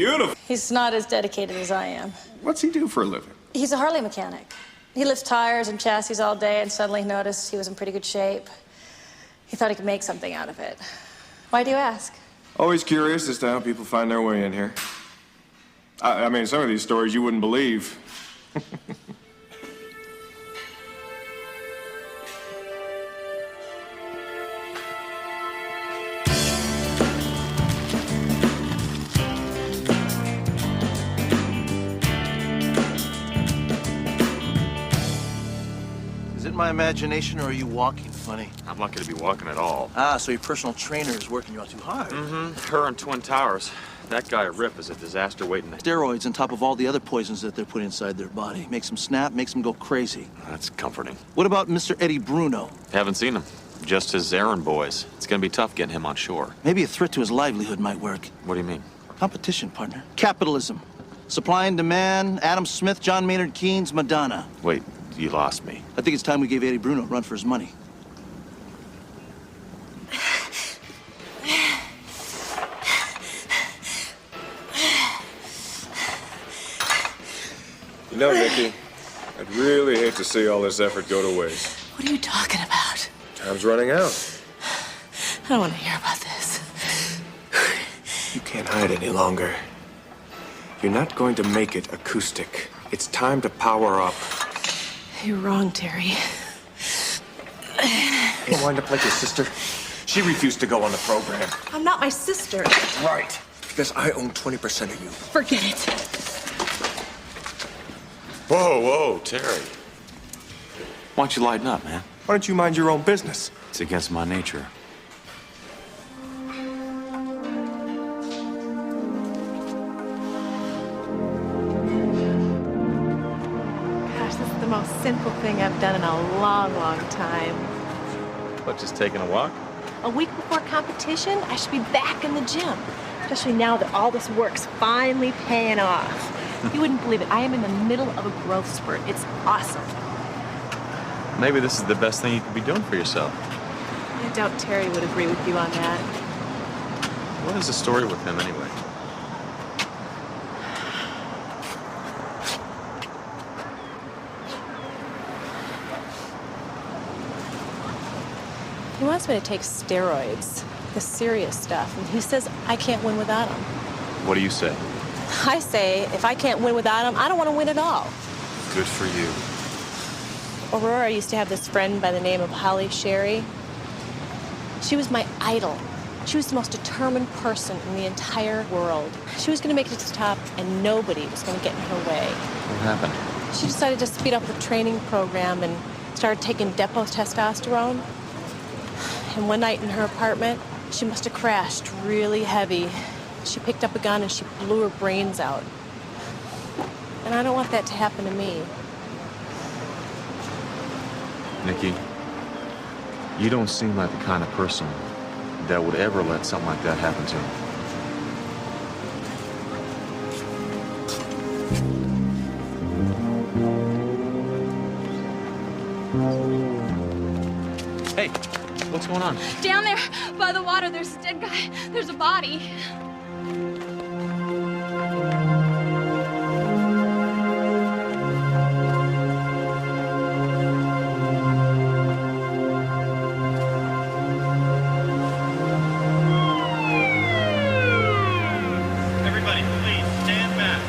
Beautiful. He's not as dedicated as I am. What's he do for a living? He's a Harley mechanic. He lifts tires and chassis all day and suddenly noticed he was in pretty good shape. He thought he could make something out of it. Why do you ask? Always curious as to how people find their way in here. I mean, some of these stories you wouldn't believe. Is it my imagination, or are you walking funny? I'm not going to be walking at all. Ah, so your personal trainer is working you out too hard. Mm-hmm. Her and Twin Towers. That guy at Rip is a disaster waiting to... Steroids on top of all the other poisons that they're putting inside their body. Makes them snap, makes them go crazy. That's comforting. What about Mr. Eddie Bruno? Haven't seen him. Just his errand boys. It's going to be tough getting him on shore. Maybe a threat to his livelihood might work. What do you mean? Competition, partner. Capitalism. Supply and demand, Adam Smith, John Maynard Keynes, Madonna. Wait, you lost me. I think it's time we gave Eddie Bruno a run for his money. You know, Nikki, I'd really hate to see all this effort go to waste. What are you talking about? Time's running out. I don't want to hear about this. You can't hide any longer. You're not going to make it acoustic. It's time to power up. You're wrong, Terry. You wind up like your sister? She refused to go on the program. I'm not my sister. Right. Because I own 20% of you. Forget it. Whoa, whoa, Terry. Why don't you lighten up, man? Why don't you mind your own business? It's against my nature. Gosh, this is the most sinful thing I've done in a long, long time. What, just taking a walk? A week before competition, I should be back in the gym. Especially now that all this work's finally paying off. You wouldn't believe it. I am in the middle of a growth spurt. It's awesome. Maybe this is the best thing you could be doing for yourself. I doubt Terry would agree with you on that. What is the story with him, anyway? He wants me to take steroids, the serious stuff, and he says I can't win without them. What do you say? I say, if I can't win without him, I don't want to win at all. Good for you. Aurora used to have this friend by the name of Holly Sherry. She was my idol. She was the most determined person in the entire world. She was going to make it to the top, and nobody was going to get in her way. What happened? She decided to speed up the training program and started taking depot testosterone. And one night in her apartment, she must have crashed really heavy. She picked up a gun and she blew her brains out. And I don't want that to happen to me. Nikki, you don't seem like the kind of person that would ever let something like that happen to you. Hey, what's going on? Down there by the water, there's a dead guy. There's a body. Everybody, please stand back.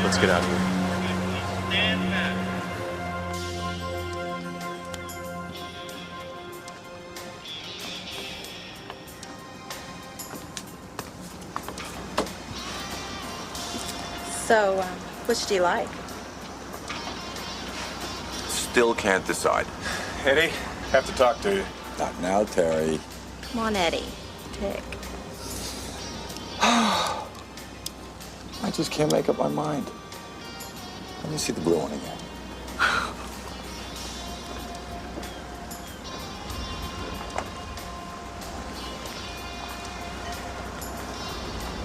Let's get out of here. Please stand back. So, which do you like? Still can't decide. Eddie, have to talk to you. Not now, Terry. Come on, Eddie. Pick. I just can't make up my mind. Let me see the blue one again.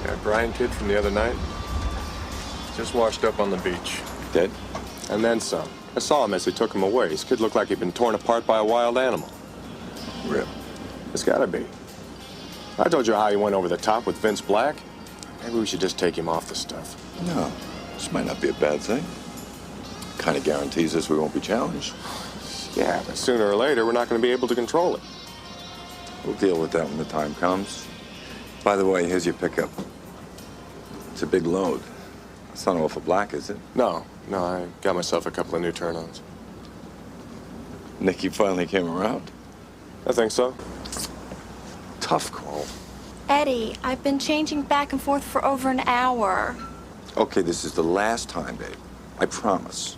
That Brian kid from the other night just washed up on the beach. Dead? And then some. I saw him as they took him away. His kid looked like he'd been torn apart by a wild animal. Rip. It's gotta be. I told you how he went over the top with Vince Black. Maybe we should just take him off the stuff. No, this might not be a bad thing. Kind of guarantees us we won't be challenged. Yeah, but sooner or later, we're not going to be able to control it. We'll deal with that when the time comes. By the way, here's your pickup. It's a big load. It's not awful black, is it? No, I got myself a couple of new turn-ons. Nicky finally came around? I think so. Tough call. Eddie, I've been changing back and forth for over an hour. Okay, this is the last time, babe. I promise.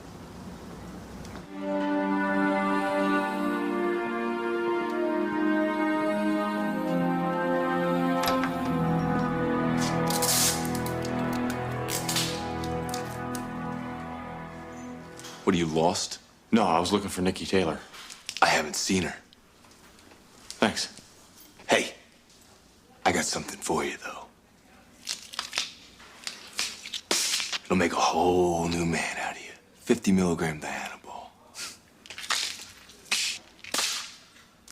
What, are you lost? No, I was looking for Nikki Taylor. I haven't seen her. Thanks. Hey, I got something for you, though. It'll make a whole new man out of you. 50 milligram Dianabol.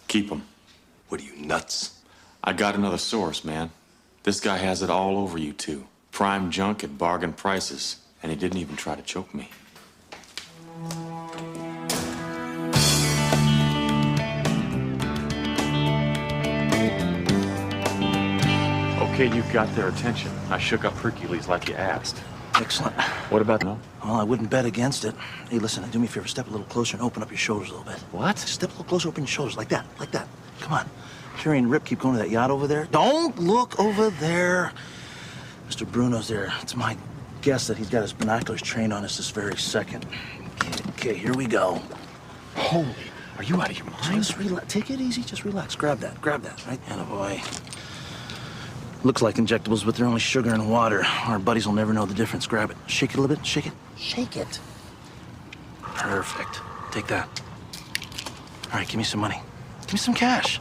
Keep them. What are you, nuts? I got another source, man. This guy has it all over you two. Prime junk at bargain prices. And he didn't even try to choke me. Okay, you got their attention. I shook up Hercules like you asked. Excellent. What about no? Well, I wouldn't bet against it. Hey, listen, do me a favor. Step a little closer and open up your shoulders a little bit. What? Step a little closer, open your shoulders, like that, like that. Come on. Sherry and Rip keep going to that yacht over there. Don't look over there. Mr. Bruno's there. It's my guess that he's got his binoculars trained on us this very second. Okay, here we go. Holy, are you out of your mind? Just relax. Take it easy. Just relax. Grab that. Right? Attaboy. Looks like injectables, but they're only sugar and water. Our buddies will never know the difference. Grab it. Shake it a little bit. Shake it. Shake it. Perfect. Take that. All right, give me some money. Give me some cash.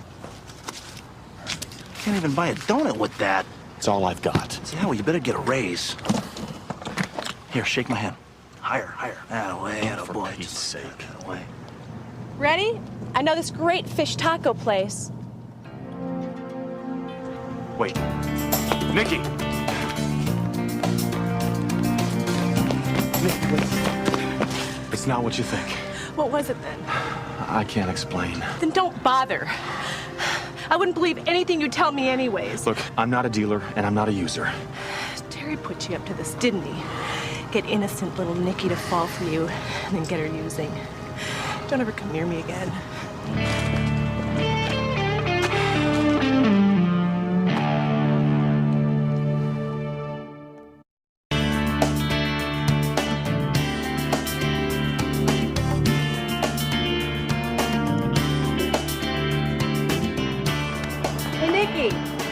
Can't even buy a donut with that. It's all I've got. Yeah, well, you better get a raise. Here, shake my hand. Higher. Attaboy, attaboy. For Pete's sake. Attaboy. Ready? I know this great fish taco place. Wait. Nikki! Nikki, wait. It's not what you think. What was it then? I can't explain. Then don't bother. I wouldn't believe anything you tell me anyways. Look, I'm not a dealer and I'm not a user. Terry put you up to this, didn't he? Get innocent little Nikki to fall for you and then get her using. Don't ever come near me again.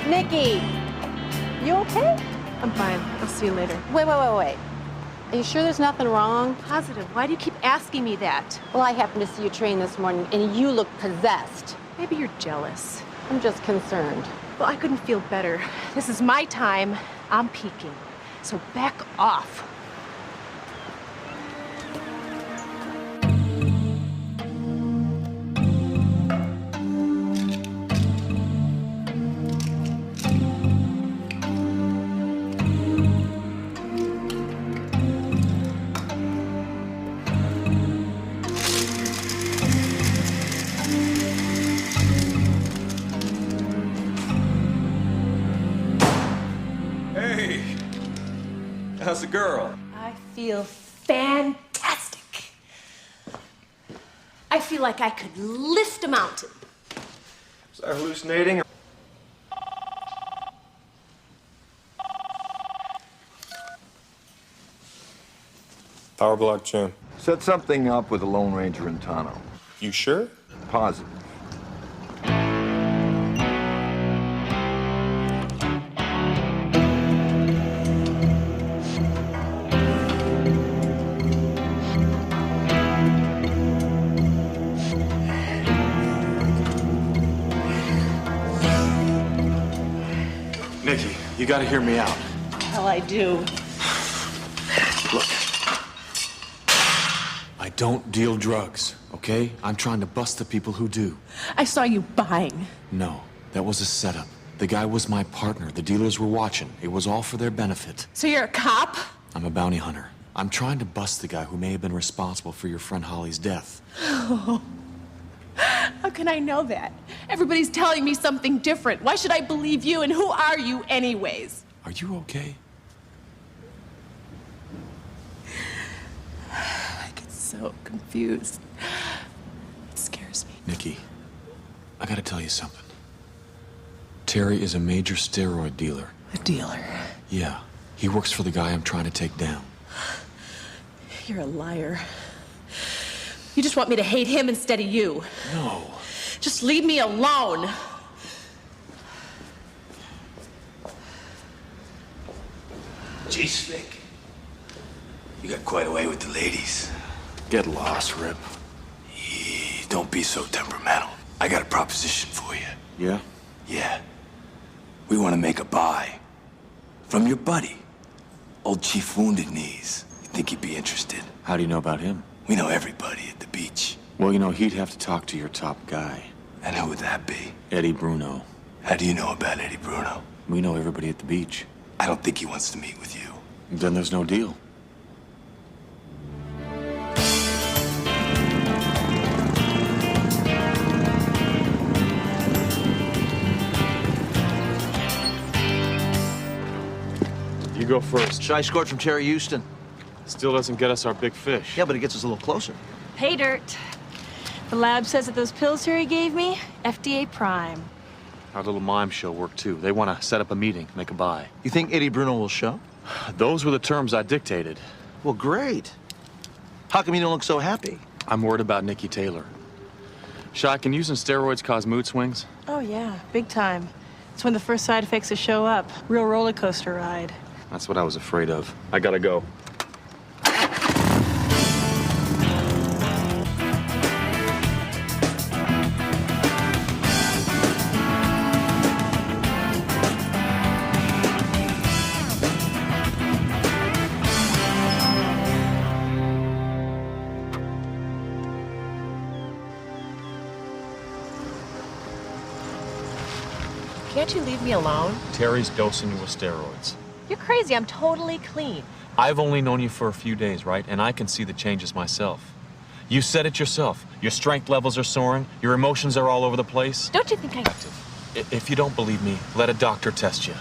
Nikki, you okay? I'm fine. I'll see you later. Wait. Are you sure there's nothing wrong? Positive. Why do you keep asking me that? Well, I happened to see you train this morning, and you look possessed. Maybe you're jealous. I'm just concerned. Well, I couldn't feel better. This is my time. I'm peaking. So back off. How's the girl? I feel fantastic. I feel like I could lift a mountain. Was I hallucinating? Power block Jim. Set something up with the Lone Ranger and Tano. You sure? Positive. Nikki, you gotta hear me out. Hell, I do. Look. I don't deal drugs, okay? I'm trying to bust the people who do. I saw you buying. No, that was a setup. The guy was my partner. The dealers were watching. It was all for their benefit. So you're a cop? I'm a bounty hunter. I'm trying to bust the guy who may have been responsible for your friend Holly's death. How can I know that? Everybody's telling me something different. Why should I believe you, and who are you anyways? Are you okay? I get so confused. It scares me. Nikki, I gotta tell you something. Terry is a major steroid dealer. A dealer? Yeah. He works for the guy I'm trying to take down. You're a liar. You just want me to hate him instead of you. No. Just leave me alone. Gee, Slick. You got quite a way with the ladies. Get lost, Rip. Don't be so temperamental. I got a proposition for you. Yeah? Yeah. We want to make a buy. From your buddy, old Chief Wounded Knees. You think he'd be interested? How do you know about him? We know everybody at the beach. Well, you know, he'd have to talk to your top guy. And who would that be? Eddie Bruno. How do you know about Eddie Bruno? We know everybody at the beach. I don't think he wants to meet with you. Then there's no deal. You go first. Shy scored from Terry Houston. Still doesn't get us our big fish. Yeah, but it gets us a little closer. Hey, Dirt. The lab says that those pills Terry gave me, FDA Prime. Our little mime show worked too. They want to set up a meeting, make a buy. You think Eddie Bruno will show? Those were the terms I dictated. Well, great. How come you don't look so happy? I'm worried about Nikki Taylor. Shy, can using steroids cause mood swings? Oh, yeah, big time. It's when the first side effects will show up. Real roller coaster ride. That's what I was afraid of. I gotta go. Can't you leave me alone? Terry's dosing you with steroids. You're crazy. I'm totally clean. I've only known you for a few days, right? And I can see the changes myself. You said it yourself. Your strength levels are soaring. Your emotions are all over the place. Don't you think If you don't believe me, let a doctor test you.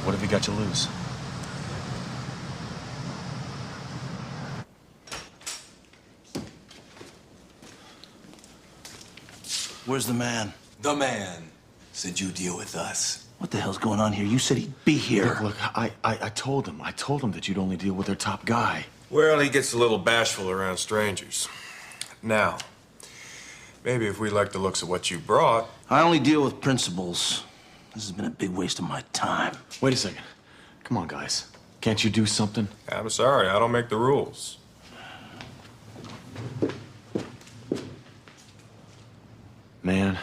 What have you got to lose? Where's the man? The man said you deal with us. What the hell's going on here? You said he'd be here. Look, I told him that you'd only deal with their top guy. Well, he gets a little bashful around strangers. Now, maybe if we like the looks of what you brought... I only deal with principals. This has been a big waste of my time. Wait a second. Come on, guys. Can't you do something? I'm sorry, I don't make the rules. Man,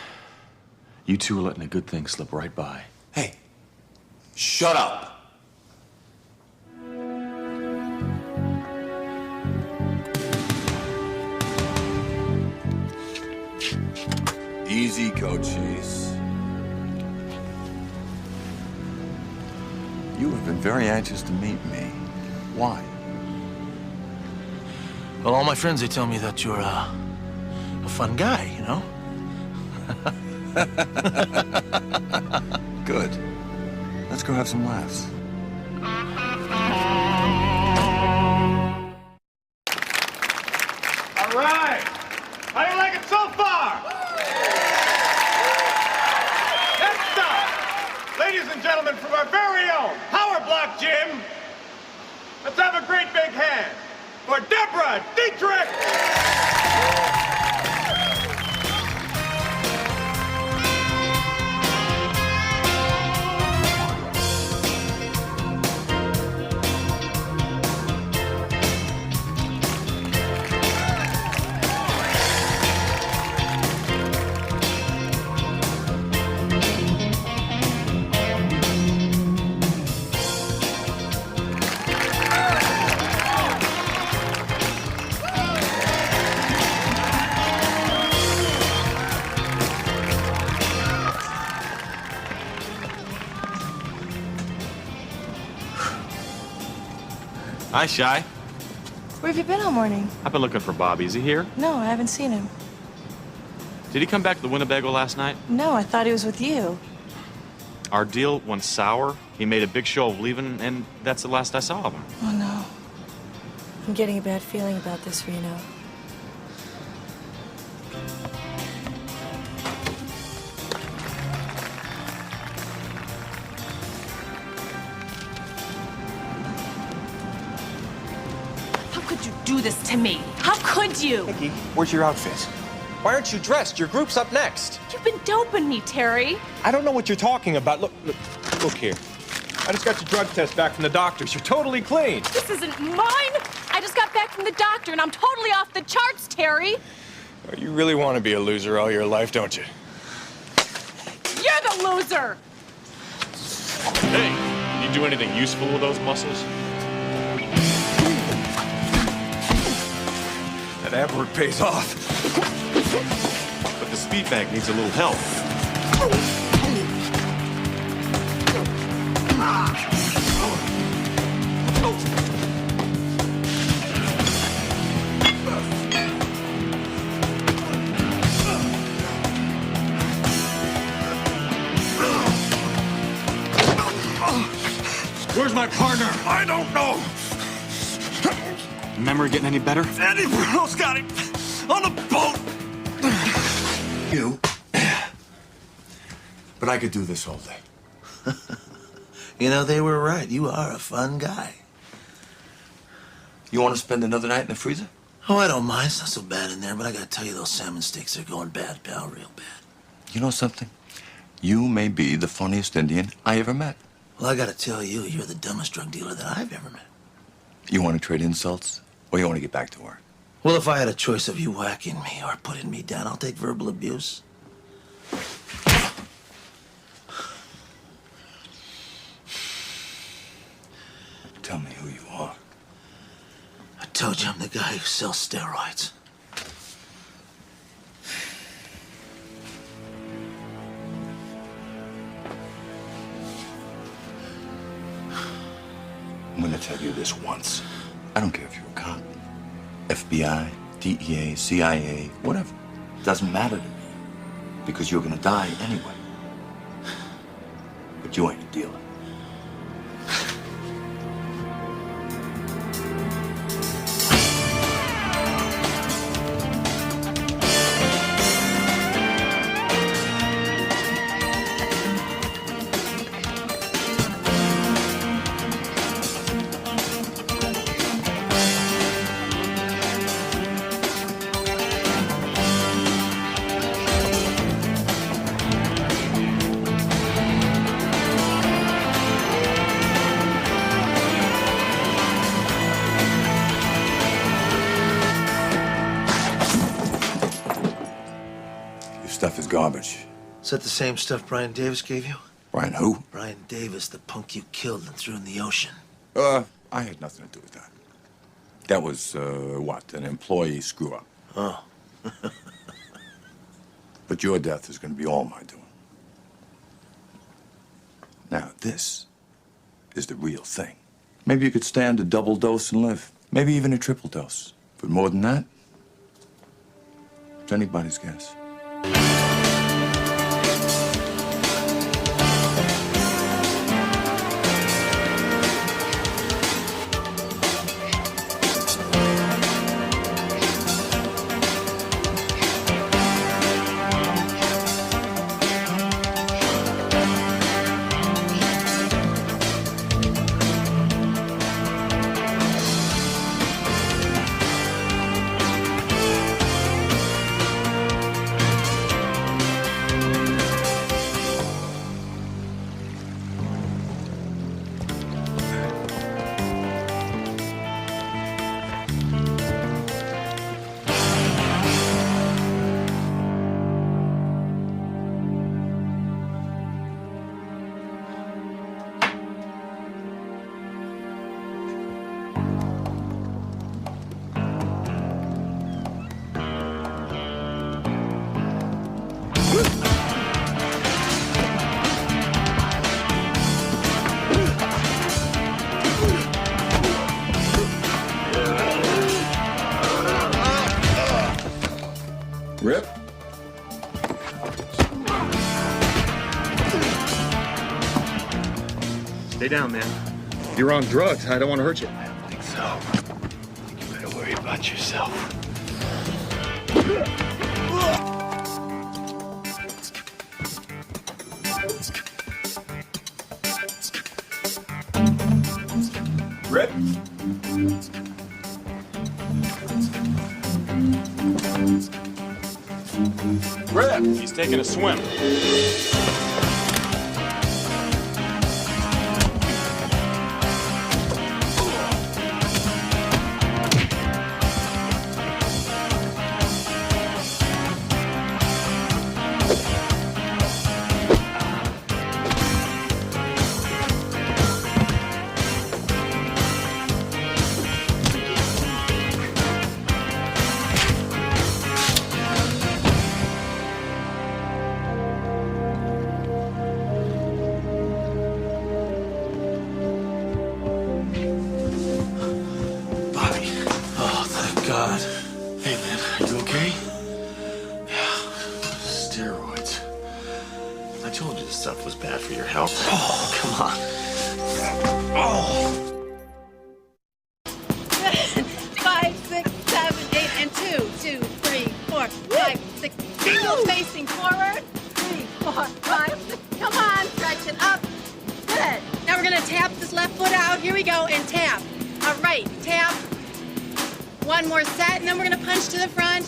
you two are letting a good thing slip right by. Hey, shut up. Easy, Cochise. You have been very anxious to meet me. Why? Well, all my friends, they tell me that you're a fun guy, you know? Good. Let's go have some laughs. All right. How do you like it so far? Next up, ladies and gentlemen, from our very own Power Block Gym, let's have a great big hand for Deborah Dietrich. Hi, Shy. Where have you been all morning? I've been looking for Bobby. Is he here? No, I haven't seen him. Did he come back to the Winnebago last night? No, I thought he was with you. Our deal went sour. He made a big show of leaving, and that's the last I saw of him. Oh, no. I'm getting a bad feeling about this, Reno. How could you do this to me? How could you? Nikki, where's your outfit? Why aren't you dressed? Your group's up next. You've been doping me, Terry. I don't know what you're talking about. Look here. I just got your drug test back from the doctors. You're totally clean. This isn't mine. I just got back from the doctor, and I'm totally off the charts, Terry. Oh, you really want to be a loser all your life, don't you? You're the loser. Hey, can you do anything useful with those muscles? That ab work pays off. But the speed bag needs a little help. Where's my partner? I don't know. Memory getting any better? Andy Bruno's got him on the boat. You. But I could do this all day. You know, they were right. You are a fun guy. You want to spend another night in the freezer? Oh, I don't mind. It's not so bad in there, but I gotta tell you, those salmon steaks are going bad, pal, real bad. You know something? You may be the funniest Indian I ever met. Well, I gotta tell you, you're the dumbest drug dealer that I've ever met. You want to trade insults, or you want to get back to work? Well, if I had a choice of you whacking me or putting me down, I'll take verbal abuse. Tell me who you are. I told you I'm the guy who sells steroids. I'm going to tell you this once. I don't care if you're a cop, FBI, DEA, CIA, whatever. It doesn't matter to me. Because you're going to die anyway. But you ain't a dealer. Stuff is garbage. Is that the same stuff Brian Davis gave you? Brian who? Brian Davis, the punk you killed and threw in the ocean. I had nothing to do with that. That was, what, an employee screw-up. Oh. But your death is going to be all my doing. Now, this is the real thing. Maybe you could stand a double dose and live. Maybe even a triple dose. But more than that, it's anybody's guess. Rip? Stay down, man. You're on drugs. I don't want to hurt you. I don't think so. You better worry about yourself. Rip? Rip! He's taking a swim. God. Hey, man, are you okay? Yeah, steroids. I told you this stuff was bad for your health. Oh, come on. Oh. 5, 6, 7, 8, and 2, 2, 3, 4, 5, 6. Single facing forward. 3, 4, 5, 6. Come on, stretch it up. Good. Now we're gonna tap this left foot out. Here we go, and tap. All right, tap. One more set, and then we're gonna punch to the front.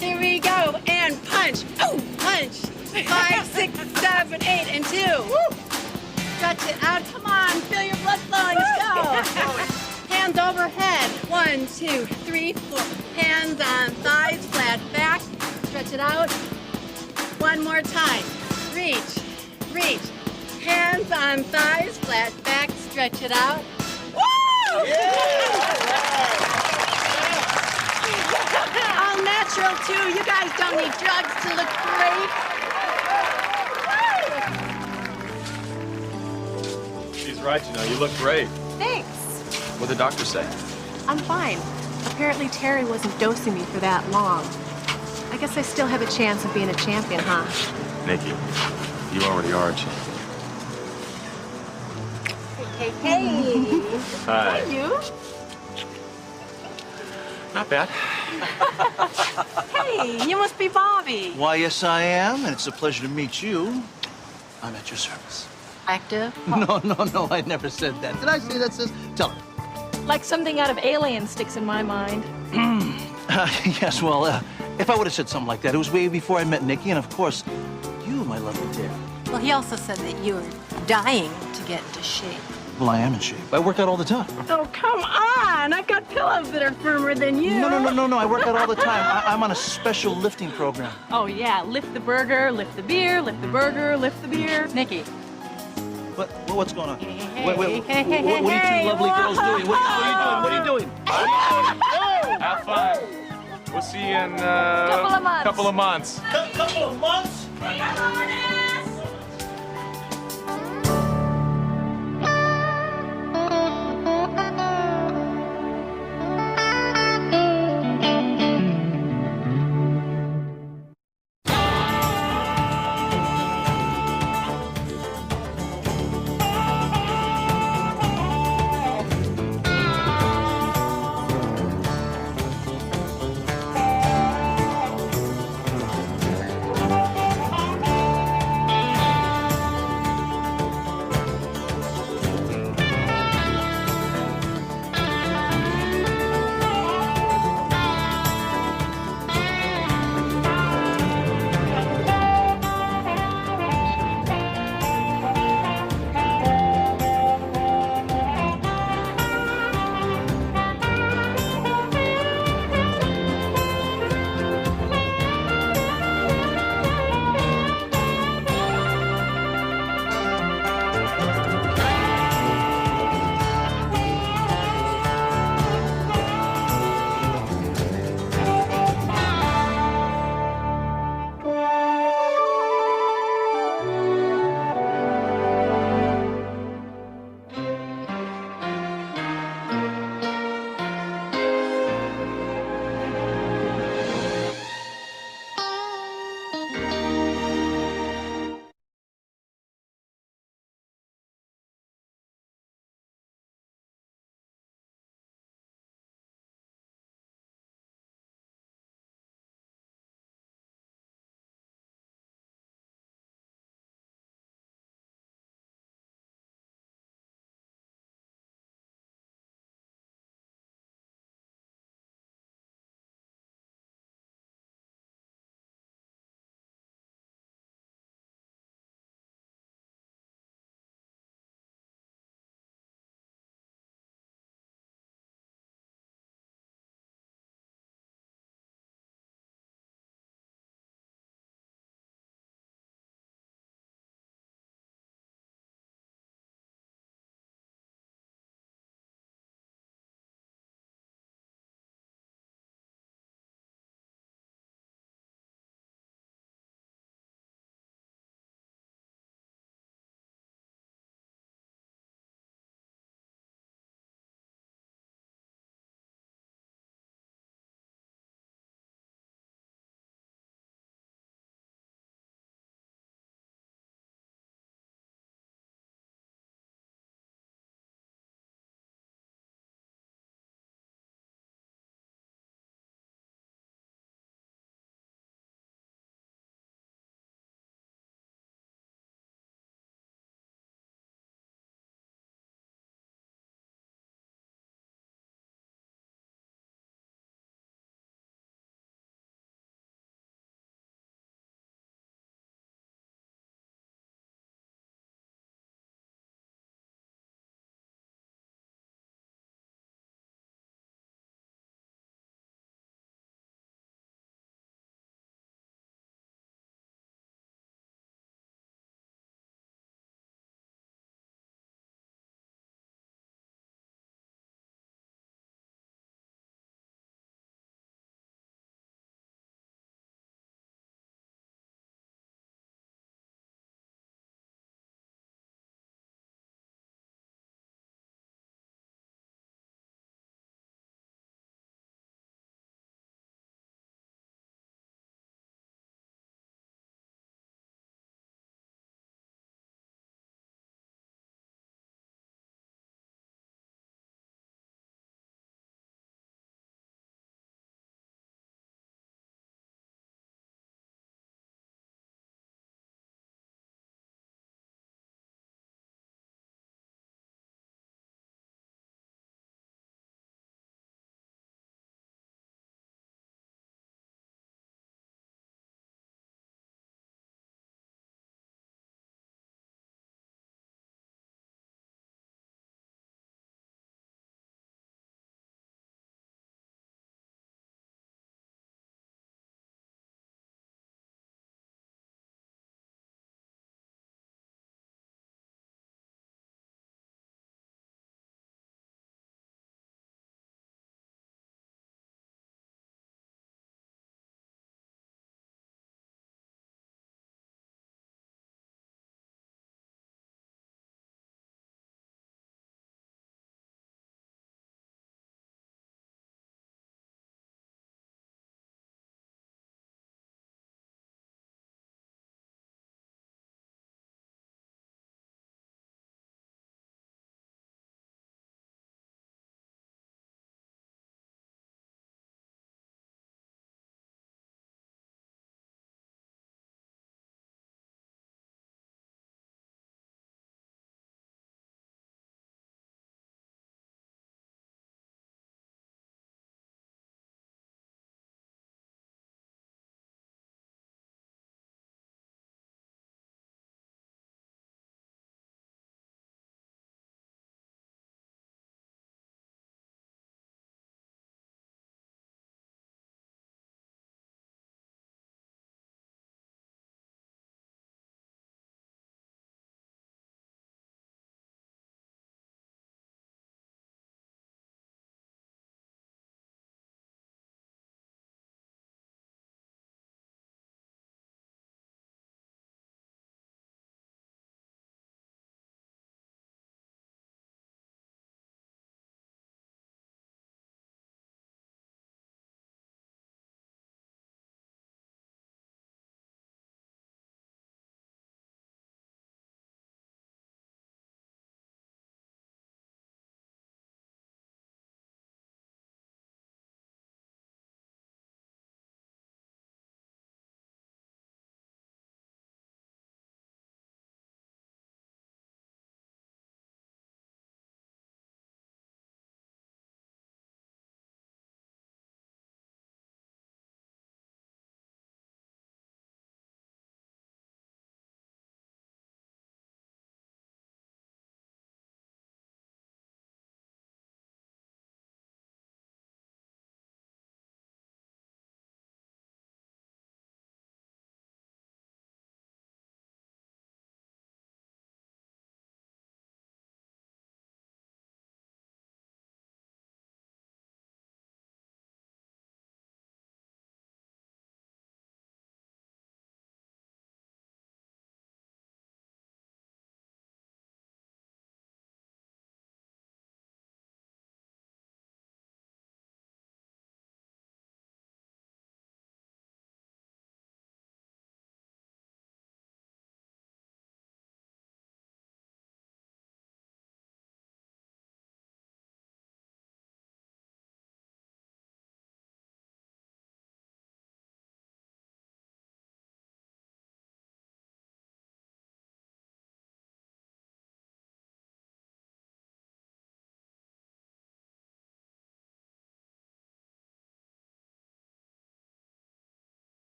Here we go, and punch. Oh, punch. 5, 6, 7, 8, and 2. Woo. Stretch it out. Come on, feel your blood flowing. Let's go. Hands overhead. 1, 2, 3, 4. Hands on thighs, flat back. Stretch it out. One more time. Reach, reach. Hands on thighs, flat back. Stretch it out. Woo! All natural too. You guys don't need drugs to look great. She's right, you know. You look great. Thanks. What'd the doctor say? I'm fine. Apparently Terry wasn't dosing me for that long. I guess I still have a chance of being a champion, huh? Nikki, you already are a champion. Hey. Hi. You? Not bad. Hey, you must be Bobby. Why, yes, I am, and it's a pleasure to meet you. I'm at your service. Active? No, I never said that. Did I say that, sis? Tell her. Like something out of Alien sticks in my mind. Yes, well, if I would have said something like that, it was way before I met Nikki, and of course, you, my lovely dear. Well, he also said that you were dying to get into shape. Well, I am in shape. I work out all the time. Oh, come on. I've got pillows that are firmer than you. No. I work out all the time. I'm on a special lifting program. Oh, yeah. Lift the burger, lift the beer, lift the burger, lift the beer. Nikki. What's going on? Hey, What are you two lovely girls doing? What are you doing? Have fun. We'll see you in Couple of months. Couple of months. Couple of months? Come on in.